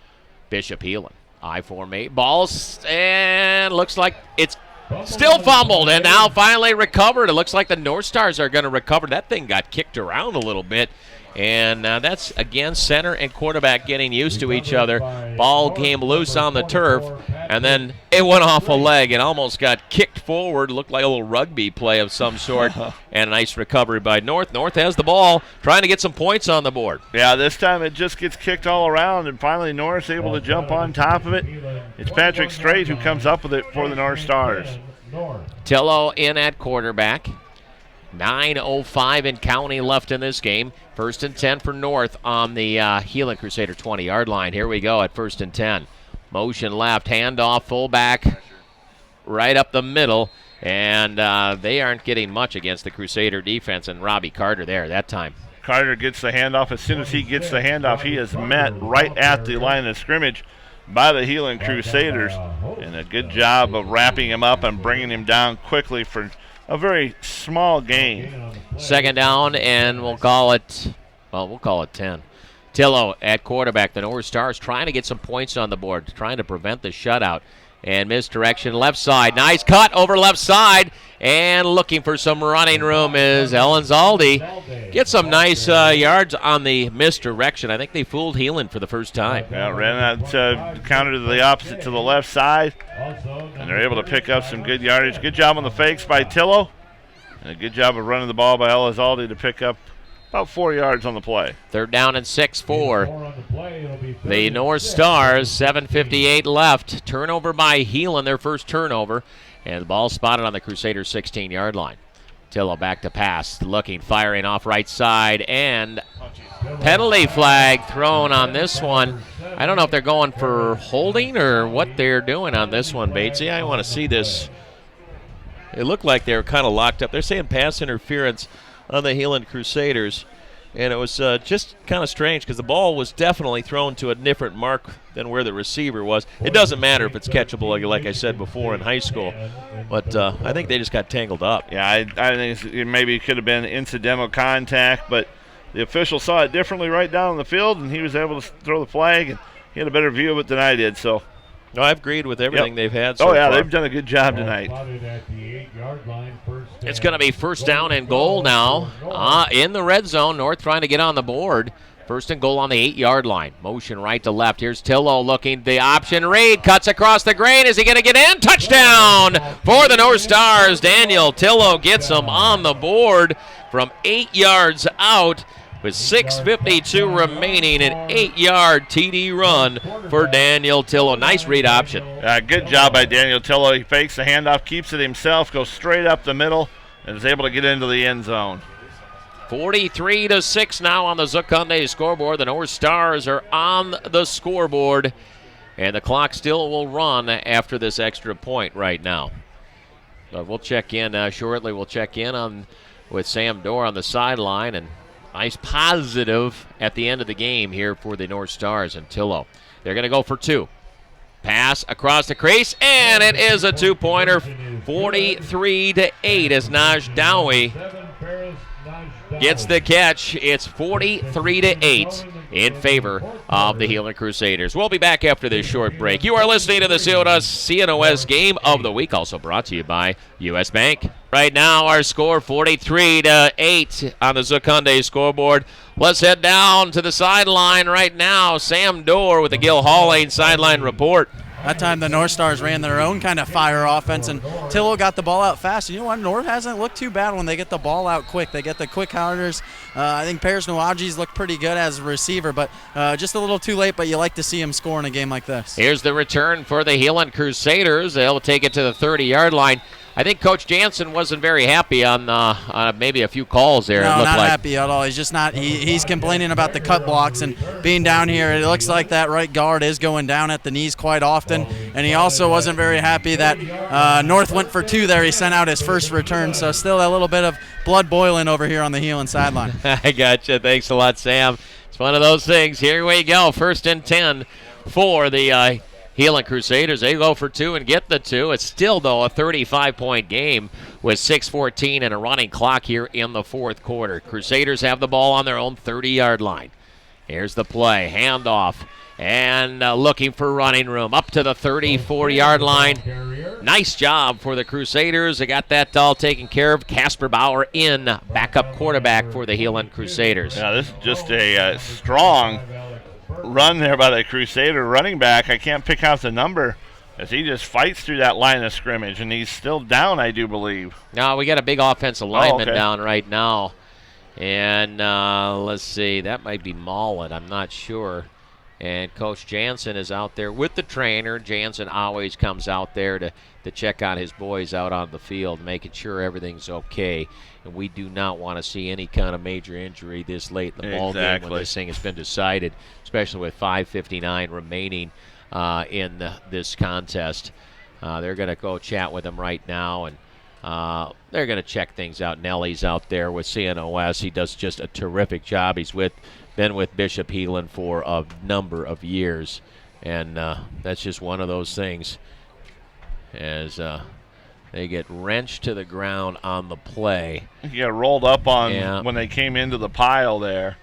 Bishop Heelan. I-formate balls, and looks like it's still fumbled, and now finally recovered. It looks like the North Stars are going to recover. That thing got kicked around a little bit, and that's, again, center and quarterback getting used to each other. Ball came loose on the turf, and then it went off a leg and almost got kicked forward. Looked like a little rugby play of some sort, and a nice recovery by North. North has the ball, trying to get some points on the board. Yeah, this time it just gets kicked all around, and finally North's able to jump on top of it. It's Patrick Strait who comes up with it for the North Stars. Tillo in at quarterback. 9:05 in counting left in this game. First and 10 for North on the Heelan Crusader 20-yard line. Here we go at first and 10. Motion left, handoff, fullback, right up the middle. And they aren't getting much against the Crusader defense, and Robbie Carter there that time. Carter gets the handoff. As soon as he gets the handoff, he is met right at the line of scrimmage by the Heelan Crusaders. And a good job of wrapping him up and bringing him down quickly for a very small gain. Second down, and we'll call it 10. Tillo at quarterback. The North Stars trying to get some points on the board, trying to prevent the shutout. And misdirection left side. Nice cut over left side. And looking for some running room is Elenzaldi. Get some nice yards on the misdirection. I think they fooled Heelan for the first time. Yeah, ran that counter to the opposite to the left side. And they're able to pick up some good yardage. Good job on the fakes by Tillo. And a good job of running the ball by Elenzaldi to pick up about 4 yards on the play. Third down and 6 for the North Stars. 7:58 left. Turnover by Heelan, their first turnover. And the ball spotted on the Crusaders' 16-yard line. Tillo back to pass. Looking, firing off right side. And penalty flag thrown on this one. I don't know if they're going for holding or what they're doing on this one, Batesy. I want to see this. It looked like they were kind of locked up. They're saying pass interference on the Heelan Crusaders, and it was just kind of strange because the ball was definitely thrown to a different mark than where the receiver was. It doesn't matter if it's catchable, like I said before in high school, but I think they just got tangled up. Yeah, I think it maybe could have been incidental contact, but the official saw it differently right down on the field, and he was able to throw the flag, and he had a better view of it than I did. So, no, I've agreed with everything they've had so far. They've done a good job tonight. It's going to be first down and goal now in the red zone. North trying to get on the board. First and goal on the 8-yard line. Motion right to left. Here's Tillo looking. The option read. Cuts across the grain. Is he going to get in? Touchdown for the North Stars. Daniel Tillo gets him on the board from 8 yards out. With 6:52 remaining, an 8-yard TD run for Daniel Tillo. Nice read option. Good job by Daniel Tillo. He fakes the handoff, keeps it himself, goes straight up the middle, and is able to get into the end zone. 43-6 now on the Zucconde scoreboard. The North Stars are on the scoreboard, and the clock still will run after this extra point right now. But we'll check in shortly. We'll check in with Sam Dorr on the sideline, and nice positive at the end of the game here for the North Stars and Tillo. They're going to go for 2. Pass across the crease, and it is a 2-pointer. 43-8 as Naj Dowie gets the catch. It's 43-8 in favor of the Heelan Crusaders. We'll be back after this short break. You are listening to the CNOS Game of the Week, also brought to you by U.S. Bank. Right now, our score 43-8 on the Zucconde scoreboard. Let's head down to the sideline right now. Sam Dorr with the Gil Hauling sideline report. That time the North Stars ran their own kind of fire offense, and Tillo got the ball out fast. And you know what? North hasn't looked too bad when they get the ball out quick. They get the quick counters. I think Paris Nuaji's looked pretty good as a receiver, but just a little too late, but you like to see him score in a game like this. Here's the return for the Heelan Crusaders. They'll take it to the 30-yard line. I think Coach Jansen wasn't very happy on maybe a few calls there. No, not happy at all. He's just not. He's complaining about the cut blocks and being down here. It looks like that right guard is going down at the knees quite often. And he also wasn't very happy that North went for 2 there. He sent out his first return. So still a little bit of blood boiling over here on the Heelan sideline. I gotcha. Thanks a lot, Sam. It's one of those things. Here we go. First and 10 for the Heelan Crusaders. They go for 2 and get the 2. It's still, though, a 35-point game with 6:14 and a running clock here in the fourth quarter. Crusaders have the ball on their own 30-yard line. Here's the play. Handoff. And looking for running room up to the 34-yard line. Nice job for the Crusaders. They got that all taken care of. Casper Bauer in, backup quarterback for the Heelan Crusaders. Yeah, this is just a strong run there by the Crusader running back. I can't pick out the number as he just fights through that line of scrimmage, and he's still down, I do believe. No, we got a big offensive lineman down right now. And let's see, that might be Mullen. I'm not sure. And Coach Jansen is out there with the trainer. Jansen always comes out there to check on his boys out on the field, making sure everything's okay. And we do not want to see any kind of major injury this late in the ball game when this thing has been decided, especially with 5:59 remaining in this contest. They're going to go chat with him right now and they're going to check things out. Nelly's out there with CNOS. He does just a terrific job. He's been with Bishop Heelan for a number of years, and that's just one of those things. As they get wrenched to the ground on the play. He got rolled up on when they came into the pile there.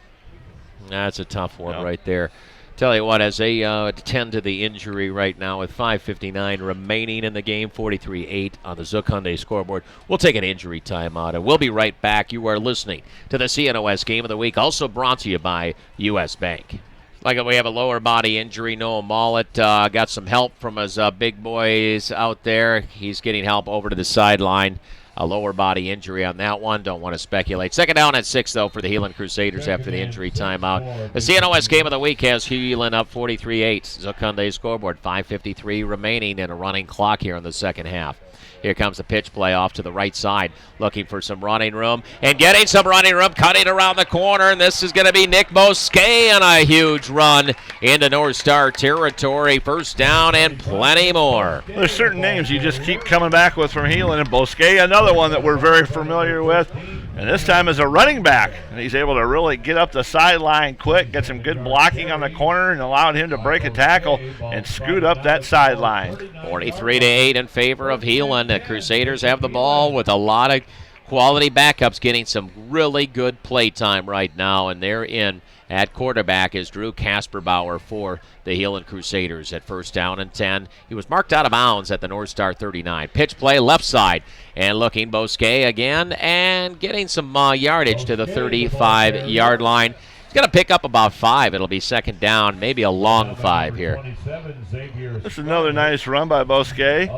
That's a tough one right there. Tell you what, as they tend to the injury right now with 5:59 remaining in the game, 43-8 on the Zook Hyundai scoreboard. We'll take an injury timeout, and we'll be right back. You are listening to the CNOS Game of the Week, also brought to you by U.S. Bank. Like we have a lower body injury. Noah Mollett got some help from his big boys out there. He's getting help over to the sideline. A lower body injury on that one. Don't want to speculate. Second down at 6, though, for the Heelan Crusaders after the injury timeout. The CNOS Game of the Week has Heelan up 43-8. Zook Hyundai scoreboard. 5:53 remaining in a running clock here in the second half. Here comes the pitch play off to the right side, looking for some running room and getting some running room, cutting around the corner, and this is going to be Nick Bosquet on a huge run into North Star territory. First down and plenty more. There's certain names you just keep coming back with from Heelan, and Bosquet, another one that we're very familiar with, and this time as a running back. And he's able to really get up the sideline quick, get some good blocking on the corner, and allowed him to break a tackle and scoot up that sideline. 43-8 in favor of Heelan. The Crusaders have the ball with a lot of quality backups getting some really good play time right now, and they're in at quarterback is Drew Kasperbauer for the Heelan Crusaders at first down and 10. He was marked out of bounds at the North Star 39. Pitch play left side, and looking Bosquet again and getting some yardage to the 35-yard line. He's going to pick up about 5. It'll be second down, maybe a long 5 here. This is another nice run by Bosquet.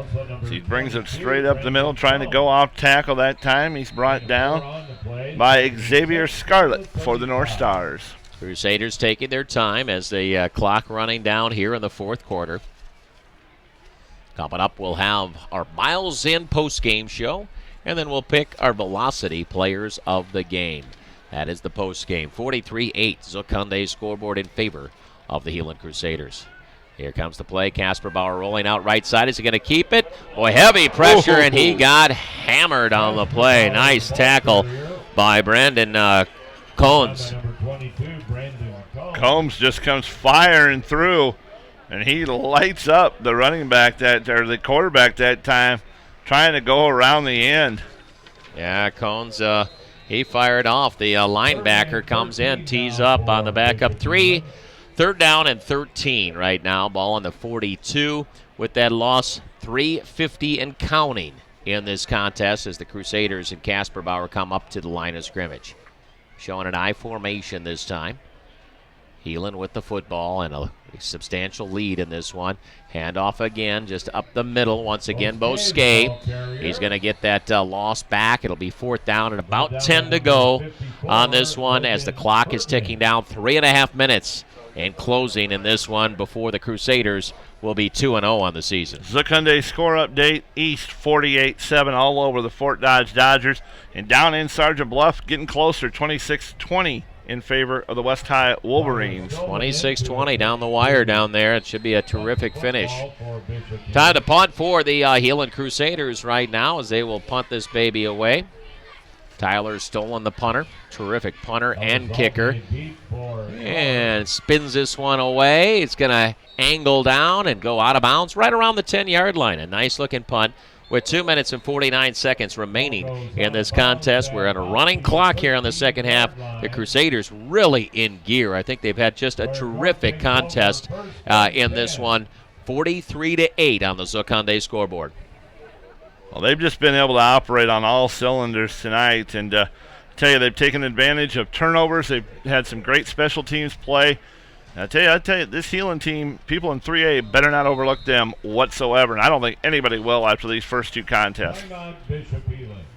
He brings it straight up the middle, trying to go off tackle that time. He's brought down by Xavier Scarlett for the North Stars. Crusaders taking their time as the clock running down here in the fourth quarter. Coming up, we'll have our Miles In post-game show, and then we'll pick our Velocity players of the game. That is the post-game. 43-8, Zook Hyundai scoreboard in favor of the Heelan Crusaders. Here comes the play. Kasperbauer rolling out right side. Is he going to keep it? Boy, heavy pressure, and he got hammered on the play. Nice tackle by Brandon Combs. Combs just comes firing through, and he lights up the running back or the quarterback that time, trying to go around the end. Yeah, Combs, he fired off. The linebacker comes in, tees up on the backup 3. Third down and 13 right now. Ball on the 42 with that loss. 3:50 and counting in this contest as the Crusaders and Kasperbauer come up to the line of scrimmage. Showing an I formation this time. Heelan with the football and a substantial lead in this one. Handoff again, just up the middle. Once again, Bosquet. He's going to get that loss back. It'll be fourth down and about 10 to go on this one as the clock is ticking down. 3.5 minutes and closing in this one before the Crusaders will be 2-0 on the season. Zook Hyundai score update, East 48-7 all over the Fort Dodge Dodgers. And down in Sergeant Bluff, getting closer, 26-20 in favor of the West High Wolverines. 26-20 down the wire down there. It should be a terrific finish. Time to punt for the Heelan Crusaders right now as they will punt this baby away. Tyler Stolen, the punter. Terrific punter and kicker. And spins this one away. It's going to angle down and go out of bounds right around the 10-yard line. A nice-looking punt with 2 minutes and 49 seconds remaining in this contest. We're on a running clock here in the second half. The Crusaders really in gear. I think they've had just a terrific contest in this one. 43-8 on the Zook Hyundai scoreboard. Well, they've just been able to operate on all cylinders tonight, and I tell you, they've taken advantage of turnovers. They've had some great special teams play. And I tell you, this Heelan team, people in 3A better not overlook them whatsoever, and I don't think anybody will after these first two contests.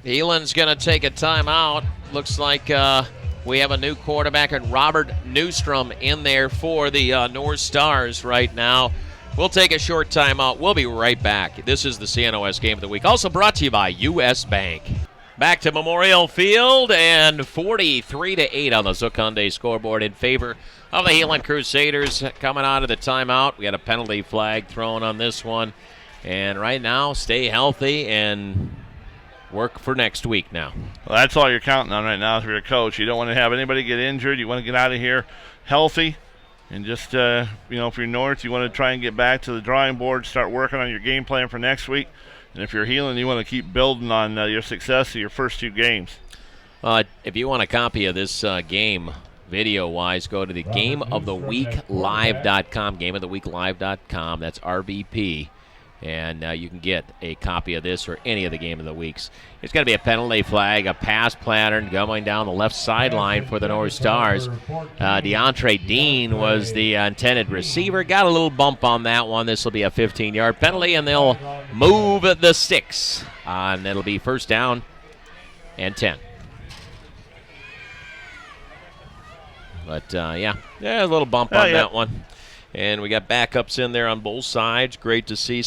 Heelan's going to take a timeout. Looks like we have a new quarterback, and Robert Newstrom in there for the North Stars right now. We'll take a short timeout. We'll be right back. This is the CNOS Game of the Week, also brought to you by U.S. Bank. Back to Memorial Field, and 43-8 on the Zook Hyundai scoreboard in favor of the Heelan Crusaders. Coming out of the timeout, we got a penalty flag thrown on this one. And right now, stay healthy and work for next week now. Well, that's all you're counting on right now if you're a coach. You don't want to have anybody get injured. You want to get out of here healthy. And just, if you're North, you want to try and get back to the drawing board, start working on your game plan for next week. And if you're Heelan, you want to keep building on your success of your first 2 games. If you want a copy of this game, video-wise, go to the gameoftheweeklive.com, gameoftheweeklive.com. That's RBP. And you can get a copy of this or any of the Game of the Weeks. There's going to be a penalty flag, a pass pattern going down the left sideline for the North Stars. DeAndre Dean was the intended receiver. Got a little bump on that one. This will be a 15-yard penalty, and they'll move the sticks. And it'll be first down and 10. But, a little bump on that one. And we got backups in there on both sides. Great to see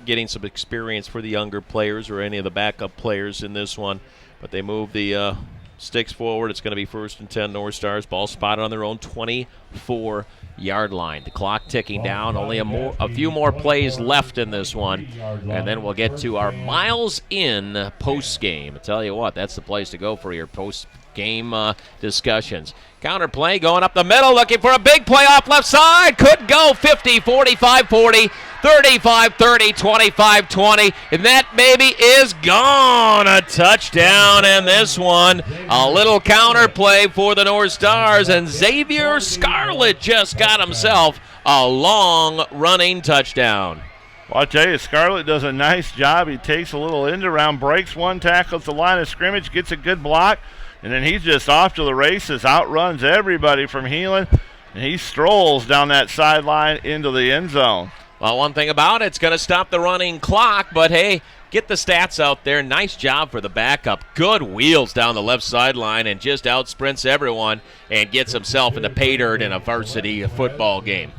getting some experience for the younger players or any of the backup players in this one. But they move the sticks forward. It's going to be first and 10 North Stars. Ball spotted on their own 24-yard line. The clock ticking down. Only a few more plays left in this one. And then we'll get to our Miles in post-game. I tell you what, that's the place to go for your post-game discussions. Counter play going up the middle, looking for a big play off left side. Could go 50, 45, 40, 35, 30, 25, 20. And that baby is gone. A touchdown in this one. A little counter play for the North Stars. And Xavier Scarlett just got himself a long running touchdown. Well, I'll tell you, Scarlett does a nice job. He takes a little end around, breaks one tackle at the line of scrimmage, gets a good block. And then he's just off to the races, outruns everybody from Heelan, and he strolls down that sideline into the end zone. Well, one thing about it's going to stop the running clock, but hey, get the stats out there. Nice job for the backup. Good wheels down the left sideline and just outsprints everyone and gets himself into pay dirt in a varsity football game.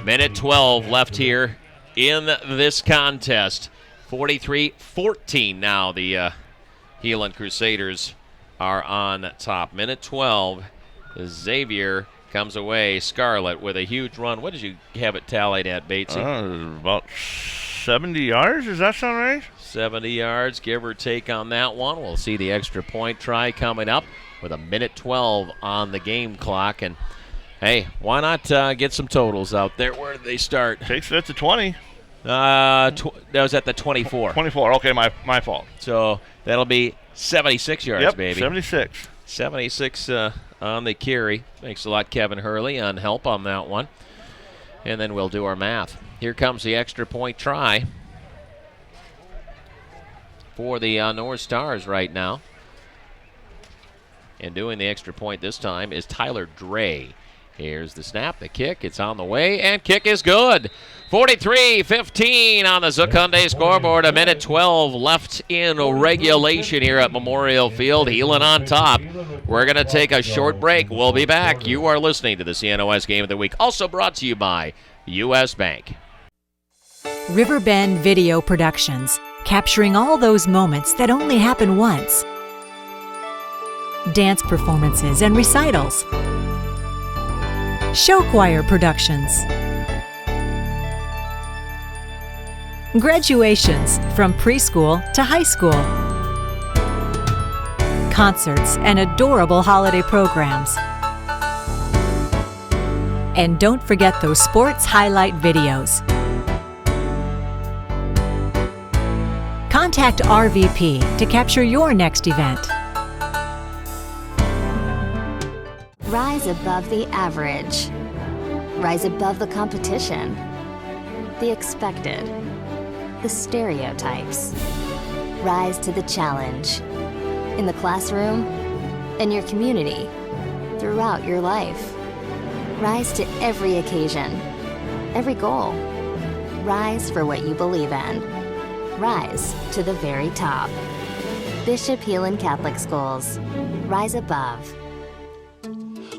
Minute 12 left here in this contest. 43-14 now. The Heelan Crusaders are on top. Minute 12. Xavier comes away. Scarlett with a huge run. What did you have it tallied at, Batesy? About 70 yards. Does that sound right? 70 yards, give or take on that one. We'll see the extra point try coming up with a minute 12 on the game clock. And, hey, why not get some totals out there? Where did they start? Takes it to 20. That was at the 24. 24. Okay, my fault. So that'll be 76 yards, yep, baby. 76. 76 on the carry. Thanks a lot, Kevin Hurley, on help on that one. And then we'll do our math. Here comes the extra point try for the North Stars right now. And doing the extra point this time is Tyler Dre. Here's the snap, the kick. It's on the way, and kick is good. 43-15 on the Zook Hyundai scoreboard. A minute 12 left in regulation here at Memorial Field. Heelan on top. We're going to take a short break. We'll be back. You are listening to the CNOS Game of the Week, also brought to you by U.S. Bank. Riverbend Video Productions, capturing all those moments that only happen once. Dance performances and recitals. Show choir productions. Graduations from preschool to high school. Concerts and adorable holiday programs. And don't forget those sports highlight videos. Contact RVP to capture your next event. Rise above the average. Rise above the competition. The expected. The stereotypes. Rise to the challenge. In the classroom, in your community, throughout your life. Rise to every occasion, every goal. Rise for what you believe in. Rise to the very top. Bishop Heelan Catholic Schools. Rise above.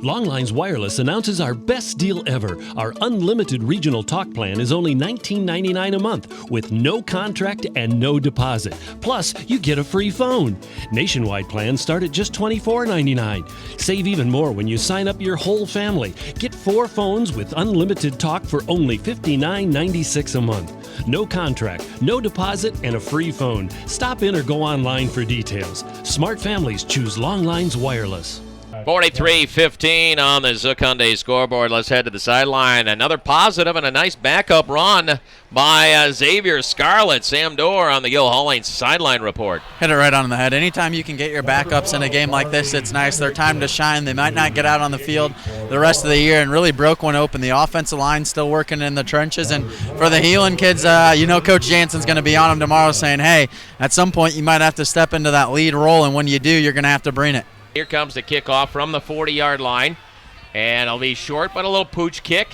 Longlines Wireless announces our best deal ever. Our unlimited regional talk plan is only $19.99 a month with no contract and no deposit. Plus, you get a free phone. Nationwide plans start at just $24.99. Save even more when you sign up your whole family. Get 4 phones with unlimited talk for only $59.96 a month. No contract, no deposit, and a free phone. Stop in or go online for details. Smart families choose Long Lines Wireless. 43-15 on the Zook Hyundai scoreboard. Let's head to the sideline. Another positive and a nice backup run by Xavier Scarlett. Sam Dorr on the Gil Hauling sideline report. Hit it right on the head. Anytime you can get your backups in a game like this, it's nice. Their time to shine. They might not get out on the field the rest of the year, and really broke one open. The offensive line still working in the trenches. And for the Heelan kids, Coach Jansen's going to be on them tomorrow saying, hey, at some point you might have to step into that lead role, and when you do, you're going to have to bring it. Here comes the kickoff from the 40-yard line, and it'll be short, but a little pooch kick.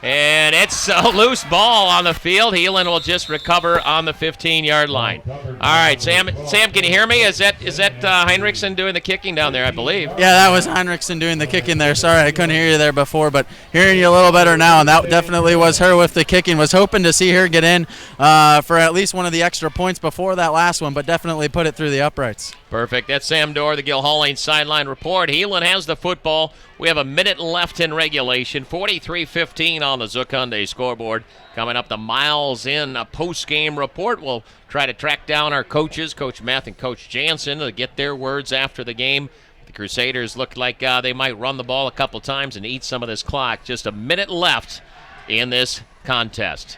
And it's a loose ball on the field. Heelan will just recover on the 15-yard line. All right, Sam, can you hear me? Is that Heinrichsen doing the kicking down there, I believe? Yeah, that was Heinrichsen doing the kicking there. Sorry, I couldn't hear you there before, but hearing you a little better now, and that definitely was her with the kicking. Was hoping to see her get in for at least one of the extra points before that last one, but definitely put it through the uprights. Perfect. That's Sam Dorr, the Gil Hauling sideline report. Heelan has the football. We have a minute left in regulation. 43-15 on the Zook Hyundai scoreboard. Coming up, the Miles in a post-game report. We'll try to track down our coaches, Coach Meth and Coach Jansen, to get their words after the game. The Crusaders look like they might run the ball a couple times and eat some of this clock. Just a minute left in this contest.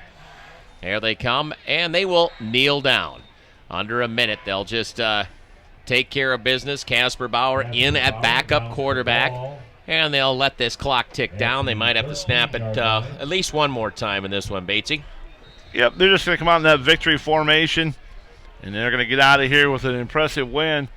Here they come, and they will kneel down. Under a minute, they'll just take care of business. Casper Bauer in at backup quarterback. And they'll let this clock tick down. They might have to snap it at least one more time in this one, Batesy. Yep, they're just going to come out in that victory formation, and they're going to get out of here with an impressive win,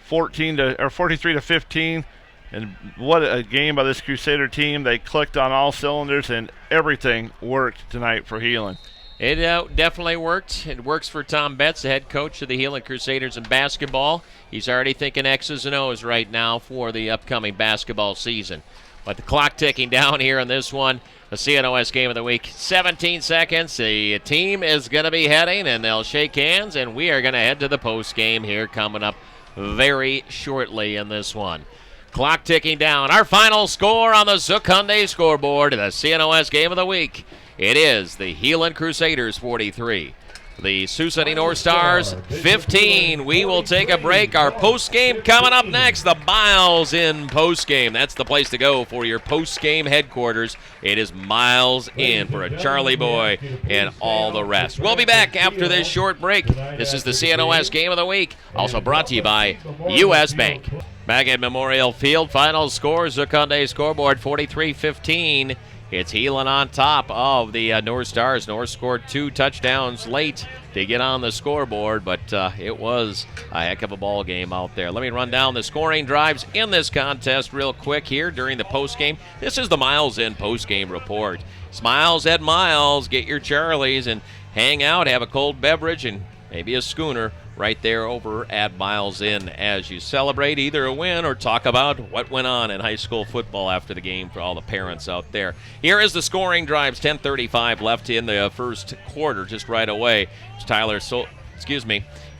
43-15. And what a game by this Crusader team. They clicked on all cylinders, and everything worked tonight for Heelan. It definitely worked. It works for Tom Betts, the head coach of the Heelan Crusaders in basketball. He's already thinking X's and O's right now for the upcoming basketball season. But the clock ticking down here on this one, the CNOS game of the week. 17 seconds. The team is going to be heading, and they'll shake hands, and we are going to head to the post game here coming up very shortly in this one. Clock ticking down. Our final score on the Zook Hyundai scoreboard, the CNOS game of the week. It is the Heelan Crusaders 43, the Sioux City North Stars 15. We will take a break. Our post-game coming up next, the Miles in post-game. That's the place to go for your post-game headquarters. It is Miles in for a Charlie boy and all the rest. We'll be back after this short break. This is the CNOS Game of the Week, also brought to you by U.S. Bank. Back at Memorial Field, final score, Zook Hyundai scoreboard 43-15. It's Heelan on top of the North Stars. North scored 2 touchdowns late to get on the scoreboard, but it was a heck of a ball game out there. Let me run down the scoring drives in this contest real quick here during the postgame. This is the Miles in postgame report. Smiles at Miles. Get your Charlies and hang out, have a cold beverage, and maybe a schooner right there over at Miles Inn as you celebrate either a win or talk about what went on in high school football after the game for all the parents out there. Here is the scoring drives. 10:35 left in the first quarter just right away. It's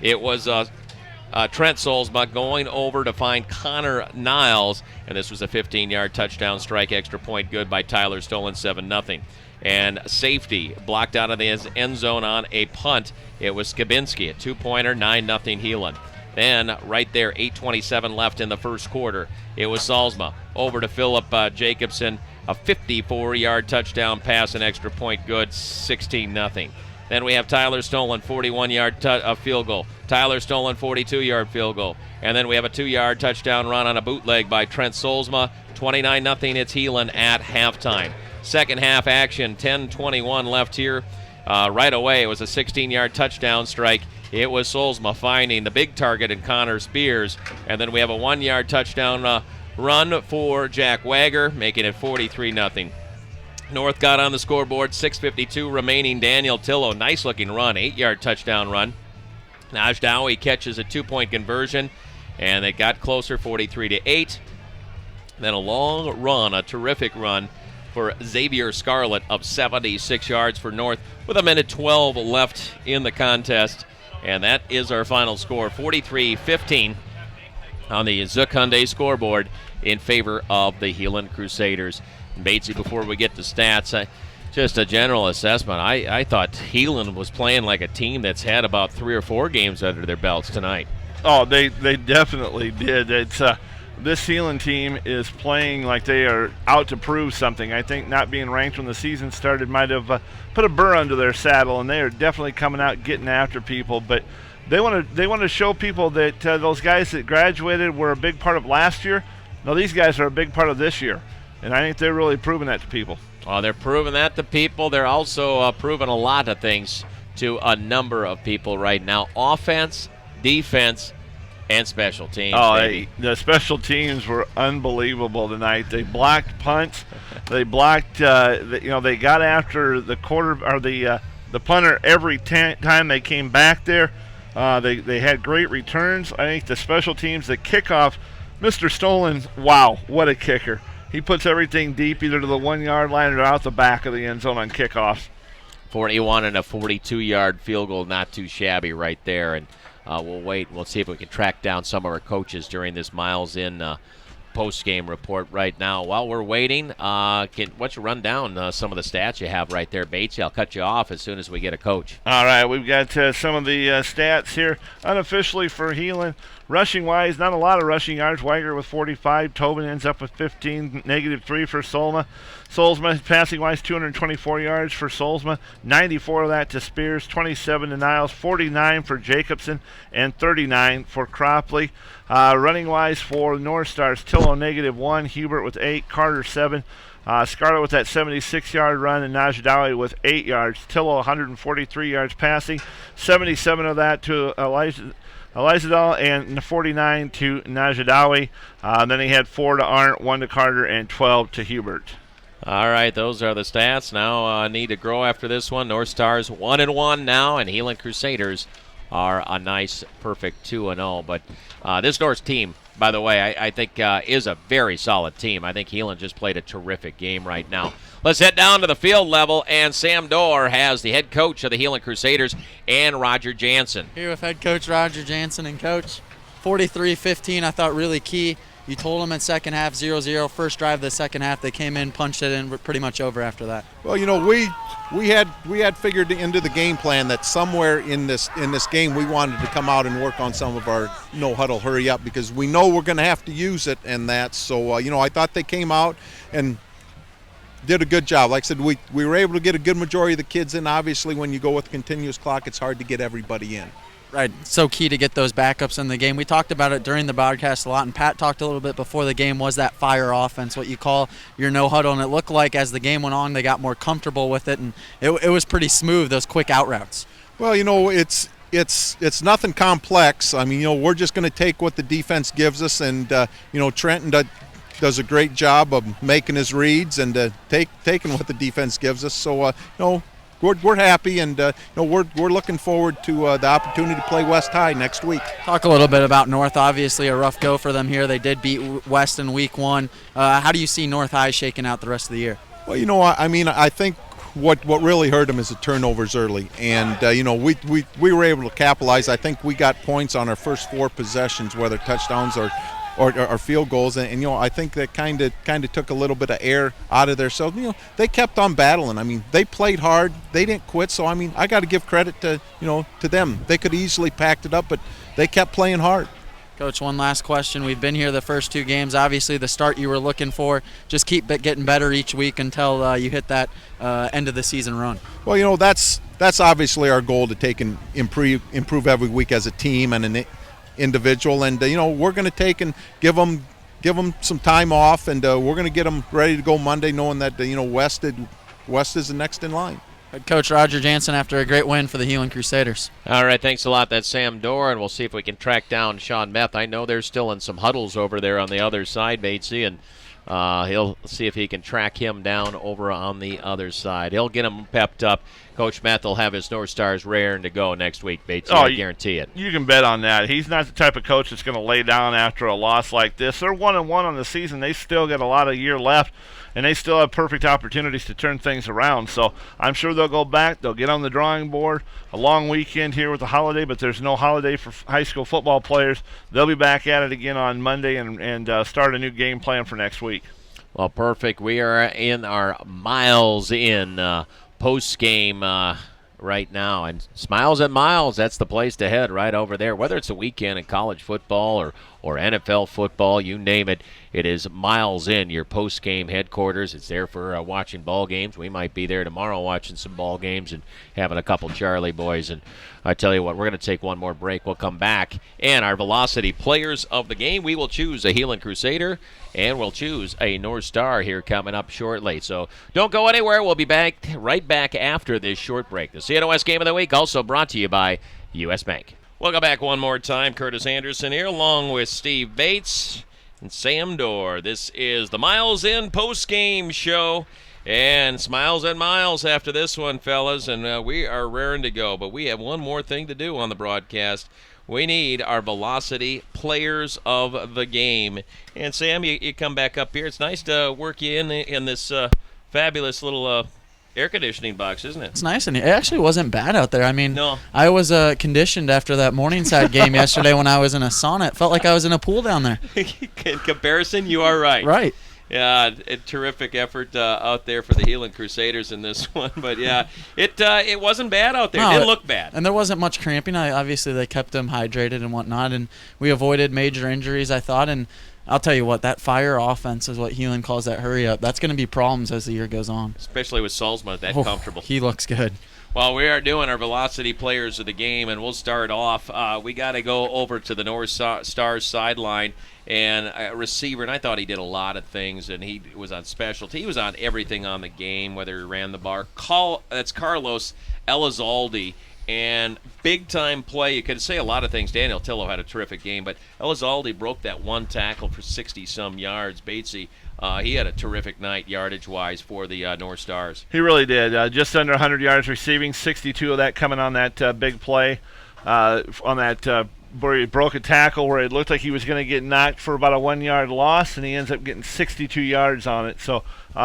It was Trent Solsma going over to find Connor Niles, and this was a 15-yard touchdown strike, extra point good by Tyler, stolen 7-0. And safety blocked out of the end zone on a punt. It was Skibinski, a 2-pointer, 9-0 Heelan. Then right there, 8:27 left in the first quarter. It was Solsma over to Philip Jacobson, a 54-yard touchdown pass, an extra point good, 16-0. Then we have Tyler Stolen, 41-yard field goal. Tyler Stolen, 42-yard field goal. And then we have a 2-yard touchdown run on a bootleg by Trent Solsma. 29-0, it's Heelan at halftime. Second half action, 10:21 left here. Right away, it was a 16-yard touchdown strike. It was Solsma finding the big target in Connor Spears. And then we have a 1-yard touchdown run for Jack Wegher, making it 43-0. North got on the scoreboard, 6:52 remaining. Daniel Tillo, nice-looking run, 8-yard touchdown run. Naj Dowie catches a 2-point conversion, and they got closer, 43-8. Then a long run, a terrific run for Xavier Scarlett of 76 yards for North with 1:12 left in the contest. And that is our final score, 43-15 on the Zook Hyundai scoreboard in favor of the Heelan Crusaders. And Batesy, before we get to stats, Just a general assessment. I thought Heelan was playing like a team that's had about 3 or 4 games under their belts tonight. Oh, they definitely did. It's this Heelan team is playing like they are out to prove something. I think not being ranked when the season started might have put a burr under their saddle, and they are definitely coming out getting after people. But they want to show people that those guys that graduated were a big part of last year. No, these guys are a big part of this year, and I think they're really proving that to people. Oh, they're proving that to people. They're also proving a lot of things to a number of people right now. Offense, defense, and special teams. Oh, the special teams were unbelievable tonight. They blocked punts. They blocked. They got after the the punter every time they came back there. They had great returns. I think the special teams, the kickoff, Mr. Stolen, wow, what a kicker. He puts everything deep, either to the 1-yard line or out the back of the end zone on kickoffs. 41 and a 42-yard field goal, not too shabby right there. And we'll wait. We'll see if we can track down some of our coaches during this Miles in post-game report right now. While we're waiting, why don't you run down some of the stats you have right there, Batesy? I'll cut you off as soon as we get a coach. All right, we've got some of the stats here. Unofficially for Heelan, rushing-wise, not a lot of rushing yards. Wegher with 45. Tobin ends up with 15, -3 for Solsma. Passing-wise, 224 yards for Solsma, 94 of that to Spears, 27 to Niles, 49 for Jacobson, and 39 for Cropley. Running-wise for North Stars, Tillo -1, Hubert with 8, Carter 7, Scarlett with that 76-yard run, and Najadawi with 8 yards. Tillo 143 yards passing, 77 of that to Elizadal, and 49 to Najadawi. Then he had 4 to Arndt, 1 to Carter, and 12 to Hubert. All right, those are the stats. Now need to grow after this one. North Stars 1-1 now, and Heelan Crusaders are a nice, perfect 2-0. But this North team, by the way, I think is a very solid team. I think Heelan just played a terrific game right now. Let's head down to the field level, and Sam Dorr has the head coach of the Heelan Crusaders and Roger Jansen. Here with head coach Roger Jansen. And coach, 43-15, I thought really key. You told them in second half 0-0. First drive of the second half, they came in, punched it in, we're pretty much over after that. Well, we had figured into the game plan that somewhere in this game we wanted to come out and work on some of our no huddle hurry up, because we know we're going to have to use it and that. So I thought they came out and did a good job. Like I said, we were able to get a good majority of the kids in. Obviously, when you go with continuous clock, it's hard to get everybody in. Right, so key to get those backups in the game. We talked about it during the broadcast a lot, and Pat talked a little bit before the game, was that fire offense, what you call your no huddle, and it looked like as the game went on, they got more comfortable with it, and it was pretty smooth, those quick out routes. Well, it's nothing complex. I mean, we're just going to take what the defense gives us, and Trenton does a great job of making his reads and taking what the defense gives us. So we're happy, and we're looking forward to the opportunity to play West High next week. Talk a little bit about North. Obviously, a rough go for them here. They did beat West in week 1. How do you see North High shaking out the rest of the year? Well, I think what really hurt them is the turnovers early, and we were able to capitalize. I think we got points on our first 4 possessions, whether touchdowns or field goals, and I think that kind of took a little bit of air out of there. So they kept on battling. I mean, they played hard. They didn't quit. So I got to give credit to them. They could easily packed it up, but they kept playing hard. Coach, one last question. We've been here the first 2 games. Obviously, the start you were looking for. Just keep getting better each week until you hit that end of the season run. Well, that's obviously our goal, to take and improve every week as a team and an individual, and we're going to take and give them some time off, and we're going to get them ready to go Monday, knowing that West is the next in line. Coach Roger Jansen after a great win for the Heelan Crusaders. All right, thanks a lot. That's Sam Dorr, and we'll see if we can track down Sean Meth. I know they're still in some huddles over there on the other side, Batesy, and he'll see if he can track him down over on the other side. He'll get him pepped up. Coach Meth will have his North Stars raring to go next week, Batesy. I guarantee it. You can bet on that. He's not the type of coach that's going to lay down after a loss like this. They're 1-1 on the season. They still got a lot of year left, and they still have perfect opportunities to turn things around. So I'm sure they'll go back. They'll get on the drawing board. A long weekend here with the holiday, but there's no holiday for high school football players. They'll be back at it again on Monday and start a new game plan for next week. Well, perfect. We are in our Miles in post-game right now. And Smiles and Miles, that's the place to head right over there. Whether it's a weekend in college football or NFL football, you name it, it is Miles in, your post-game headquarters. It's there for watching ball games. We might be there tomorrow watching some ball games and having a couple Charlie boys. And I tell you what, we're going to take one more break. We'll come back. And our Velocity players of the game, we will choose a Heelan Crusader and we'll choose a North Star here coming up shortly. So don't go anywhere. We'll be right back after this short break. The CNOS Game of the Week also brought to you by U.S. Bank. Welcome back one more time. Curtis Anderson here along with Steve Bates and Sam Dorr. This is the Miles In post-game show. And Smiles and Miles after this one, fellas. And we are raring to go. But we have one more thing to do on the broadcast. We need our Velocity players of the game. And Sam, you come back up here. It's nice to work you in this fabulous little air conditioning box, isn't it? It's nice, and it actually wasn't bad out there. I mean, no. I was conditioned after that Morningside game yesterday when I was in a sauna. It felt like I was in a pool down there. In comparison, you are right. Right. Yeah, a terrific effort out there for the Heelan Crusaders in this one. But, yeah, it wasn't bad out there. No, it didn't look bad. And there wasn't much cramping. Obviously, they kept them hydrated and whatnot, and we avoided major injuries, I thought. And I'll tell you what, that fire offense is what Heelan calls that hurry up. That's going to be problems as the year goes on. Especially with Solsma that comfortable. He looks good. Well, we are doing our Velocity players of the game, and we'll start off. We got to go over to the North Stars sideline and a receiver, and I thought he did a lot of things, and he was on specialty. He was on everything on the game, whether he ran the bar. That's Carlos Elizalde, and big-time play. You could say a lot of things. Daniel Tillo had a terrific game, but Elizalde broke that one tackle for 60-some yards. Batesy, he had a terrific night yardage-wise for the North Stars. He really did. Just under 100 yards receiving, 62 of that coming on that big play, on that where he broke a tackle where it looked like he was going to get knocked for about a 1-yard loss, and he ends up getting 62 yards on it. So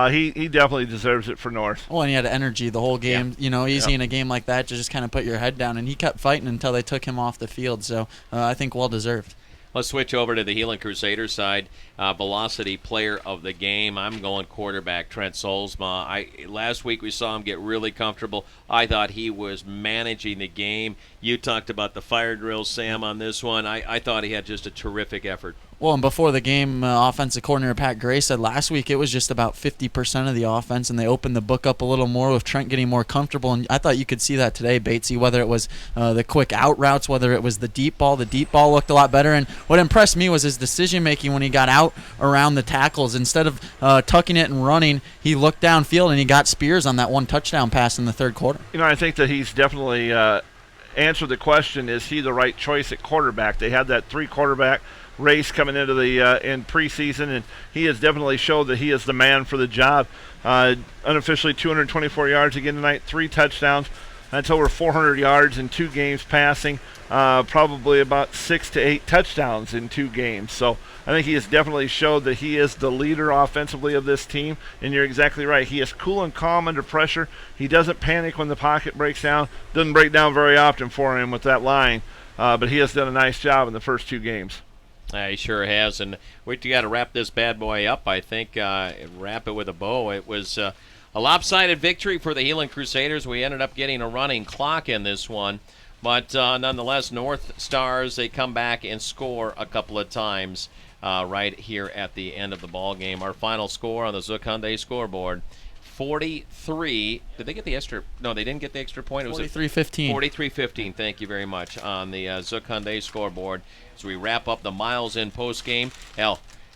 he definitely deserves it for North. Well, and he had energy the whole game. Yeah. Easy in a game like that to just kind of put your head down, and he kept fighting until they took him off the field. So I think well-deserved. Let's switch over to the Heelan Crusaders side. Velocity player of the game. I'm going quarterback Trent Solsma. Last week we saw him get really comfortable. I thought he was managing the game. You talked about the fire drill, Sam, on this one. I thought he had just a terrific effort. Well, and before the game, offensive coordinator Pat Gray said last week it was just about 50% of the offense, and they opened the book up a little more with Trent getting more comfortable. And I thought you could see that today, Batesy, whether it was the quick out routes, whether it was the deep ball. The deep ball looked a lot better. And what impressed me was his decision-making when he got out around the tackles. Instead of tucking it and running, he looked downfield, and he got Spears on that one touchdown pass in the third quarter. I think that he's definitely answered the question, is he the right choice at quarterback? They had that 3-quarterback race coming into the in preseason, and he has definitely showed that he is the man for the job. Unofficially 224 yards again tonight, 3 touchdowns. That's over 400 yards in 2 games passing, probably about 6 to 8 touchdowns in 2 games. So I think he has definitely showed that he is the leader offensively of this team, and you're exactly right. He is cool and calm under pressure. He doesn't panic when the pocket breaks down. Doesn't break down very often for him with that line, but he has done a nice job in the first 2 games. He sure has, and we got to wrap this bad boy up, I think, wrap it with a bow. It was a lopsided victory for the Heelan Crusaders. We ended up getting a running clock in this one, but nonetheless, North Stars, they come back and score a couple of times right here at the end of the ball game. Our final score on the Zook Hyundai scoreboard, 43. Did they get the extra? No, they didn't get the extra point. It was 43-15. 43-15. Thank you very much on the Zook Hyundai scoreboard. So we wrap up the Miles In post game.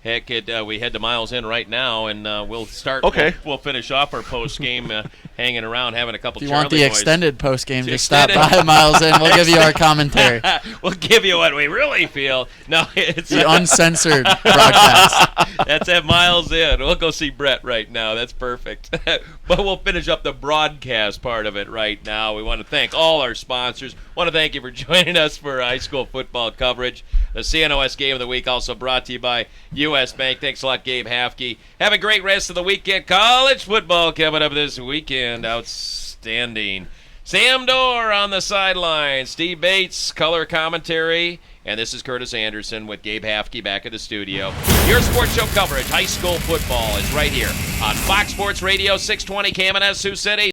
Heck, we head to Miles In right now, and we'll start. Okay. We'll finish off our post game, hanging around, having a couple. If you Charlie want the boys. Extended post game, just stop by Miles In. We'll give you our commentary. We'll give you what we really feel. No, it's the uncensored broadcast. That's at Miles In. We'll go see Brett right now. That's perfect. But we'll finish up the broadcast part of it right now. We want to thank all our sponsors. Want to thank you for joining us for high school football coverage. The CNOS Game of the Week also brought to you by U.S. Bank. Thanks a lot, Gabe Hafke. Have a great rest of the weekend. College football coming up this weekend. Outstanding. Sam Dorr on the sideline. Steve Bates, color commentary. And this is Curtis Anderson with Gabe Hafke back at the studio. Your sports show coverage, high school football, is right here on Fox Sports Radio 620 KMNS Sioux City.